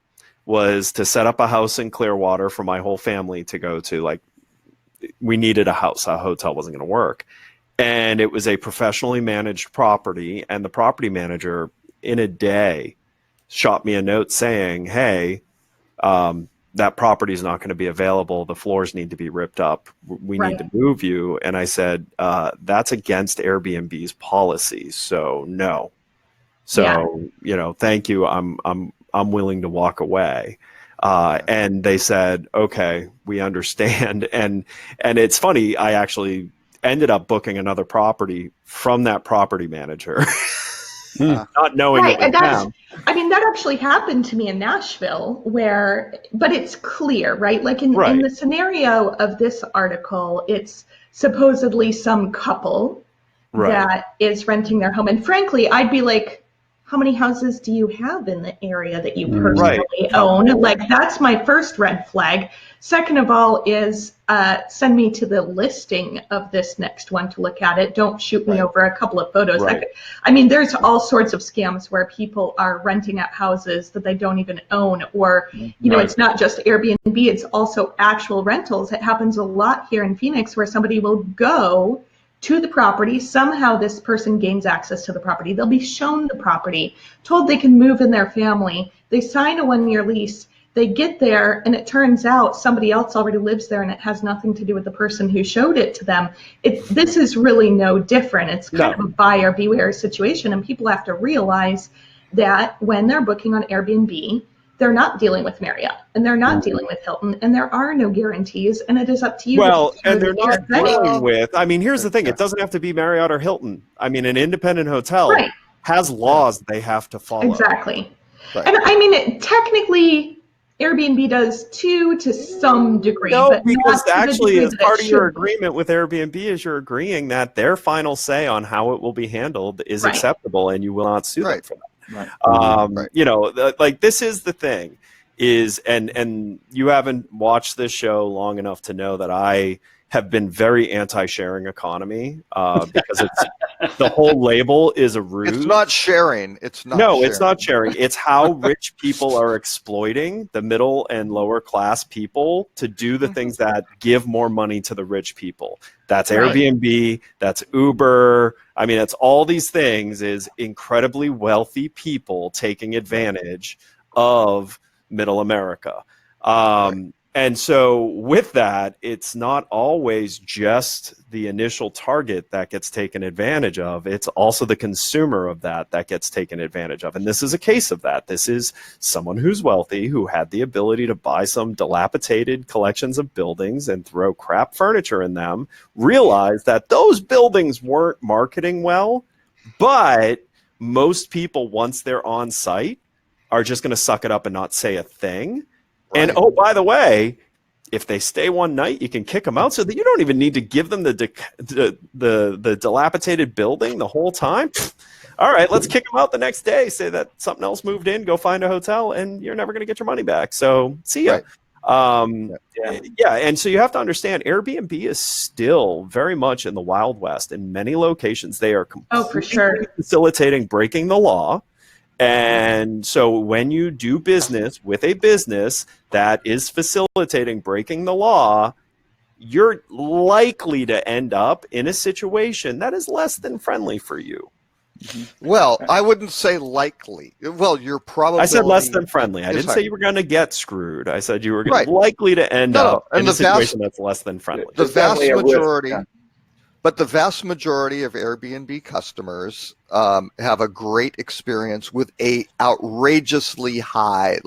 was to set up a house in Clearwater for my whole family to go to. Like, we needed a house. A hotel wasn't going to work. And it was a professionally managed property. And the property manager, in a day, shot me a note saying, hey, that property is not going to be available. The floors need to be ripped up. We need to move you. And I said, that's against Airbnb's policy. So no. So, thank you. I'm willing to walk away. And they said, okay, we understand. And it's funny. I actually ended up booking another property from that property manager. Not knowing it was them. That actually happened to me in Nashville but it's clear, right? Like in the scenario of this article, it's supposedly some couple that is renting their home. And frankly, I'd be like, how many houses do you have in the area that you personally own? Like, that's my first red flag. Second of all is send me to the listing of this next one to look at it. Don't shoot me over a couple of photos. There's all sorts of scams where people are renting out houses that they don't even own, or, it's not just Airbnb, it's also actual rentals. It happens a lot here in Phoenix where somebody will go to the property. Somehow this person gains access to the property. They'll be shown the property, told they can move in their family. They sign a 1-year lease. They get there, and it turns out somebody else already lives there, and it has nothing to do with the person who showed it to them. This is really no different. It's kind of a buyer beware situation, and people have to realize that when they're booking on Airbnb, they're not dealing with Marriott, and they're not dealing with Hilton, and there are no guarantees, and it is up to you. Well, and they're not dealing with, here's the thing. It doesn't have to be Marriott or Hilton. An independent hotel has laws they have to follow. Exactly. Right. And technically, Airbnb does too, to some degree. No, but because actually, as part of your agreement with Airbnb is you're agreeing that their final say on how it will be handled is acceptable, and you will not sue them for that. Like, this is the thing is, and you haven't watched this show long enough to know that I have been very anti-sharing economy because the whole label is a ruse. It's not sharing. It's not sharing. It's how rich people are exploiting the middle and lower class people to do the things that give more money to the rich people. That's Airbnb, that's Uber. It's all these things is incredibly wealthy people taking advantage of middle America. And so with that, it's not always just the initial target that gets taken advantage of. It's also the consumer of that gets taken advantage of. And this is a case of that. This is someone who's wealthy, who had the ability to buy some dilapidated collections of buildings and throw crap furniture in them, realized that those buildings weren't marketing well, but most people, once they're on site, are just going to suck it up and not say a thing. And oh, by the way, if they stay one night, you can kick them out, so that you don't even need to give them the dilapidated building the whole time. All right, let's kick them out the next day. Say that something else moved in. Go find a hotel, and you're never going to get your money back. So see ya. And so you have to understand, Airbnb is still very much in the Wild West. In many locations, they are completely facilitating breaking the law. And so when you do business with a business that is facilitating breaking the law, you're likely to end up in a situation that is less than friendly for you. Well, I wouldn't say likely. Well, you're probably. I said less than friendly. I didn't say you were going to get screwed. I said you were Right. likely to end up and in a situation that's less than friendly. The vast definitely a risk, majority, yeah. but the vast majority of Airbnb customers have a great experience with a outrageously high,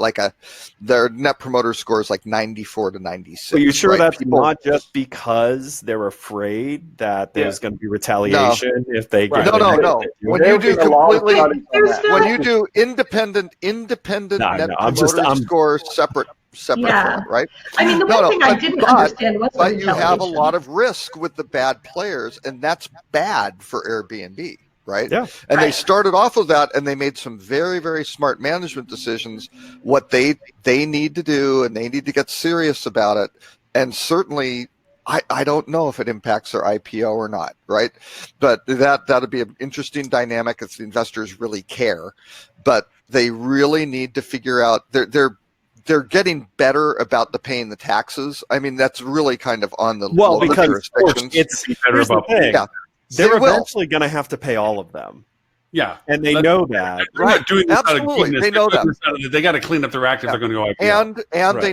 their net promoter score is like 94 to 96. Are you sure right? that's not just because they're afraid that there's going to be retaliation if they get No. When you do when you do independent net promoter score separate from it, right? I mean, the one thing I didn't understand was but you have a lot of risk with the bad players, and that's bad for Airbnb, right? Yeah. And they started off with that, and they made some very, very smart management decisions, what they need to do, and they need to get serious about it. And certainly, I don't know if it impacts their IPO or not, right? But that'd be an interesting dynamic if the investors really care. But they really need to figure out they're getting better about paying the taxes. I mean, that's really kind of on the local jurisdictions. Here's the thing. Yeah, they're eventually going to have to pay all of them. Yeah, and they know that. Right? Doing this absolutely, they know that. They got to clean up their act if they're going to go IPO. And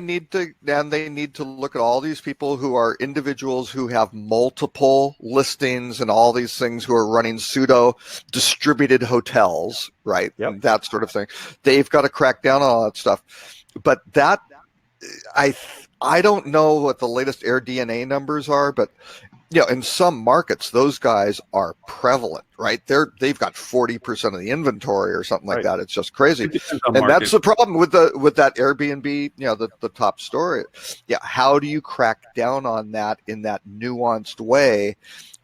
they need to look at all these people who are individuals who have multiple listings and all these things, who are running pseudo distributed hotels, right? Yep. And that sort of thing. They've got to crack down on all that stuff. But that, I don't know what the latest AirDNA numbers are, but in some markets those guys are prevalent, right? They've got 40% of the inventory or something like that. It's just crazy, and that's the problem with that Airbnb. The top story. Yeah, how do you crack down on that in that nuanced way?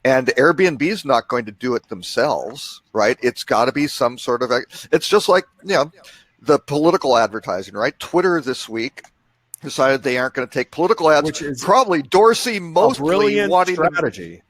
And Airbnb is not going to do it themselves, right? It's got to be some sort of. It's just like the political advertising, right? Twitter this week decided they aren't going to take political ads, which is probably Dorsey mostly wanting strategy.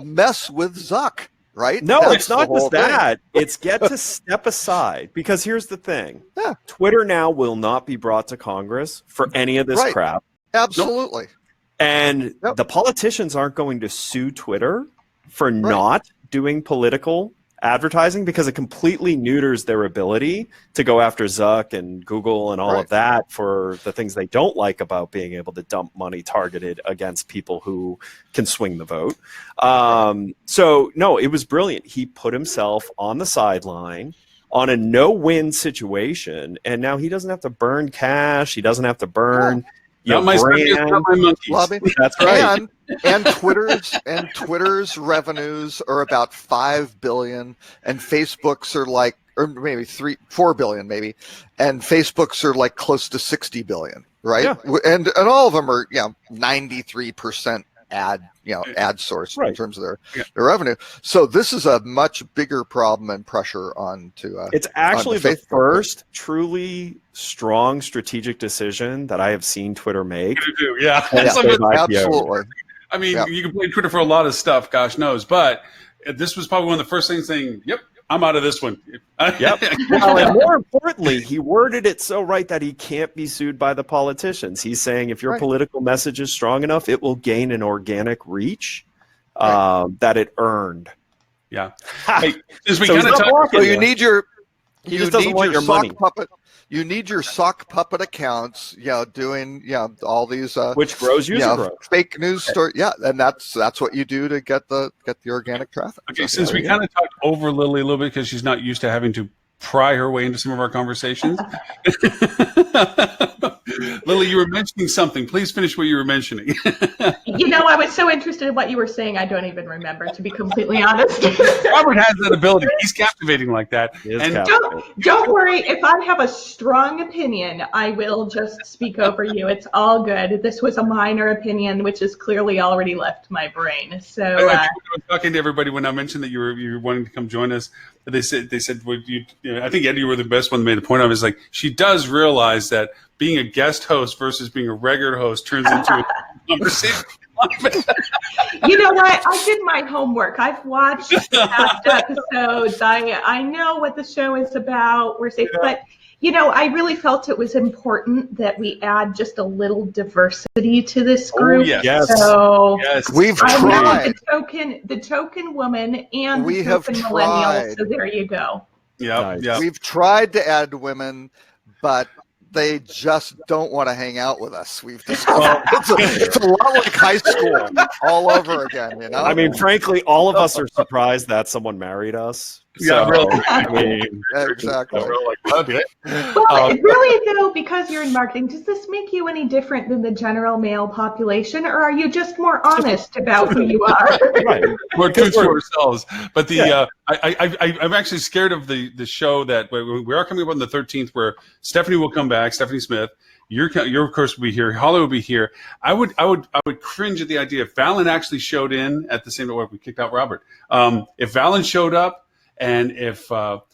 Mess with Zuck, right? No, it's not just that. It's get to step aside, because here's the thing. Yeah. Twitter now will not be brought to Congress for any of this crap. Absolutely. Nope. And the politicians aren't going to sue Twitter for not doing political advertising, because it completely neuters their ability to go after Zuck and Google and all of that for the things they don't like about being able to dump money targeted against people who can swing the vote. So no, it was brilliant. He put himself on the sideline on a no-win situation, and now he doesn't have to burn cash. He doesn't have to burn brand. That's right. And Twitter's revenues are about 5 billion, and Facebook's are like, or maybe 4 billion maybe, and Facebook's are like close to 60 billion, right? Yeah. And all of them are 93% ad source in terms of their revenue. So this is a much bigger problem and pressure it's actually the first truly strong strategic decision that I have seen Twitter make. Absolutely. I mean, you can blame Twitter for a lot of stuff, gosh knows, but this was probably one of the first things saying, yep, I'm out of this one. Yep. Well, and more importantly, he worded it so right that he can't be sued by the politicians. He's saying if your political message is strong enough, it will gain an organic reach that it earned. Yeah. Hey, since we kind of talked, you need your money. Puppet. You need your sock puppet accounts, doing all these which grows user growth. Fake news story. Yeah, and that's what you do to get the organic traffic. Okay, since we kind of talked over Lily a little bit because she's not used to having to pry her way into some of our conversations. Lily, you were mentioning something. Please finish what you were mentioning. I was so interested in what you were saying, I don't even remember, to be completely honest. Robert has that ability. He's captivating like that. And don't worry, if I have a strong opinion, I will just speak over you. It's all good. This was a minor opinion, which has clearly already left my brain. So I was talking to everybody when I mentioned that you were wanting to come join us. They said, well, I think Eddie, you were the best one that made the point of it. Is like, she does realize that being a guest host versus being a regular host turns into a conversation. You know what? I did my homework. I've watched the past episodes. I know what the show is about. We're safe, but I really felt it was important that we add just a little diversity to this group. yes. So We've I'm tried. the token woman and We the have token millennial. tried. So there you go. Yeah. We've tried to add women, but they just don't want to hang out with us. We've discovered it's a lot like high school all over again. I mean, frankly, all of us are surprised that someone married us. Yeah, So, really. I mean, exactly. Well, really though, because you're in marketing, does this make you any different than the general male population, or are you just more honest about who you are? right. We're true to ourselves. But I'm actually scared of the show that we are coming up on the 13th, where Stephanie will come back, Stephanie Smith. Your of course will be here. Holly will be here. I would cringe at the idea if Valen actually showed in at the same time. We kicked out Robert. If Valen showed up, and if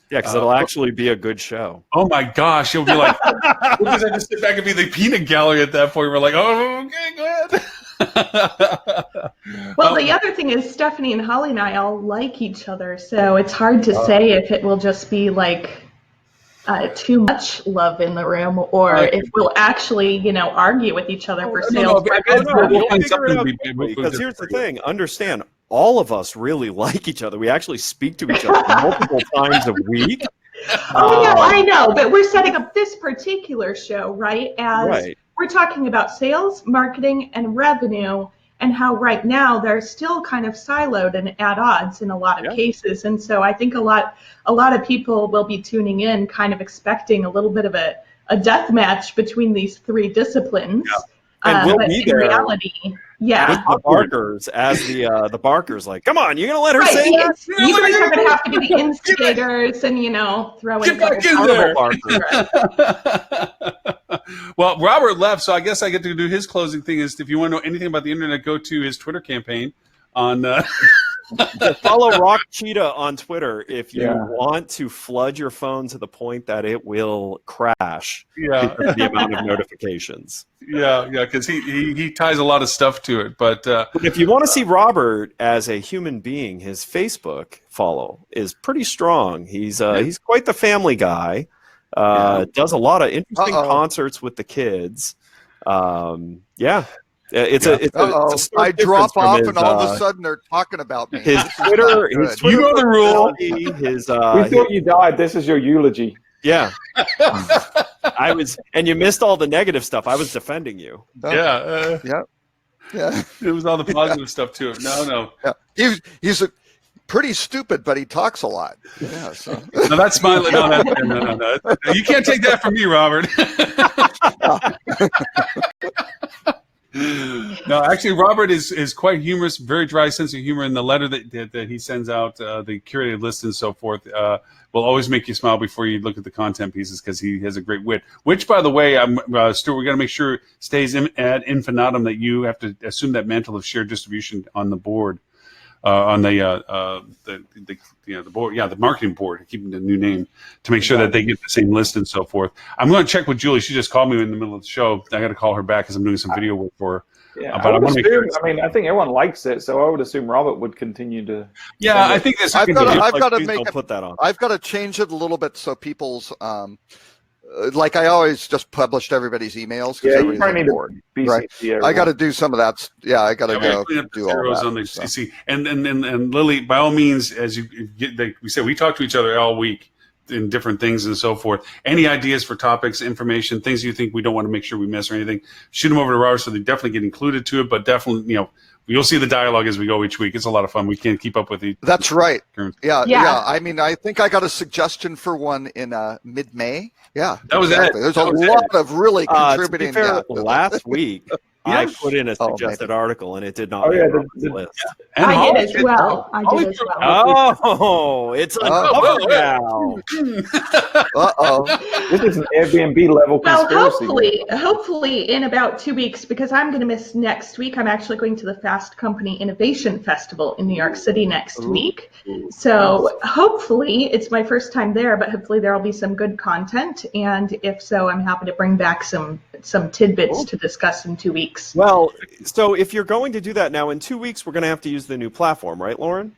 because it'll actually be a good show. Oh my gosh, it'll be like because I just sit back and be the peanut gallery at that point. We're like, oh, okay, go ahead. Well, the other thing is Stephanie and Holly and I all like each other, so it's hard to say if it will just be like too much love in the room, or if we'll actually, argue with each other for sales. Because here's the thing: understand, all of us really like each other. We actually speak to each other multiple times a week. I know, but we're setting up this particular show, right? We're talking about sales, marketing, and revenue, and how right now they're still kind of siloed and at odds in a lot of cases. And so I think a lot of people will be tuning in kind of expecting a little bit of a death match between these three disciplines. And we'll be there. In reality, with the barkers, as the barkers, like, come on, you're gonna let her say that? You guys are gonna have to be the instigators and throw in a couple. Well, Robert left, so I guess I get to do his closing thing. Is if you want to know anything about the internet, go to his Twitter campaign on. Follow Rock Cheetah on Twitter if you want to flood your phone to the point that it will crash because of the amount of notifications. Because he ties a lot of stuff to it. But if you want to see Robert as a human being, his Facebook follow is pretty strong. He's quite the family guy. Does a lot of interesting concerts with the kids. It's a I drop off and all of a sudden they're talking about me. His Twitter you know the rule. We thought you died. This is your eulogy. Yeah. And you missed all the negative stuff. I was defending you. Yeah. It was all the positive stuff too. No. Yeah. He's pretty stupid, but he talks a lot. Yeah. So. No, that's smiling. No. You can't take that from me, Robert. No, actually, Robert is quite humorous, very dry sense of humor. In the letter that he sends out, the curated list and so forth, will always make you smile before you look at the content pieces because he has a great wit. Which, by the way, Stuart, we got to make sure stays ad infinitum that you have to assume that mantle of shared distribution on the board, on the board, the marketing board, keeping the new name to make sure that they get the same list and so forth. I'm going to check with Julie. She just called me in the middle of the show. I got to call her back because I'm doing some video work for her. Yeah, but I think everyone likes it, so I would assume Robert would continue to. Yeah, I think this. I've got to make put that on. I've got to change it a little bit so people's. Like I always just published everybody's emails because everybody's on board. Right? I got to do some of that. Yeah, I got to go do all that. On the CC. And Lily, by all means, as you get, we said, we talk to each other all week in different things and so forth. Any ideas for topics, information, things you think we don't want to make sure we miss or anything, shoot them over to Robert so they definitely get included to it. But definitely, you'll see the dialogue as we go each week. It's a lot of fun. We can't keep up with it. That's right. Yeah. I mean, I think I got a suggestion for one in mid-May. Yeah, that was exactly. There's a lot of really contributing. To be fair, last week I put in a suggested article and it did not make the list. And I did as well. Oh, it's a cover now. This is an Airbnb level conspiracy. Well, hopefully in about 2 weeks, because I'm going to miss next week. I'm actually going to the Fast Company Innovation Festival in New York City next week. So hopefully it's my first time there, but hopefully there will be some good content. And if so, I'm happy to bring back some tidbits to discuss in 2 weeks. Well, so if you're going to do that now, in 2 weeks, we're going to have to use the new platform, right, Lauren?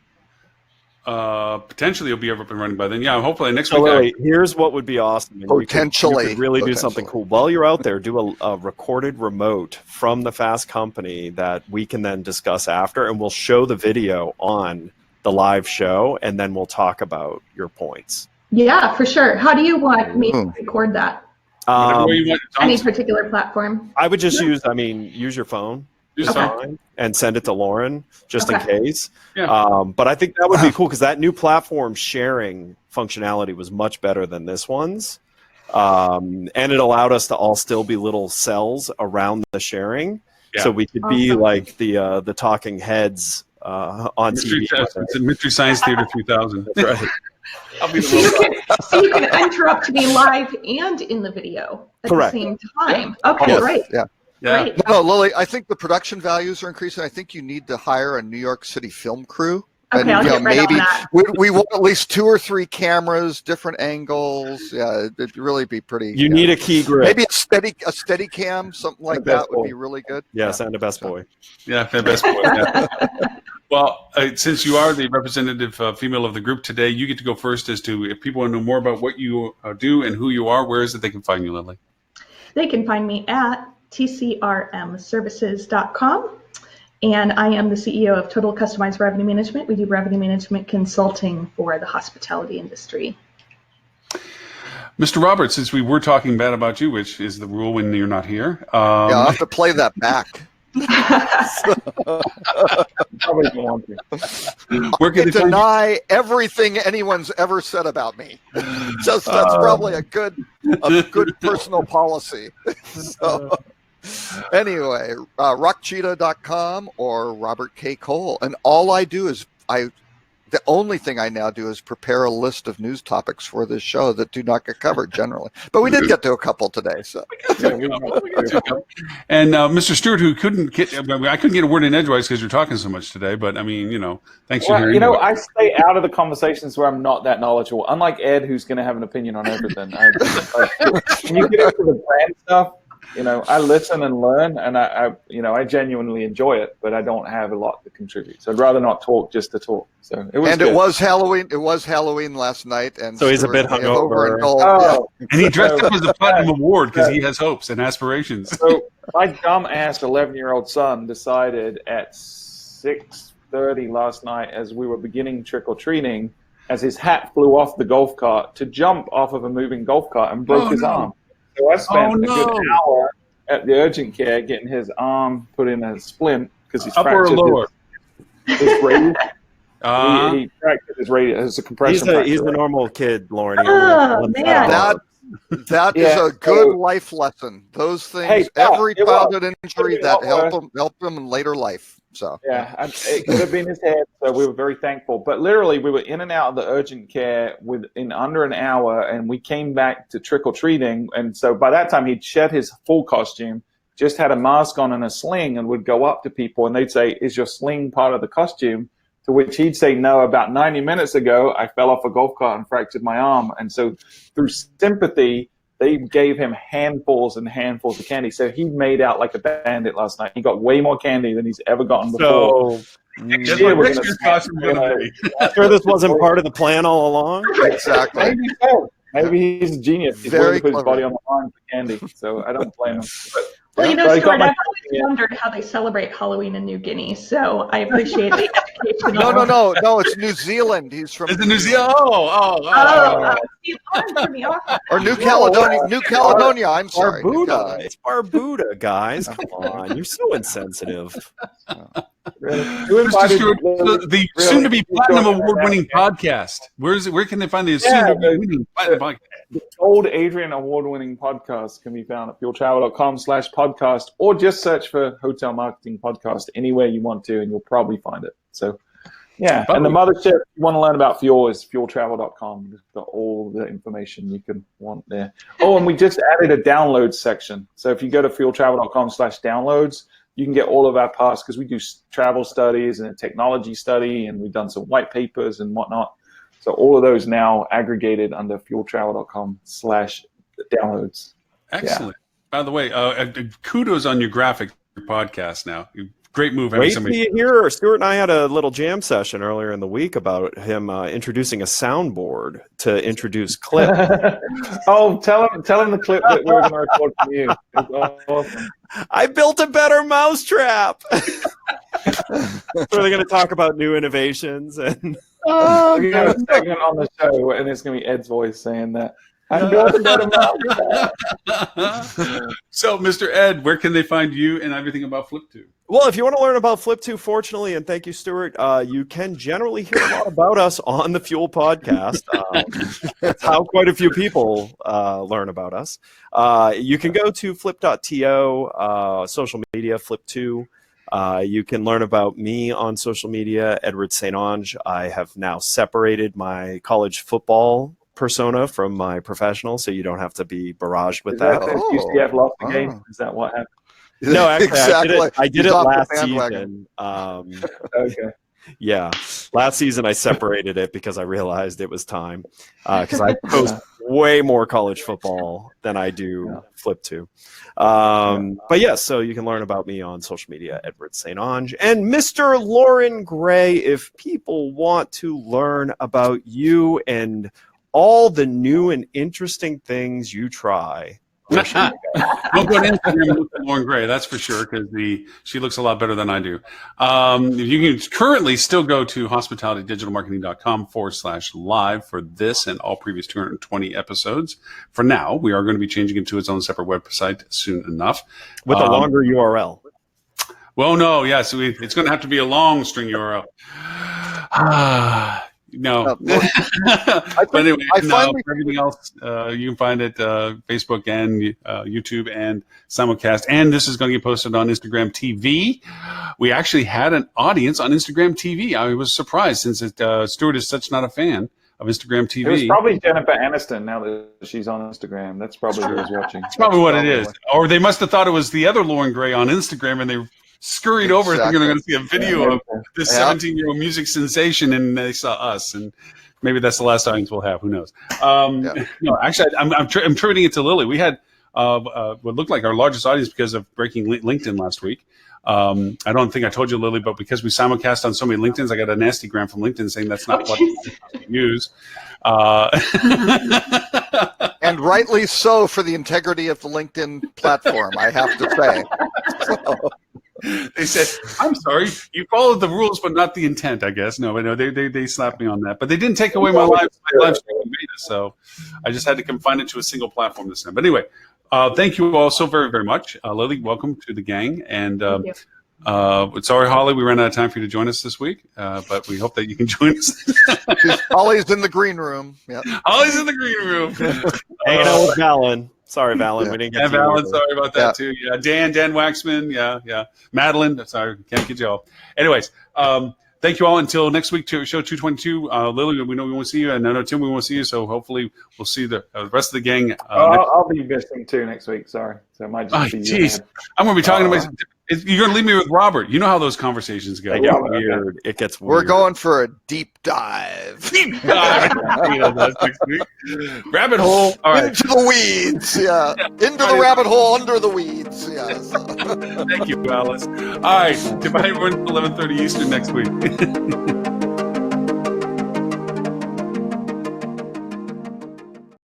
Potentially, it'll be up and running by then. Yeah, hopefully next So week. Lily, here's what would be awesome. And Potentially. you could really do something cool. While you're out there, do a recorded remote from the Fast Company that we can then discuss after, and we'll show the video on the live show, and then we'll talk about your points. Yeah, for sure. How do you want me to record that? Whatever way you want. Any particular platform? I would just use your phone. And send it to Lauren just in case. Yeah. But I think that would be cool because that new platform sharing functionality was much better than this one's. And it allowed us to all still be little cells around the sharing. Yeah. So we could be like the talking heads on TV. It's a Mystery Science Theater 3000. That's right. I'll be so you can interrupt me live and in the video at the same time. Okay, great. Yeah. Yeah. Great. No, Lily, I think the production values are increasing. I think you need to hire a New York City film crew. Okay, I'll get right on that. we want at least 2 or 3 cameras, different angles. Yeah, it'd really be pretty. You need a key grip. Maybe a steady cam, something like that would be really good. Yes, and a best boy. Yeah, best boy. Yeah. Well, since you are the representative female of the group today, you get to go first as to if people want to know more about what you do and who you are, where is it they can find you, Lily? They can find me at tcrmservices.com, and I am the CEO of Total Customized Revenue Management. We do revenue management consulting for the hospitality industry. Mr. Roberts, since we were talking bad about you, which is the rule when you're not here. I'll have to play that back. Probably don't want to. I can deny everything anyone's ever said about me. That's probably a good personal policy. So, anyway, rockcheetah.com or Robert K. Cole. And all I do is the only thing I now do is prepare a list of news topics for this show that do not get covered generally. But we did get to a couple today. So. And Mr. Stewart, who couldn't get, I couldn't get a word in edgewise because you're talking so much today. But I mean, thanks for hearing. I stay out of the conversations where I'm not that knowledgeable. Unlike Ed, who's going to have an opinion on everything. When you get into the brand stuff, I listen and learn, and I genuinely enjoy it, but I don't have a lot to contribute. So I'd rather not talk just to talk. So it was. And good. It was Halloween. It was Halloween last night, and so he's a bit hungover. And he dressed up as a platinum award because he has hopes and aspirations. So my dumb ass 11-year-old son decided at 6:30 last night, as we were beginning trick or treating, as his hat flew off the golf cart, to jump off of a moving golf cart and broke his arm. So I spent a good hour at the urgent care getting his arm put in a splint because he's upper or lower. His radius. He fractured his radius. It's a compression. He's a normal kid, Lauren. Oh man. That is a good life lesson. Those things, every childhood injury that help them in later life. So it could have been his head. So we were very thankful. But literally, we were in and out of the urgent care in under an hour, and we came back to trick or treating. And so by that time, he'd shed his full costume, just had a mask on and a sling, and would go up to people, and they'd say, "Is your sling part of the costume?" To which he'd say, "No, about 90 minutes ago, I fell off a golf cart and fractured my arm." And so through sympathy, they gave him handfuls and handfuls of candy. So he made out like a bandit last night. He got way more candy than he's ever gotten before. So next year we're sure this wasn't part of the plan all along? Exactly. Maybe so. Maybe he's a genius. He's willing to put his body on the line for candy. So I don't blame him. Well, Stuart, I've always wondered how they celebrate Halloween in New Guinea, so I appreciate the education. No, it's New Zealand. He's from New Zealand. Or New Caledonia. New Caledonia. I'm sorry. Barbuda. It's Barbuda, guys. Come on, you're so insensitive. Mr. Stewart, the soon-to-be platinum award-winning podcast. Where can they find the soon-to-be platinum podcast? The Old Adrian award-winning podcast can be found at fueltravel.com/podcast, or just search for Hotel Marketing Podcast anywhere you want to, and you'll probably find it. So, and the mothership, if you want to learn about fuel, is fueltravel.com. We've got all the information you can want there. Oh, and we just added a downloads section. So if you go to fueltravel.com/downloads, you can get all of our past, because we do travel studies and a technology study, and we've done some white papers and whatnot. So all of those now aggregated under fueltravel.com/downloads. Excellent. By the way, kudos on your graphic podcast now. great move. Having Wait till somebody. you hear. Stuart and I had a little jam session earlier in the week about him introducing a soundboard to introduce clip. Oh, tell him the clip that we're going to record from you. It's awesome. I built a better mousetrap. So they're going to talk about new innovations and. We're going to have a segment on the show, and it's going to be Ed's voice saying that. I built a better mousetrap. So, Mr. Ed, where can they find you and everything about Flip2? Well, if you want to learn about Flip2, fortunately, and thank you, Stuart, you can generally hear a lot about us on the Fuel podcast. That's how quite a few people learn about us. You can go to flip.to, social media, Flip2. You can learn about me on social media, Edward St. Onge. I have now separated my college football persona from my professional, so you don't have to be barraged with that. UCF lost the game? Is that what happened? No, actually, Exactly. I did it He's off the last bandwagon. season. Okay. Yeah, last season I separated it because I realized it was time. Because I post way more college football than I do Flip2. But yes, so you can learn about me on social media, Edward St. Onge, and Mr. Lauren Gray. If people want to learn about you and all the new and interesting things you try. Don't go to Instagram and look at Lauren Gray, that's for sure, because she looks a lot better than I do. You can currently still go to hospitalitydigitalmarketing.com/live for this and all previous 220 episodes. For now, we are going to be changing it to its own separate website soon enough. With a longer URL. Well, no, yeah, so it's going to have to be a long string URL. No. But anyway, for everything else, you can find it Facebook and YouTube and simulcast. And this is going to get posted on Instagram TV. We actually had an audience on Instagram TV. I was surprised since Stuart is such not a fan of Instagram TV. It was probably Jennifer Aniston now that she's on Instagram. That's probably who was watching. That's probably what it is. Or they must have thought it was the other Lauren Gray on Instagram and they scurried over thinking they're going to see a video of this 17-year-old music sensation, and they saw us, and maybe that's the last audience we'll have. Who knows? No, actually, I'm attributing it to Lily. We had what looked like our largest audience because of breaking LinkedIn last week. I don't think I told you, Lily, but because we simulcast on so many LinkedIn's, I got a nasty gram from LinkedIn saying that's not what you use. And rightly so for the integrity of the LinkedIn platform, I have to say. So. They said, "I'm sorry, you followed the rules, but not the intent." I guess no, but no, they slapped me on that, but they didn't take away my live streaming beta, so I just had to confine it to a single platform this time. But anyway, thank you all so very, very much, Lily. Welcome to the gang, and sorry, Holly, we ran out of time for you to join us this week, but we hope that you can join us. Holly's in the green room. Yep. Holly's in the green room. Hanging out with Valen. Sorry, Valen. We didn't get to Valen, sorry about that too. Yeah, Dan Waxman. Yeah. Madeline. Sorry, can't get you all. Anyways, thank you all until next week to show 222. Lily, we know we won't see you, and I know Tim, we won't see you. So hopefully we'll see the rest of the gang. I'll be missing too next week. Sorry, so it might just be you. Jeez, I'm going to be talking to myself. You're going to leave me with Robert. You know how those conversations go. It gets weird. It gets weird. We're going for a deep dive. Deep dive. Next week. Rabbit hole. All right. Into the weeds. Yeah. Into the rabbit hole, under the weeds. Yes. Thank you, Alice. All right. Goodbye, everyone. 11:30 Eastern next week.